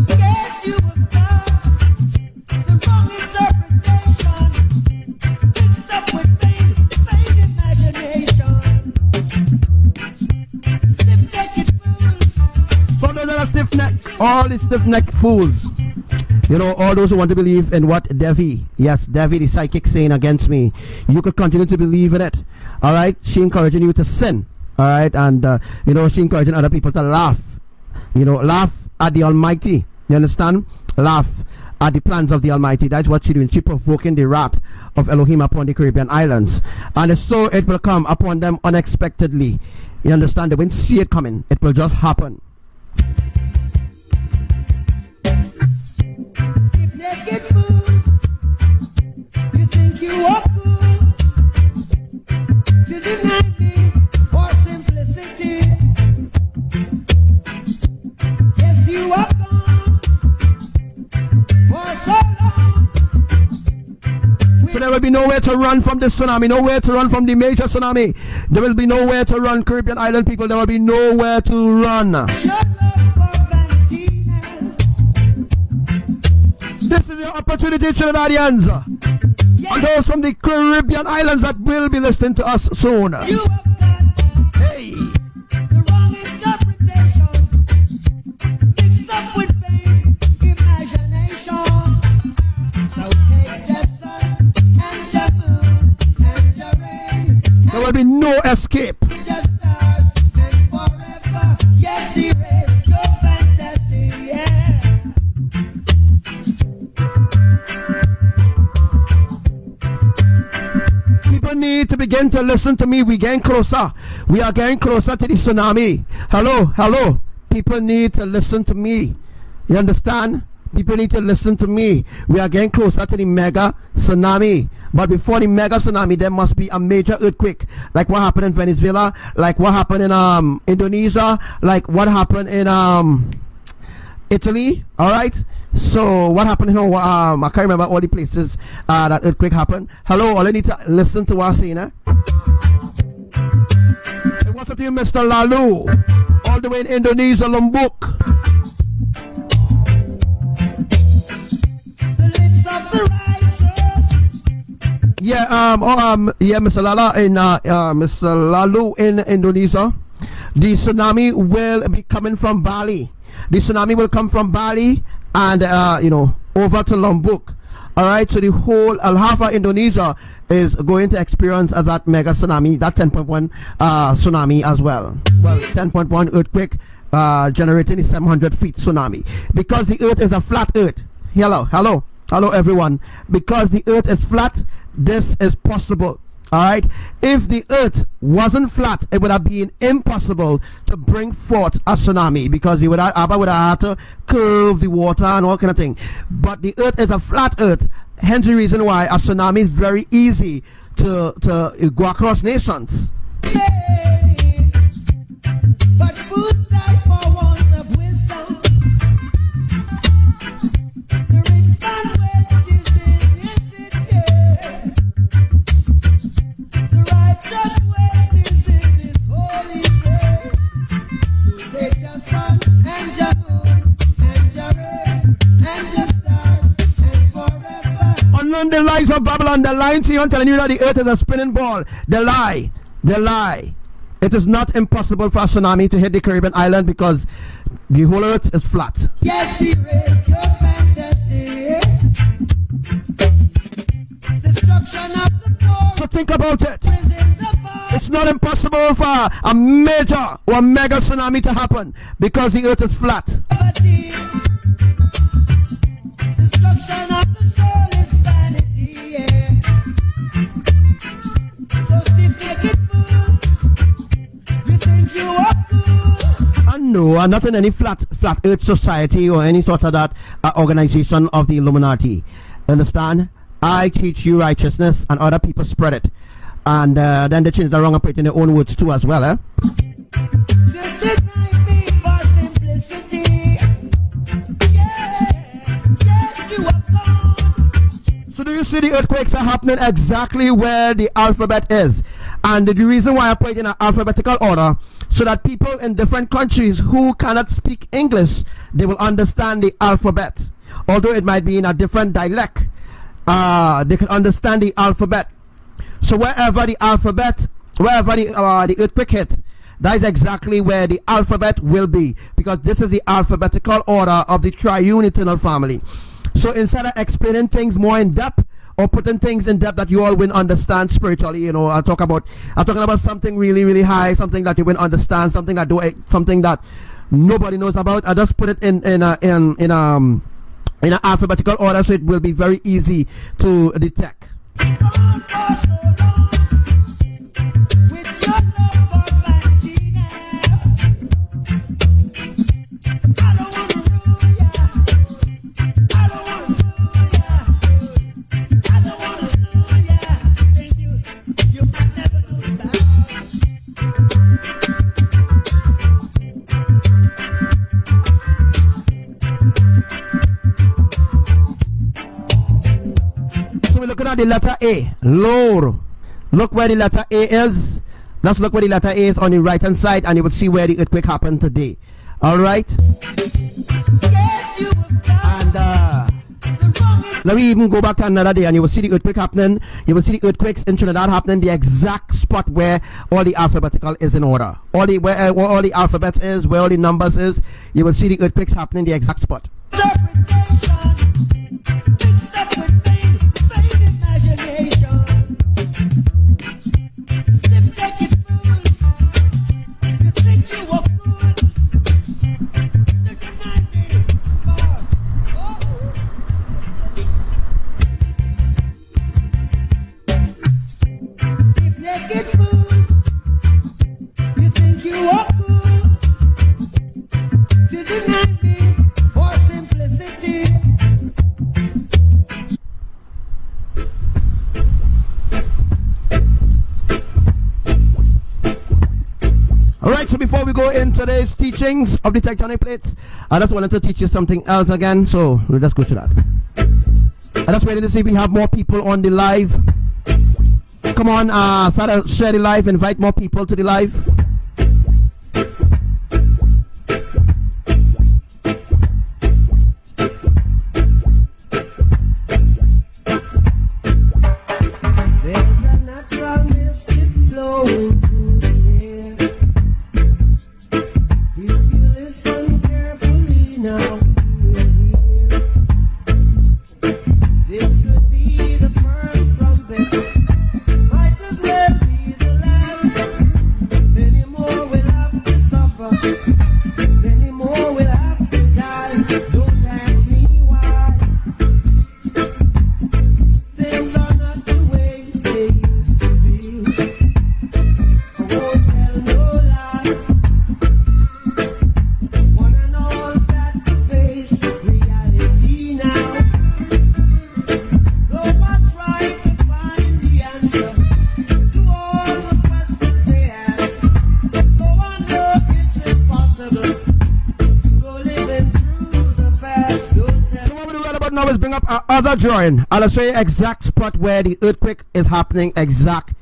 Yes, you have got the wrong interpretation mixed up with vain imagination. Stiff-necked fools. For those that are stiff-necked, all the stiff-necked fools, all those who want to believe in what Devi, yes, Devi, the psychic, saying against me, you could continue to believe in it. All right, she encouraging you to sin. All right, and she encouraging other people to laugh. Laugh at the Almighty. You understand? Laugh at the plans of the Almighty. That's what she's doing. She provoking the wrath of Elohim upon the Caribbean islands, and so it will come upon them unexpectedly. You understand? They won't see it coming. It will just happen. Stiff-necked fools, you think you are cool to deny me for simplicity. Yes, you are gone for so long. there will be nowhere to run from this tsunami, nowhere to run from the major tsunami. There will be nowhere to run, Caribbean island people. There will be nowhere to run. This is your opportunity, Trinidadians. And those from the Caribbean islands that will be listening to us soon. Hey. The wrong interpretation mixed up with vain imagination. So take your sun and your moon and your rain. There will be no escape. Just stars and forever. Yes, erase your fantasy. Yeah. People need to begin to listen to me. We getting closer. We are getting closer to the tsunami. Hello, hello. People need to listen to me. You understand? People need to listen to me. We are getting closer to the mega tsunami. But before the mega tsunami, there must be a major earthquake, like what happened in Venezuela, like what happened in Indonesia, like what happened in Italy. All right. So what happened? You know, I can't remember all the places that earthquake happened. Hello, all I need to listen to what I'm saying. Hey, what's up to you, Mr. Lalu? All the way in Indonesia, Lombok. The lips of the righteous. Yeah, Mr. Lala in Mr. Lalu in Indonesia. The tsunami will be coming from Bali. The tsunami will come from Bali and over to Lombok. All right, so the whole half of Indonesia is going to experience that mega tsunami, that 10.1 tsunami as well. Well, 10.1 earthquake generating the 700 feet tsunami, because the earth is a flat earth. Hello everyone. Because the earth is flat, this is possible. All right, if the earth wasn't flat, it would have been impossible to bring forth a tsunami, because you would have had to curve the water and all kind of thing. But the earth is a flat earth, hence the reason why a tsunami is very easy to go across nations. But fools die for want of wisdom. The rich man waits, is it, yeah. The righteous way is in His holy grace. Take your sun and your moon and your rain and your stars and forever. Unlearn the lies of Babylon. They're lying to you and telling you that the earth is a spinning ball. They lie. It is not impossible for a tsunami to hit the Caribbean island, because the whole earth is flat. Yes, erase your fantasy. Destruction of the poor. So think about it. It's not impossible for a major or a mega tsunami to happen, because the earth is flat. Destruction of the soul is vanity, yeah. So stiff-necked fools, you think you are cool. And no, I'm not in any flat earth society or any sort of that organization of the Illuminati. Understand? I teach you righteousness and other people spread it. And then they change the wrong and put it in their own words too as well, eh? So do you see the earthquakes are happening exactly where the alphabet is? And the reason why I put it in an alphabetical order, so that people in different countries who cannot speak English, they will understand the alphabet. Although it might be in a different dialect, they can understand the alphabet. So wherever the earthquake hit, that is exactly where the alphabet will be, because this is the alphabetical order of the triune eternal family. So instead of explaining things more in depth or putting things in depth that you all will understand spiritually, I'm talking about something really, really high, something that you will understand, something that nobody knows about. I just put it in an alphabetical order, so it will be very easy to detect. at the letter A, Lord. Look where the letter A is. Let's look where the letter A is on the right hand side, and you will see where the earthquake happened today. All right. And let me even go back to another day, and you will see the earthquake happening. You will see the earthquakes in Trinidad happening, the exact spot where all the alphabetical is in order. Where all the alphabets is, where all the numbers is. You will see the earthquakes happening, the exact spot. Alright, so before we go in today's teachings of the tectonic plates, I just wanted to teach you something else again, so we'll just go to that. I just waiting to see if we have more people on the live. Come on, start to share the live, invite more people to the live. Other drawing, I'll show you exact spot where the earthquake is happening. Exact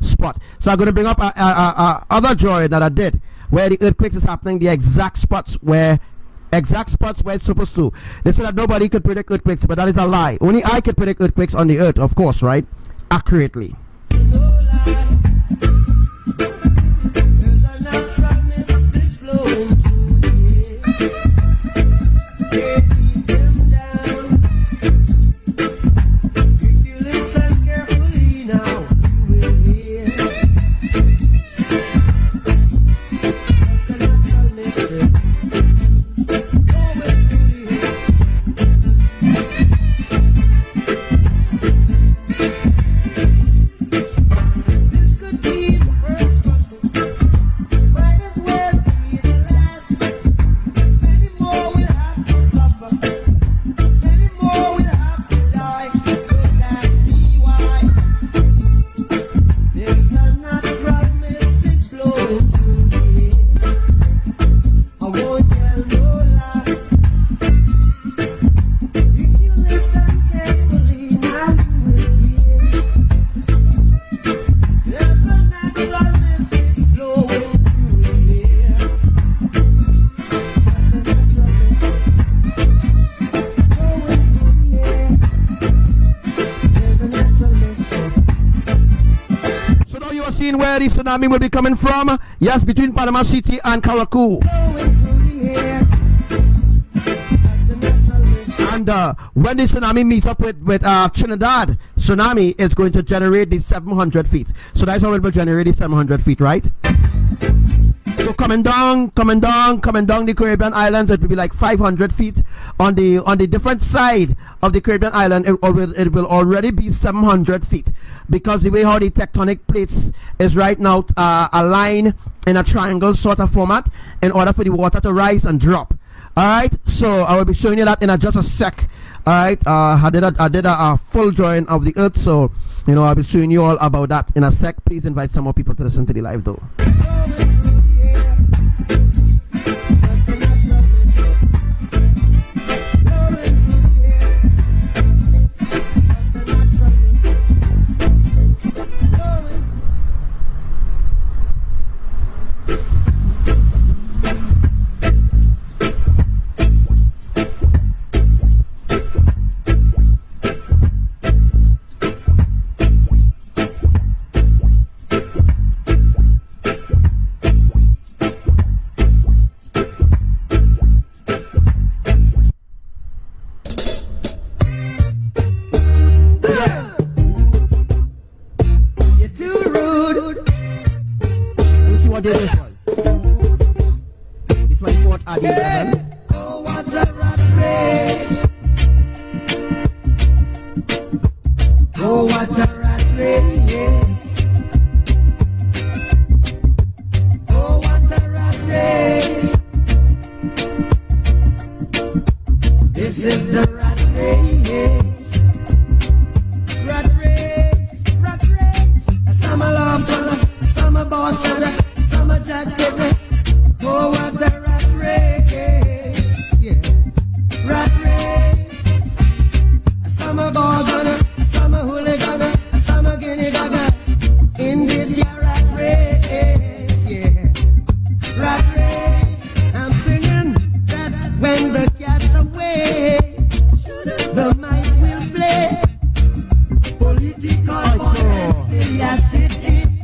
spot. So I'm going to bring up other drawing that I did where the earthquake is happening. The exact spots where it's supposed to. They said that nobody could predict earthquakes, but that is a lie. Only I could predict earthquakes on the earth, of course, right? Accurately. Where the tsunami will be coming from? Yes, between Panama City and Caracou. And when the tsunami meets up with Trinidad, tsunami is going to generate the 700 feet. So that's how it will generate the 700 feet, right? So coming down the Caribbean islands, it will be like 500 feet. On the different side of the Caribbean island, it will already be 700 feet, because the way how the tectonic plates is right now aligned in a triangle sort of format in order for the water to rise and drop. All right, so I will be showing you that in just a sec. All right, I did a full drawing of the earth, so I'll be showing you all about that in a sec. Please invite some more people to listen to the live though.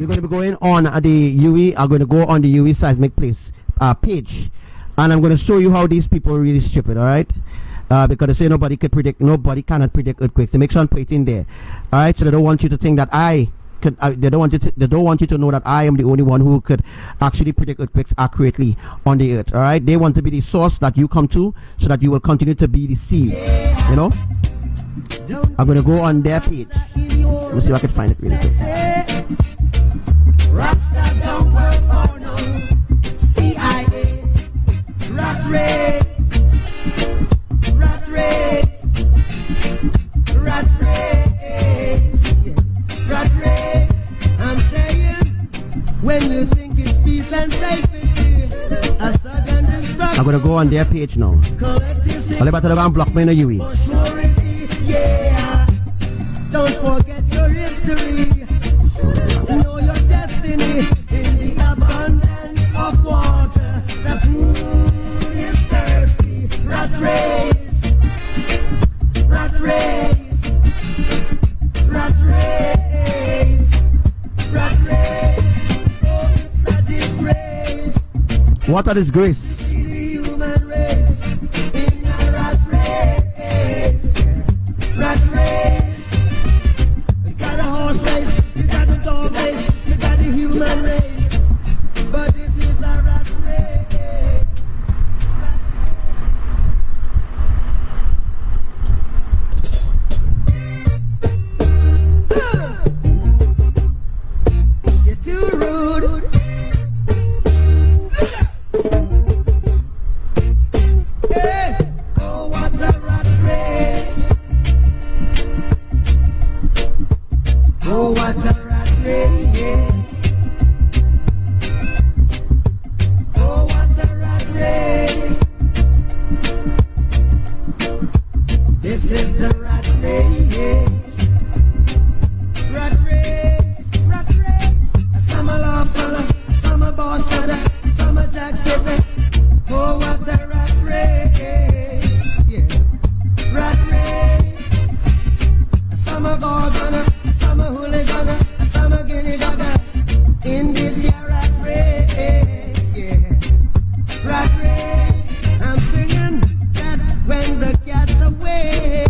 we're going to be going on the UE. I'm going to go on the UE seismic place page, and I'm going to show you how these people really stupid. All right. Because they say nobody cannot predict earthquakes. They make some plate in there. All right. So they don't want you to think that they don't want you to know that I am the only one who could actually predict earthquakes accurately on the earth. All right. They want to be the source that you come to, so that you will continue to be the seed. You know. I'm gonna go on their page. Let me see if I can find it really quick. Rasta don't work for no CIA. Rat race. Rat race. Rat race. Rat race. I'm saying, when you think it's peace and safety, a sudden destruction. I'm gonna go on their page now. I'll about to block me in the UE. Yeah, don't forget your history. Know your destiny in the abundance of water. The food is thirsty. Rat race, rat race, rat race, rat race. Oh, it's a disgrace. What a disgrace. The human race in a rat race. Rat race. You got a horse race, you got a dog race, you got a human race. But this is a rat race. You're too rude. Hey. Oh, what a rat race. Oh, what a rat race. Oh, what a rat race. This is the rat race. Rat race, rat race. Some are love, some are boss, some are jack city. Oh, what a rat race. Yeah. Rat race. Some are boss, some are hooligan, some are guinea dogger. In this year rat race, yeah. Rat race. I'm singing that when the cat's away,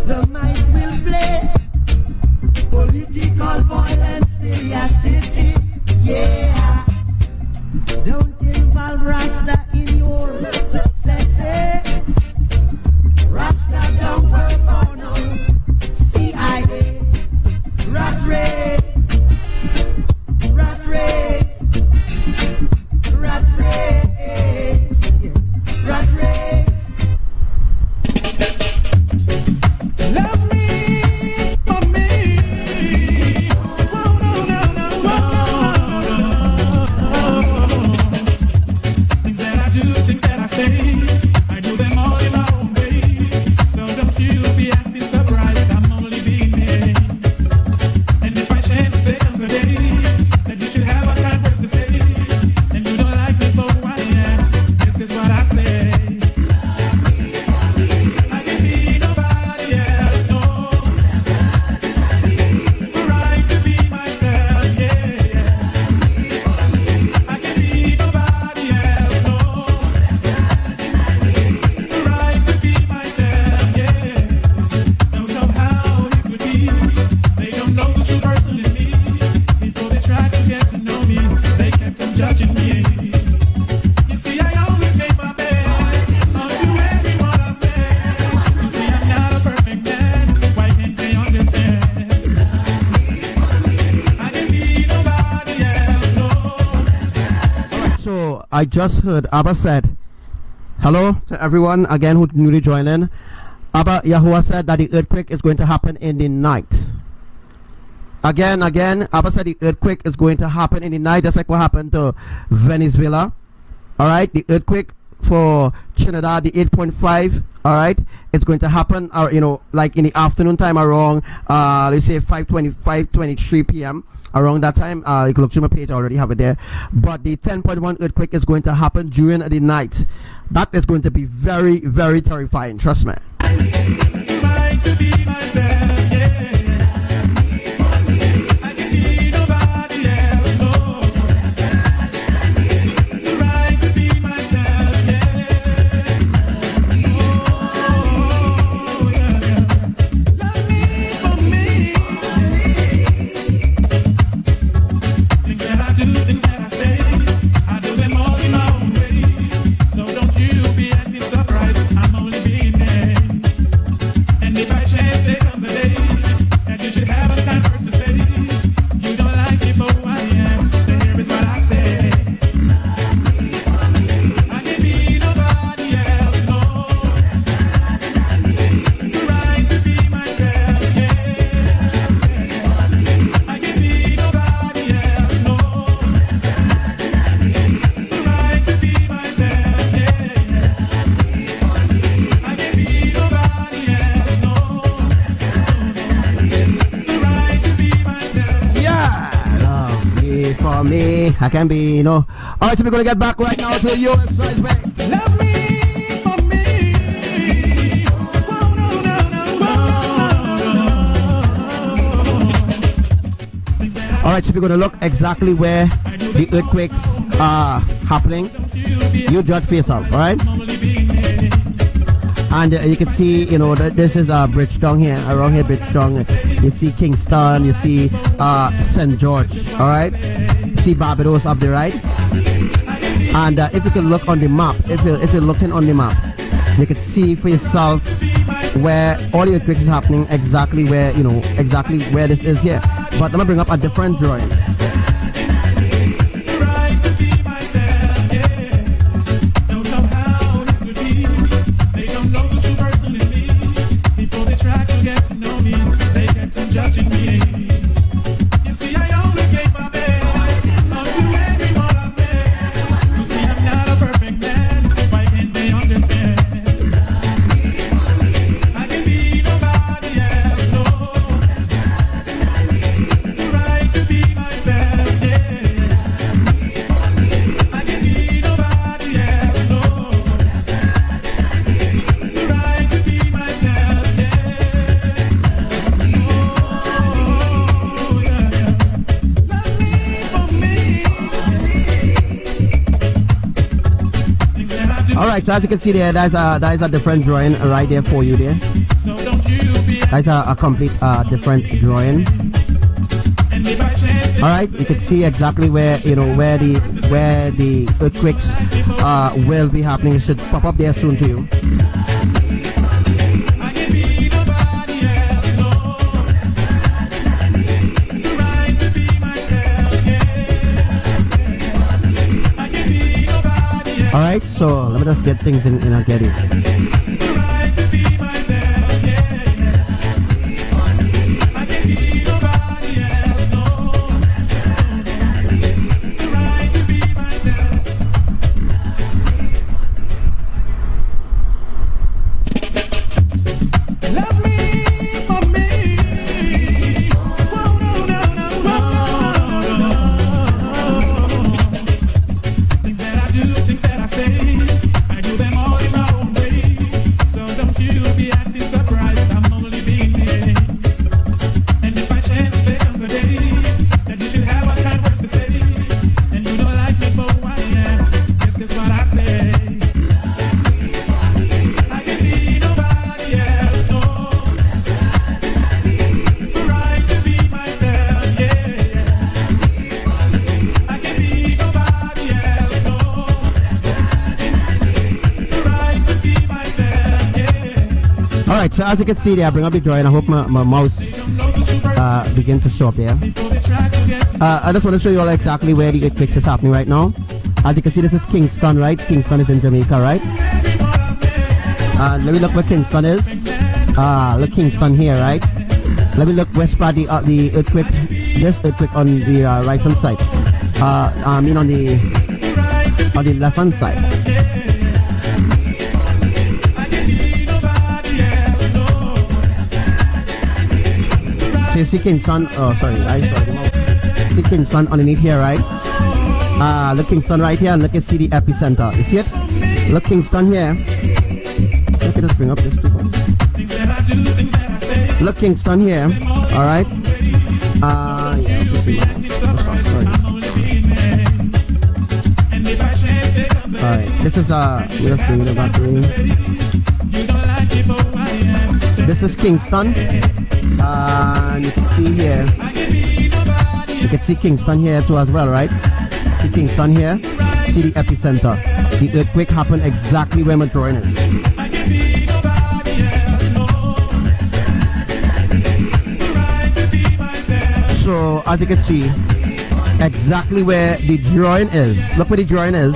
the mice will play. Political violence, the city, yeah. Don't involve Rasta in your sexy. Rasta don't work for no CIA. Rat race, rat race, rat race, yeah. Rat race. Love me for me. Oh, no, no, no, Things that I do, things that I say, I do them all in my own way. So don't you be acting surprised, I'm only being me. And if I share the things today, then you should have a kind words to say. And you don't like me for who I am, this is what I say. I can be nobody else, no. Right to be myself, yeah. I can be nobody else, no. Right to be myself, yes. Don't know how it could be. They don't know the true person in me. Before they try to get to know me, they kept on judging me. You see, I always gave my best. I'll do everyone I beg. You see, I'm not a perfect man. Why can't they understand? I can be nobody else, no. So I just heard Abba said, hello to everyone again who newly joined in. Abba Yahuwah said that the earthquake is going to happen in the night. Again, Abba said the earthquake is going to happen in the night, just like what happened to Venezuela. Alright, the earthquake for Trinidad, the 8.5, alright, it's going to happen, like in the afternoon time around, let's say 5:23 p.m. Around that time, you can look through my page, I already have it there. But the 10.1 earthquake is going to happen during the night. That is going to be very, very terrifying, trust me. To be myself, yeah. I can be nobody for me. I can be, you know. Alright, so we're gonna get back right now to the US side. Love me for me. Alright, so we're gonna look exactly where the earthquakes are happening. You judge for yourself, alright? And you can see, you know, this is Bridgetown here, around here, Bridgetown. You see Kingston, you see St. George, alright? See Barbados up there, right? And if you can look on the map, if you're looking on the map, you can see for yourself where all the earthquakes is happening, exactly where, you know, exactly where this is here. But I'm gonna bring up a different drawing. Judging me. You see, I always gave my best. I'll do everyone I beg. You see, I'm not a perfect man. Why can't they understand? I can be nobody else, no. The right to be myself, yeah. I can be nobody else, no. The right to be myself, yeah. Alright, so as you can see there, that is a different drawing right there for you there. That's a complete different drawing. Alright, you can see exactly where, you know, where the earthquakes will be happening. It should pop up there soon to you. Alright, so let me just get things in and I'll get it. I do them all in my own way. So don't you be acting surprised. I'm only being me. And if I chance there comes a day that you should have a kind words to say, and you don't like me for who I am, this is what I say. I can be nobody else, no. The right to be myself, yeah. I can be nobody else, no. Alright, so as you can see there, I bring up the drawing. I hope my mouse begin to show up there. I just want to show you all exactly where the earthquakes is happening right now. As you can see, this is Kingston, right? Kingston is in Jamaica, right? Let me look where Kingston is. Look, Kingston here, right? Let me look west part the earthquake. This earthquake on the right hand side. I mean on the left hand side. So you see Kingston, oh sorry, I saw the see Kingston underneath here, right? Look Kingston right here, and look, you see the epicenter. You see it? Look Kingston here. Let me just bring up this too. Look Kingston here, alright? Alright, this is we're just bringing it back to me. This is Kingston. And you can see here, you can see Kingston here too as well, right? See Kingston here, see the epicenter. The earthquake happened exactly where my drawing is. So as you can see, exactly where the drawing is. Look where the drawing is.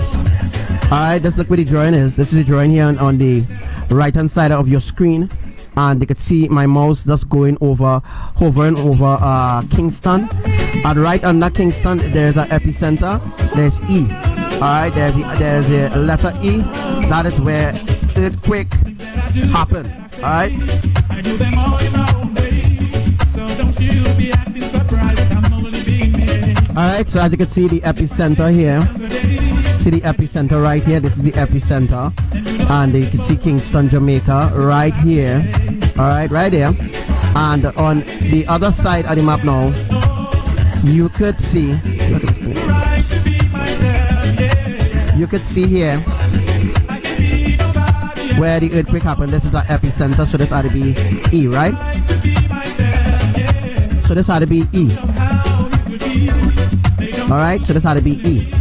Alright, just look where the drawing is. This is the drawing here on the right hand side of your screen. And you can see my mouse just hovering over Kingston. And right under Kingston, there's an epicenter. There's E. Alright, there's a letter E. That is where earthquake happened. Alright. I do them all in my own way. So don't you be acting surprised. I'm only being me. Alright. Alright, so as you can see the epicenter here. See the epicenter right here. This is the epicenter. And you can see Kingston, Jamaica right here. Alright, right there. And on the other side of the map now, you could see here where the earthquake happened. This is the epicenter, so this ought to be E, right? So this ought to be E. Alright, so this ought to be E.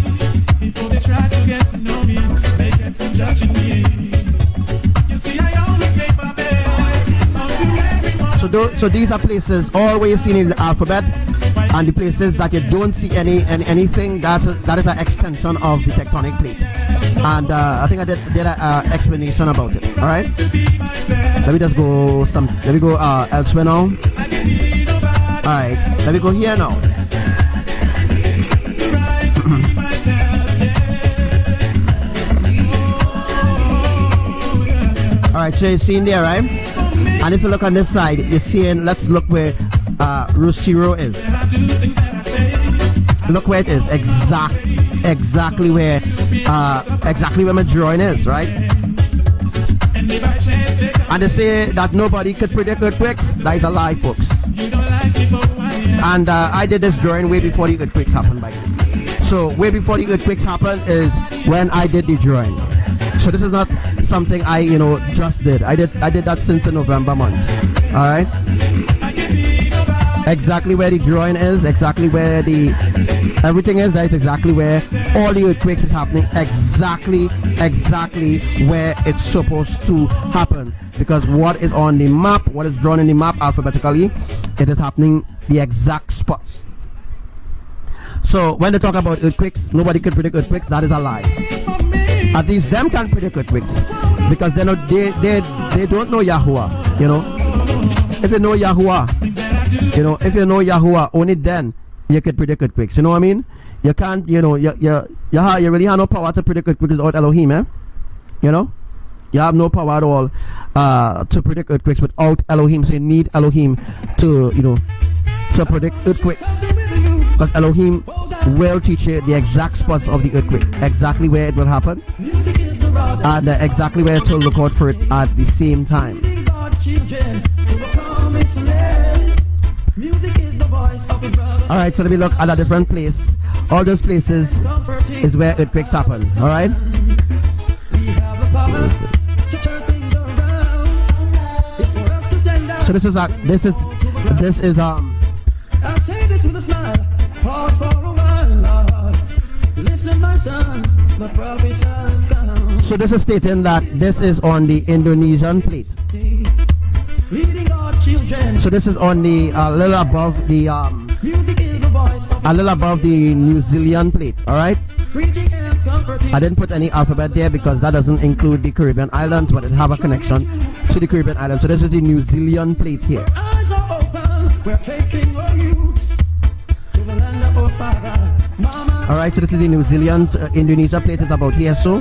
So these are places, all where you see in the alphabet, and the places that you don't see anything, that is an extension of the tectonic plate. And I think I did an explanation about it. All right. Let me just go elsewhere now. All right. Let me go here now. All right. So you're seeing there, right? And if you look on this side, you're seeing. Let's look where Rusiro is. Look where it is. Exactly where my drawing is, right? And they say that nobody could predict earthquakes. That is a lie, folks. And I did this drawing way before the earthquakes happened, by the way. So way before the earthquakes happened is when I did the drawing. So this is not something I just did. I did that since the November month. All right. Exactly where the drawing is, exactly where everything is, that is exactly where all the earthquakes is happening, exactly where it's supposed to happen. Because what is on the map, what is drawn in the map alphabetically, it is happening the exact spots. So when they talk about earthquakes, nobody can predict earthquakes. That is a lie. At least them can predict earthquakes because they don't know Yahuwah. If you know Yahuwah, only then you can predict earthquakes. You know what I mean? You can't. You really have no power to predict earthquakes without Elohim, eh? You have no power at all to predict earthquakes without Elohim. So you need Elohim to to predict earthquakes. Because Elohim will teach you the exact spots of the earthquake, exactly where it will happen, and exactly where to look out for it at the same time. Alright, so let me look at a different place. All those places is where earthquakes happen. Alright? So this is I'll say this with a smile. Pause for a while, Lord. Listen, my son, the prophet has come. So this is stating that this is on the Indonesian plate. Leading our children. So this is on the a little above the New Zealand plate. All right. I didn't put any alphabet there because that doesn't include the Caribbean islands, but it have a connection to the Caribbean islands. So this is the New Zealand plate here. We're taking our youth to the land of our father. Alright, so this is the New Zealand, Indonesia plate is about here, so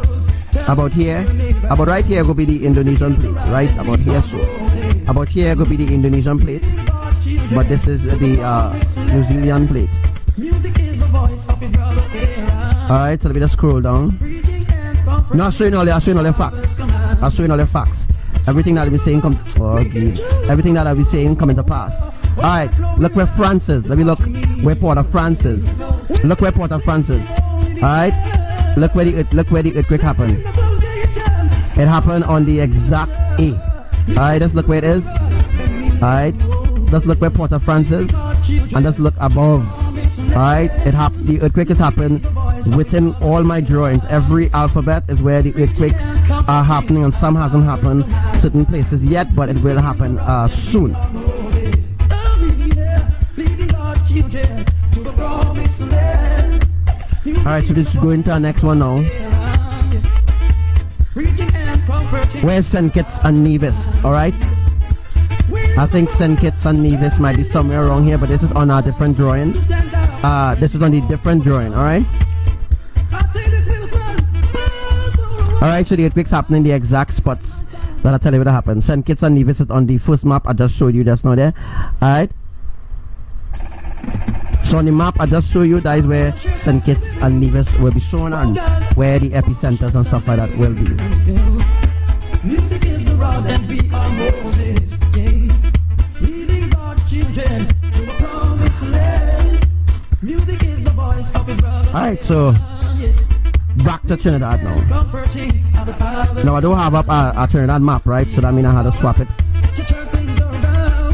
about here, about right here will be the Indonesian plate, right? About here, so about here will be the Indonesian plate, but this is the New Zealand plate. Alright, so let me just scroll down. No, I'll show you all the facts. I'll show you all the facts. Everything that I'll be saying everything that I'll be saying come into pass. Alright, look where France is. Let me look where Port of France is. Look where Port of France is. Alright, look where the earthquake happened. It happened on the exact A. Alright, just look where it is. Alright, just look where Port of France is, and just look above. Alright, the earthquake has happened within all my drawings. Every alphabet is where the earthquakes are happening, and some hasn't happened certain places yet, but it will happen soon. Alright, so let's go into our next one now. Where's St. Kitts and Nevis? Alright, I think St. Kitts and Nevis might be somewhere around here, but this is on a different drawing. This is on the different drawing. Alright, alright, so the earthquake's happening in the exact spots that I tell you what happened. St. Kitts and Nevis is on the first map I just showed you just now there. Alright, So on the map, I just show you that is where St. Kitts and Nevis will be shown and where the epicenters and stuff like that will be. Music is the rod and we are Moses, leading God's children to a promised land. Music is the voice of his brother. Alright, so back to Trinidad now. Now I don't have up a Trinidad map, right? So that means I had to swap it. To turn things around,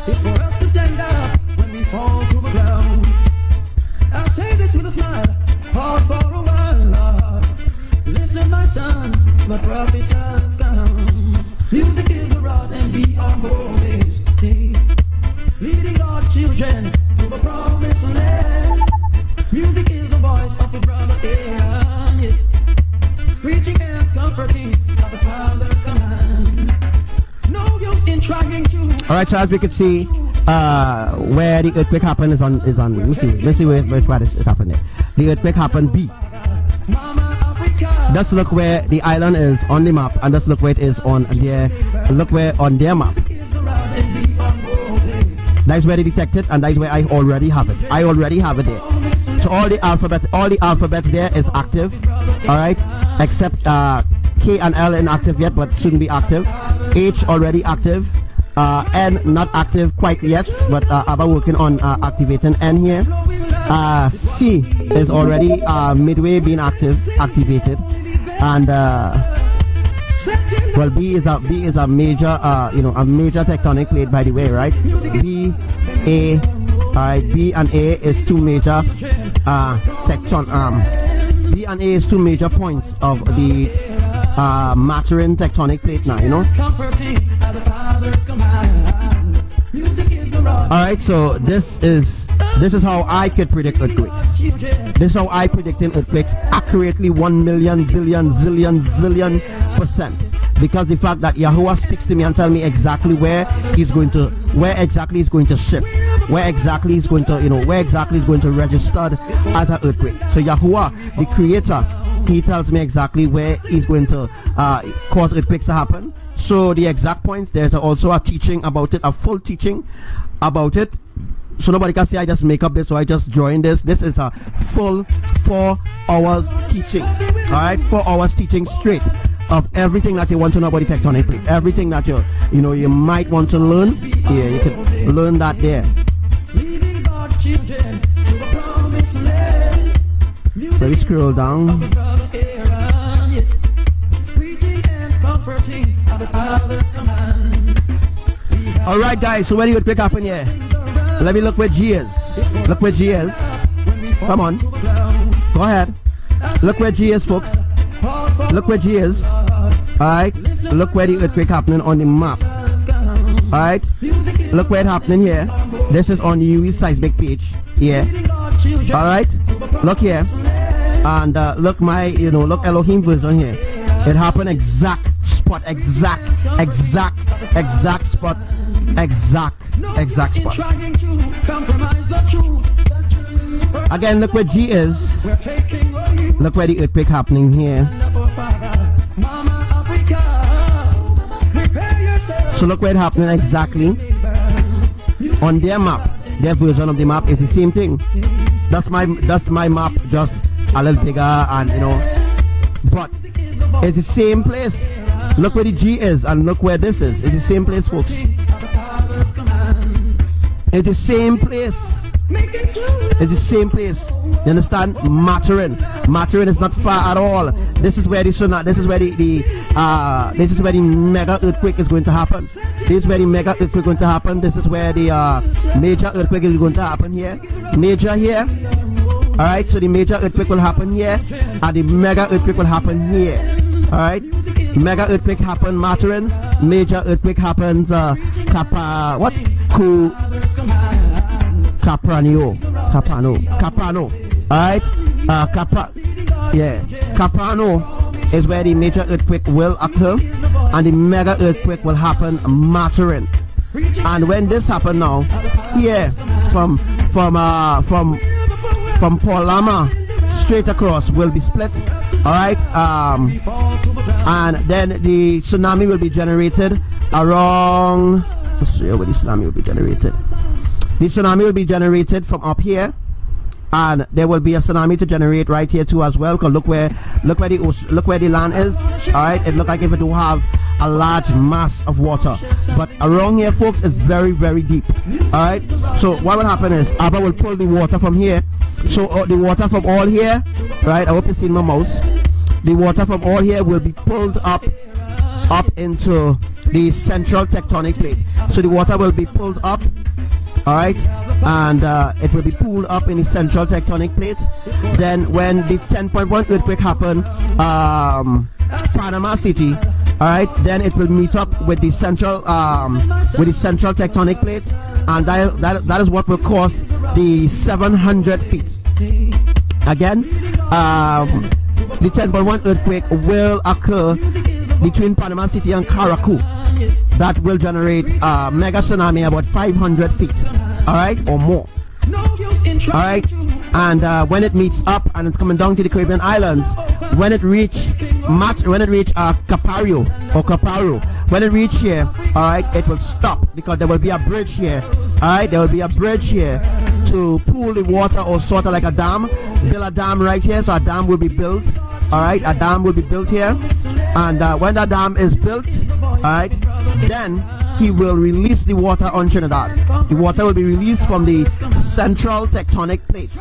it's for us to stand up when we fall to the ground. I'll say this with a smile, pause for a while, Lord. Listen, my son, the prophet has come. Music is the rod and we are Moses, leading our children to the promised land. Music is the voice of the brother Aaron, yes, preaching and comforting of the Father's command. No use in trying to. All right, so as we can see, where the earthquake happened is on. Let me see where it happened there. The earthquake happened B. Just look where the island is on the map, and just look where it is on their. Look where on their map. That's where they detect it, and that's where I already have it. I already have it there. So all the alphabet there is active. All right, except K and L inactive yet, but soon be active. H already active. N not active quite yet, but I'm working on activating N here. C is already midway being activated, and well, B is a major a major tectonic plate, by the way, right? B, A, B and A is two major B and A is two major points of the mattering tectonic plate now, you know. Alright, so this is how I could predict earthquakes. This is how I predicting earthquakes accurately 1 million billion zillion zillion %. Because the fact that Yahuwah speaks to me and tell me exactly where exactly he's going to shift, where exactly he's going to, where exactly he's going to register as an earthquake. So Yahuwah, the creator, he tells me exactly where he's going to cause earthquakes to happen. So the exact points, there's also a teaching about it, a full teaching about it. So nobody can say I just make up this or I just join this. This is a full 4 hours teaching. Alright, 4 hours teaching straight of everything that you want to know about the tectonic plate. Everything that you might want to learn. Yeah, you can learn that there. So we scroll down. Alright guys, so where do you pick up in here? Let me look where G is. Look where G is. Come on. Go ahead. Look where G is, folks. Look where G is. Alright. Look where the earthquake happening on the map. Alright. Look where it happening here. This is on the UE seismic page. Yeah. Alright. Look here. And look my, look Elohim version here. It happened exact spot. Exact spot. Again, look where G is. Look where the earthquake happening here. So look where it happening exactly on their map. Their version of the map is the same thing. That's my map, just a little bigger, and but it's the same place. Look where the G is and look where this is. It's the same place, folks. It's the same place. It's the same place. You understand? Mattering is not far at all. This is where the mega earthquake is going to happen. This is where the mega earthquake is going to happen. This is where the major earthquake is going to happen here. Major here. Alright, so the major earthquake will happen here, and the mega earthquake will happen here. Alright, mega earthquake happen Mattering, major earthquake happens Caprano. Alright, Caprano is where the major earthquake will occur, and the mega earthquake will happen Mattering. And when this happen now, here from Paulama straight across will be split. Alright, and then the tsunami will be generated around, let's see where the tsunami will be generated. the tsunami will be generated from up here, and there will be a tsunami to generate right here too as well. Cause look where the land is. All right, it looks like if it do have a large mass of water, but around here, folks, it's very, very deep. All right, so what will happen is Abba will pull the water from here. So the water from all here, right? I hope you see my mouse. The water from all here will be pulled up into the central tectonic plate. So the water will be pulled up, all right, and it will be pulled up in the central tectonic plate. Then when the 10.1 earthquake happened, Panama City, all right, then it will meet up with the central tectonic plate, and that is what will cause the 700 feet. Again, the 10.1 earthquake will occur between Panama City and Caracu. That will generate a mega tsunami about 500 feet, all right, or more. All right, and when it meets up and it's coming down to the Caribbean islands, when it reach Capario, when it reach here, all right, it will stop because there will be a bridge here. All right, there will be a bridge here to pool the water, or sort of like a dam. Build a dam right here, so a dam will be built. All right, a dam will be built here, and when that dam is built, all right, then he will release the water on Trinidad. The water will be released from the central tectonic plate.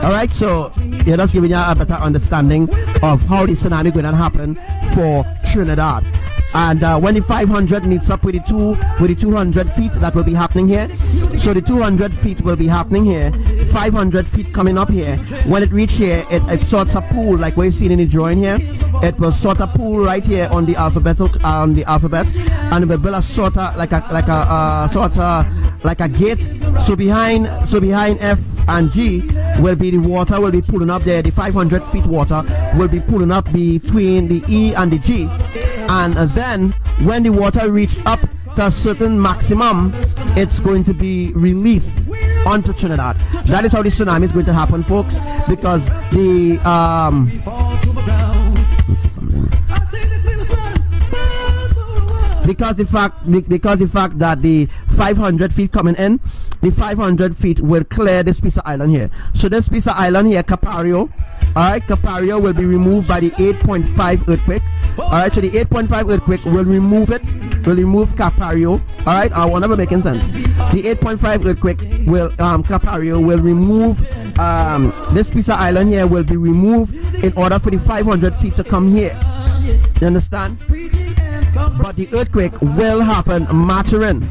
All right, so you're just giving you a better understanding of how the tsunami is going to happen for Trinidad. And when the 500 meets up with the 200 feet, that will be happening here. So the 200 feet will be happening here, 500 feet coming up here. When it reach here, it sorts a pool like what you see in the drawing here. It will sort a pool right here on the alphabet, and it will build a sort of like a gate. So behind F and G will be the water will be pulling up there. The 500 feet water will be pulling up between the E and the G, and then when the water reached up to a certain maximum, it's going to be released onto Trinidad. That is how the tsunami is going to happen, folks, because the because the fact that the 500 feet coming in, the 500 feet will clear this piece of island here. So this piece of island here, Capario, all right, Capario will be removed by the 8.5 earthquake. All right, so the 8.5 earthquake will remove Capario. All right, whatever making sense. The 8.5 earthquake will Capario will remove this piece of island here will be removed in order for the 500 feet to come here. You understand? But the earthquake will happen Maturin.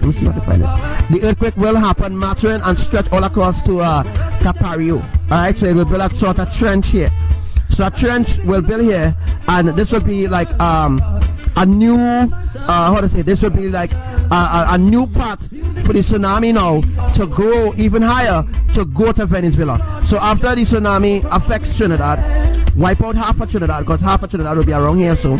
Let me see if I can find it. The earthquake will happen Maturin and stretch all across to Capario. Alright, so it will build a sort of trench here. So a trench will build here, and this will be like a new this will be like a new path for the tsunami now to grow even higher, to go to Venezuela. So after the tsunami affects Trinidad, wipe out half of Trinidad, because half of Trinidad will be around here. So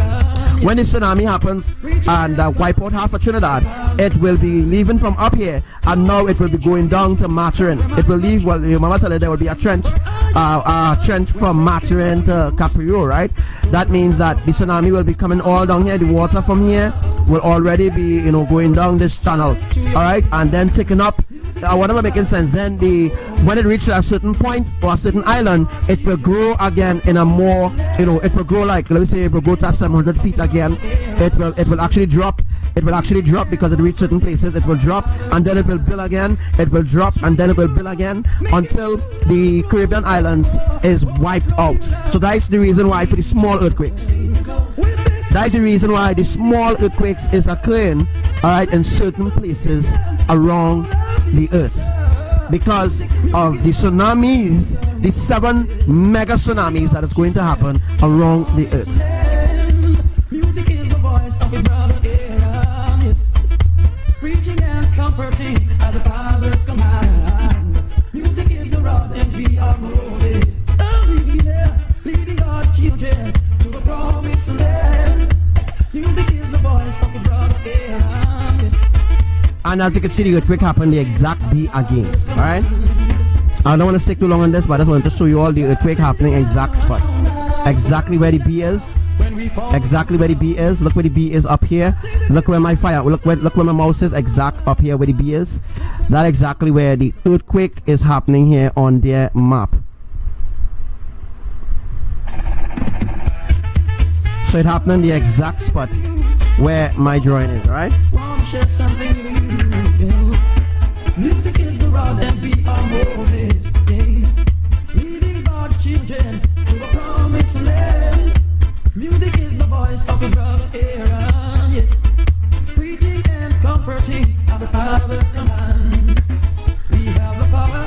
when the tsunami happens and wipe out half of Trinidad, it will be leaving from up here, and now it will be going down to Maturin. It will leave, well, your mama tell you there will be a trench from Maturin to Capario, right? That means that the tsunami will be coming all down here. The water from here will already be, going down this channel, all right, and then taking up. Whatever making sense, then when it reaches a certain point or a certain island, it will grow again in a more, it will grow like, let me say, it will go to 700 feet again. It will actually drop. It will actually drop because it reaches certain places. It will drop, and then it will build again. It will drop, and then it will build again until the Caribbean islands is wiped out. So that's the reason why for the small earthquakes. That's the reason why the small earthquakes is occurring, all right, in certain places around the earth, because of the tsunamis, the 7 mega tsunamis that is going to happen around the earth. Music is the voice of his brother, yes. Preaching and comforting at the Father's command. Music is the rod and we are moving. Leading God's children to the promised land. Music is the voice of his brother, yes. And as you can see, the earthquake happened the exact B again. Alright? I don't want to stick too long on this, but I just wanted to show you all the earthquake happening exact spot. Exactly where the B is. exactly where the B is. Look where the B is up here. Look where my fire. Look where my mouse is. Exact up here where the B is. That's exactly where the earthquake is happening here on their map. So it happened in the exact spot where my drawing is, right? Music is the rod and we are Moses, leading God's children to the promised land. Music is the voice of his brother Aaron, yes, preaching and comforting of the Father's command. We have the power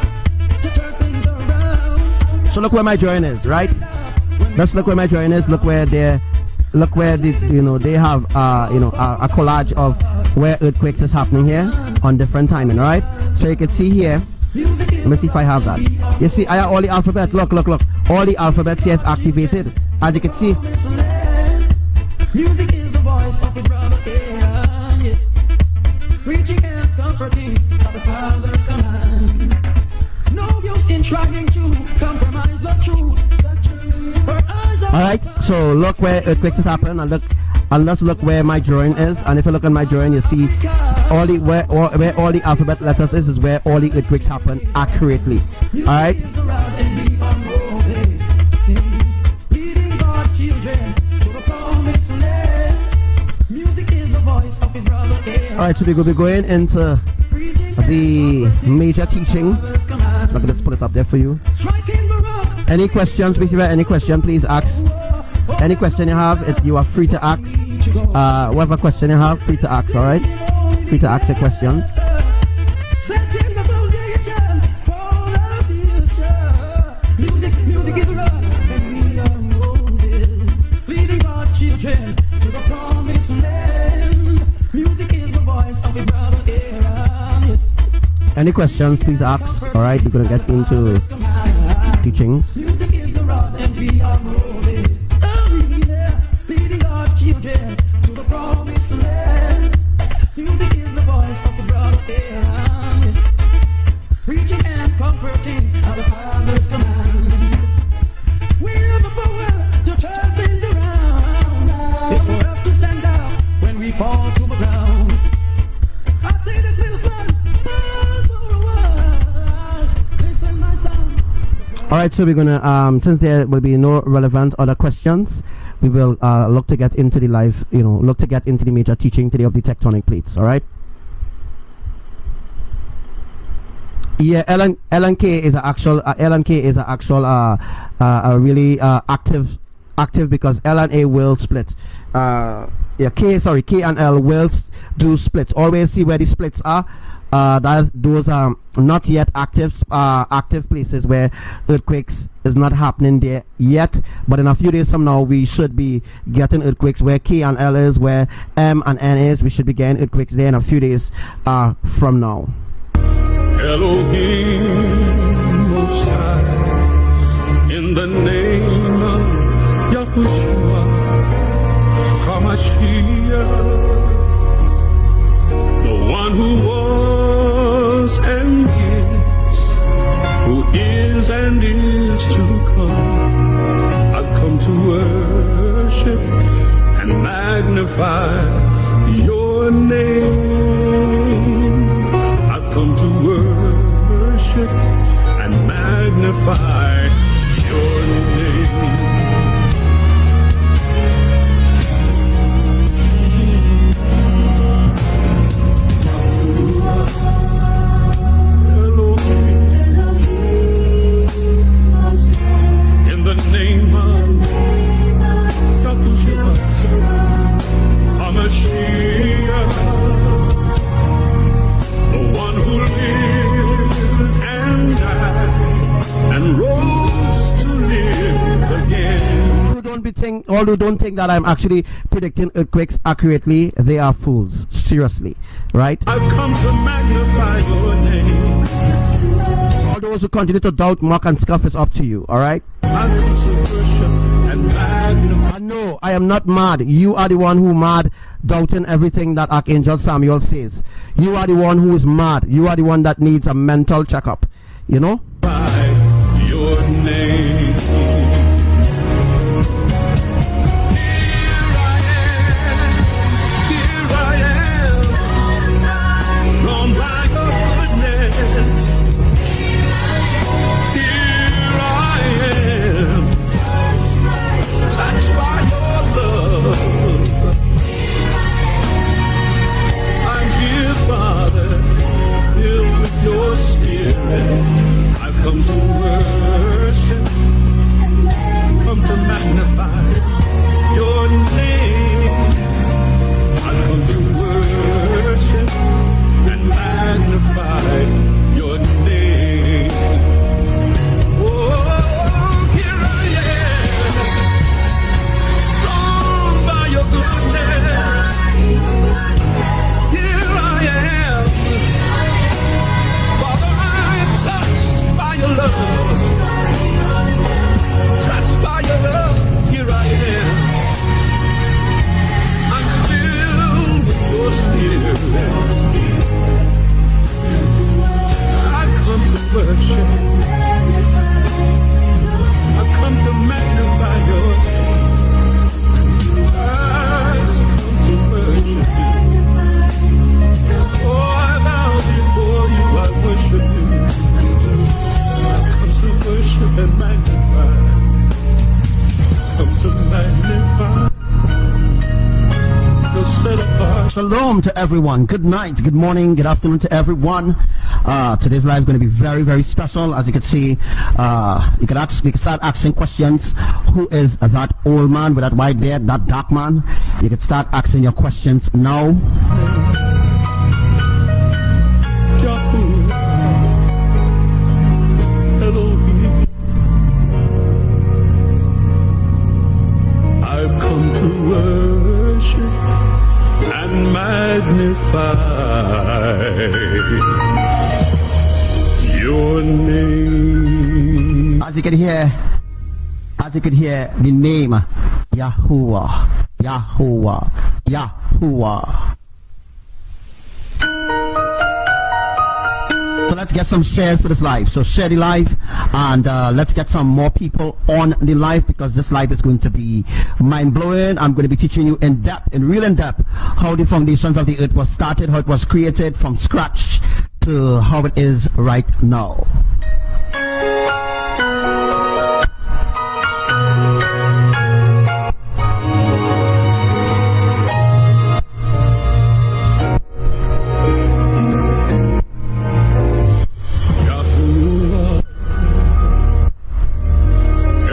to turn things around. So look where my drawing is, right? Let's look where my drawing is. Look where they they have a collage of where earthquakes is happening here on different timing, right? So you can see here. Let me see if I have that. You see, I have all the alphabet. Look. All the alphabets here is activated. As you can see. Music is the voice of his brother Aaron, yes, preaching and comforting of the Father's command. No use in trying to compromise the truth. Alright, so look where earthquakes has happened, and let's look where my drawing is. And if you look at my drawing, you see where all the alphabet letters is where all the earthquakes happen accurately. Alright. Alright, so we will be going into the major teaching. I'm gonna just put it up there for you. Any questions? Please, if you have any question, please ask. Any question you have, you are free to ask. Whatever question you have, free to ask. All right, free to ask your questions. Music is love, and we are Moses, leading God's children to the promised land. Music is the voice of his brother Aaron, yes. Any questions? Please ask. All right, we're gonna get into teachings. Music is the rod and we are Moses, leading God's children to the promised land. Music is the voice of the brother Aaron, yes, preaching and comforting of the Father's command. We have the power to turn things around. It's for us to stand out when we fall to the ground. I see this little son pass for a while. Listen my son. Alright, so we're gonna since there will be no relevant other questions, we will look to get into the live, look to get into the major teaching today of the tectonic plates. Alright. Yeah, LNK is an actual a really active because L and A will split. K and L will do splits. Always see where the splits are. Those are not yet active places where earthquakes is not happening there yet, but in a few days from now we should be getting earthquakes where K and L is, where M and N is. We should be getting earthquakes there in a few days from now. Elohim Most High, in the name of Yahushua HaMashiach, the one who was and is to come. I've come to worship and magnify your name. I've come to worship and magnify your name. All who don't think that I'm actually predicting earthquakes accurately, they are fools. Seriously, right? I've come to magnify your name. All those who continue to doubt, mock, and scoff, is up to you. All right? I've come to worship and magnify. No, I am not mad. You are the one who mad, doubting everything that Archangel Samuel says. You are the one who is mad. You are the one that needs a mental checkup. You know? By your name. Shalom to everyone. Good night, good morning, good afternoon to everyone. Today's live is going to be very, very special. As you can see, you can start asking questions. Who is that old man with that white beard, that dark man? You can start asking your questions now. Elohim, I've come to worship and magnify your name. As you can hear the name Yahuwah, Yahuwah, Yahuwah. So let's get some shares for this live. So share the live, and let's get some more people on the live, because this live is going to be mind-blowing. I'm going to be teaching you in depth, real in depth, how the foundations of the earth was started, how it was created from scratch to how it is right now.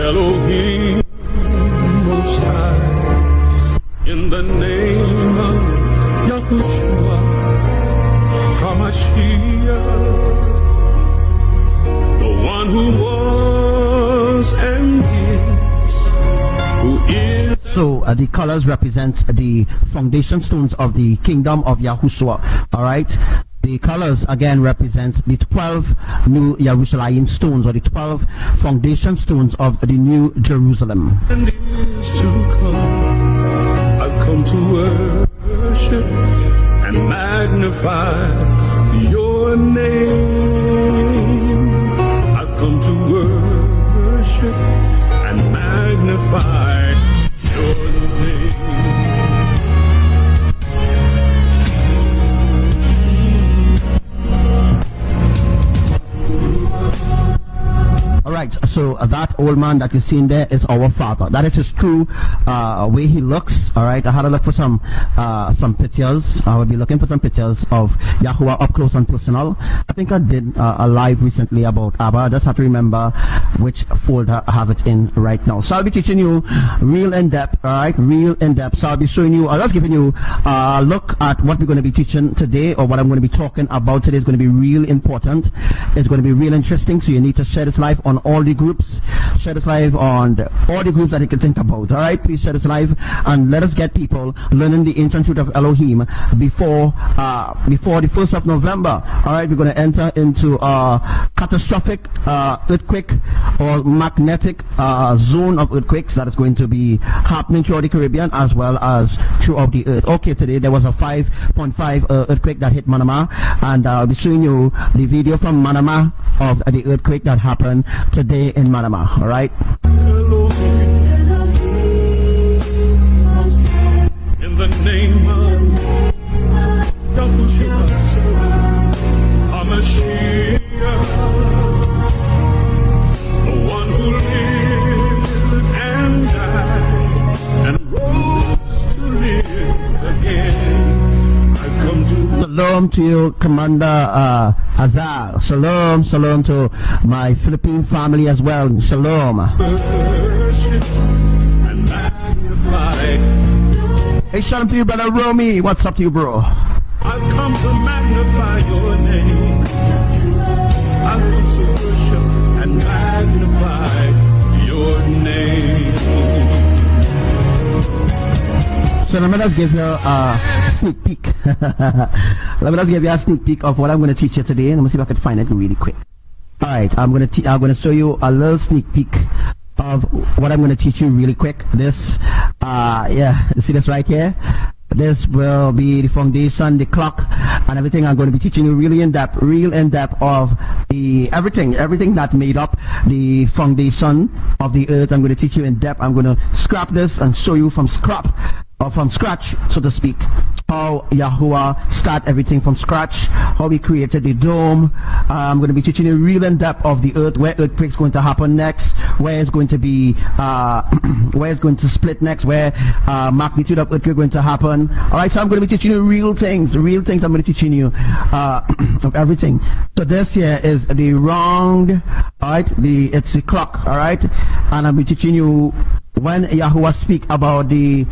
Elohim Most High, in the name of Yahushua HaMashiach, the one who was and is, who is. So the colors represent the foundation stones of the kingdom of Yahushua. All right. The colors again represent the 12 new Jerusalem stones, or the 12 foundation stones of the new Jerusalem. And is to come. I've come to worship and magnify your name. I've come to worship and magnify your name. Alright, so that old man that you see in there is our father. That is his true way he looks. Alright, I had to look for some pictures. I will be looking for some pictures of Yahuwah up close and personal. I think I did a live recently about Abba. I just have to remember which folder I have it in right now. So I'll be teaching you real in depth, alright, real in depth. So I'll be showing you, I'll just giving you a look at what we're going to be teaching today, or what I'm going to be talking about today. Is going to be real important. It's going to be real interesting. So you need to share this live on all the groups. Share this live on all the groups that you can think about. All right, please share this live, and let us get people learning the ancient truth of Elohim before the 1st of November. All right, we're going to enter into a catastrophic earthquake or magnetic zone of earthquakes that is going to be happening throughout the Caribbean as well as throughout the earth. Okay, today there was a 5.5 earthquake that hit Manama, and I'll be showing you the video from Manama of the earthquake that happened today in Manama. All right. In the name of Yahushua HaMashiach, the one who lived and died and rose to live again. I've come to Shalom to you, Commander Azar. Shalom, shalom to my Philippine family as well. Shalom. worship and magnify. Hey, shalom to you, brother Romy. What's up to you, bro? I've come to magnify your name. I've come to worship and magnify your name. So let me just give you a sneak peek. Let me just give you a sneak peek of what I'm going to teach you today. Let me see if I can find it really quick. All right, I'm going to show you a little sneak peek of what I'm going to teach you really quick. This, yeah, you see this right here? This will be the foundation, the clock, and everything. I'm going to be teaching you really in depth, of the everything that made up the foundation of the earth. I'm going to teach you in depth. I'm going to scrap this and show you from scratch, so to speak. how Yahuwah start everything from scratch, how he created the dome. I'm going to be teaching you real in depth of the earth, where earthquake's going to happen next, where it's going to be, where it's going to split next, where magnitude of earthquake going to happen. All right, so I'm going to be teaching you real things. I'm going to be teaching you of everything. So this here is the wrong, all right, it's the clock, all right, and I'll be teaching you when Yahuwah speak about the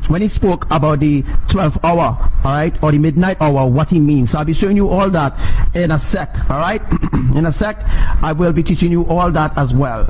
when he spoke about the 12th hour, all right, or the midnight hour, what he means. So I'll be showing you all that in a sec, all right. In a sec I will be teaching you all that as well.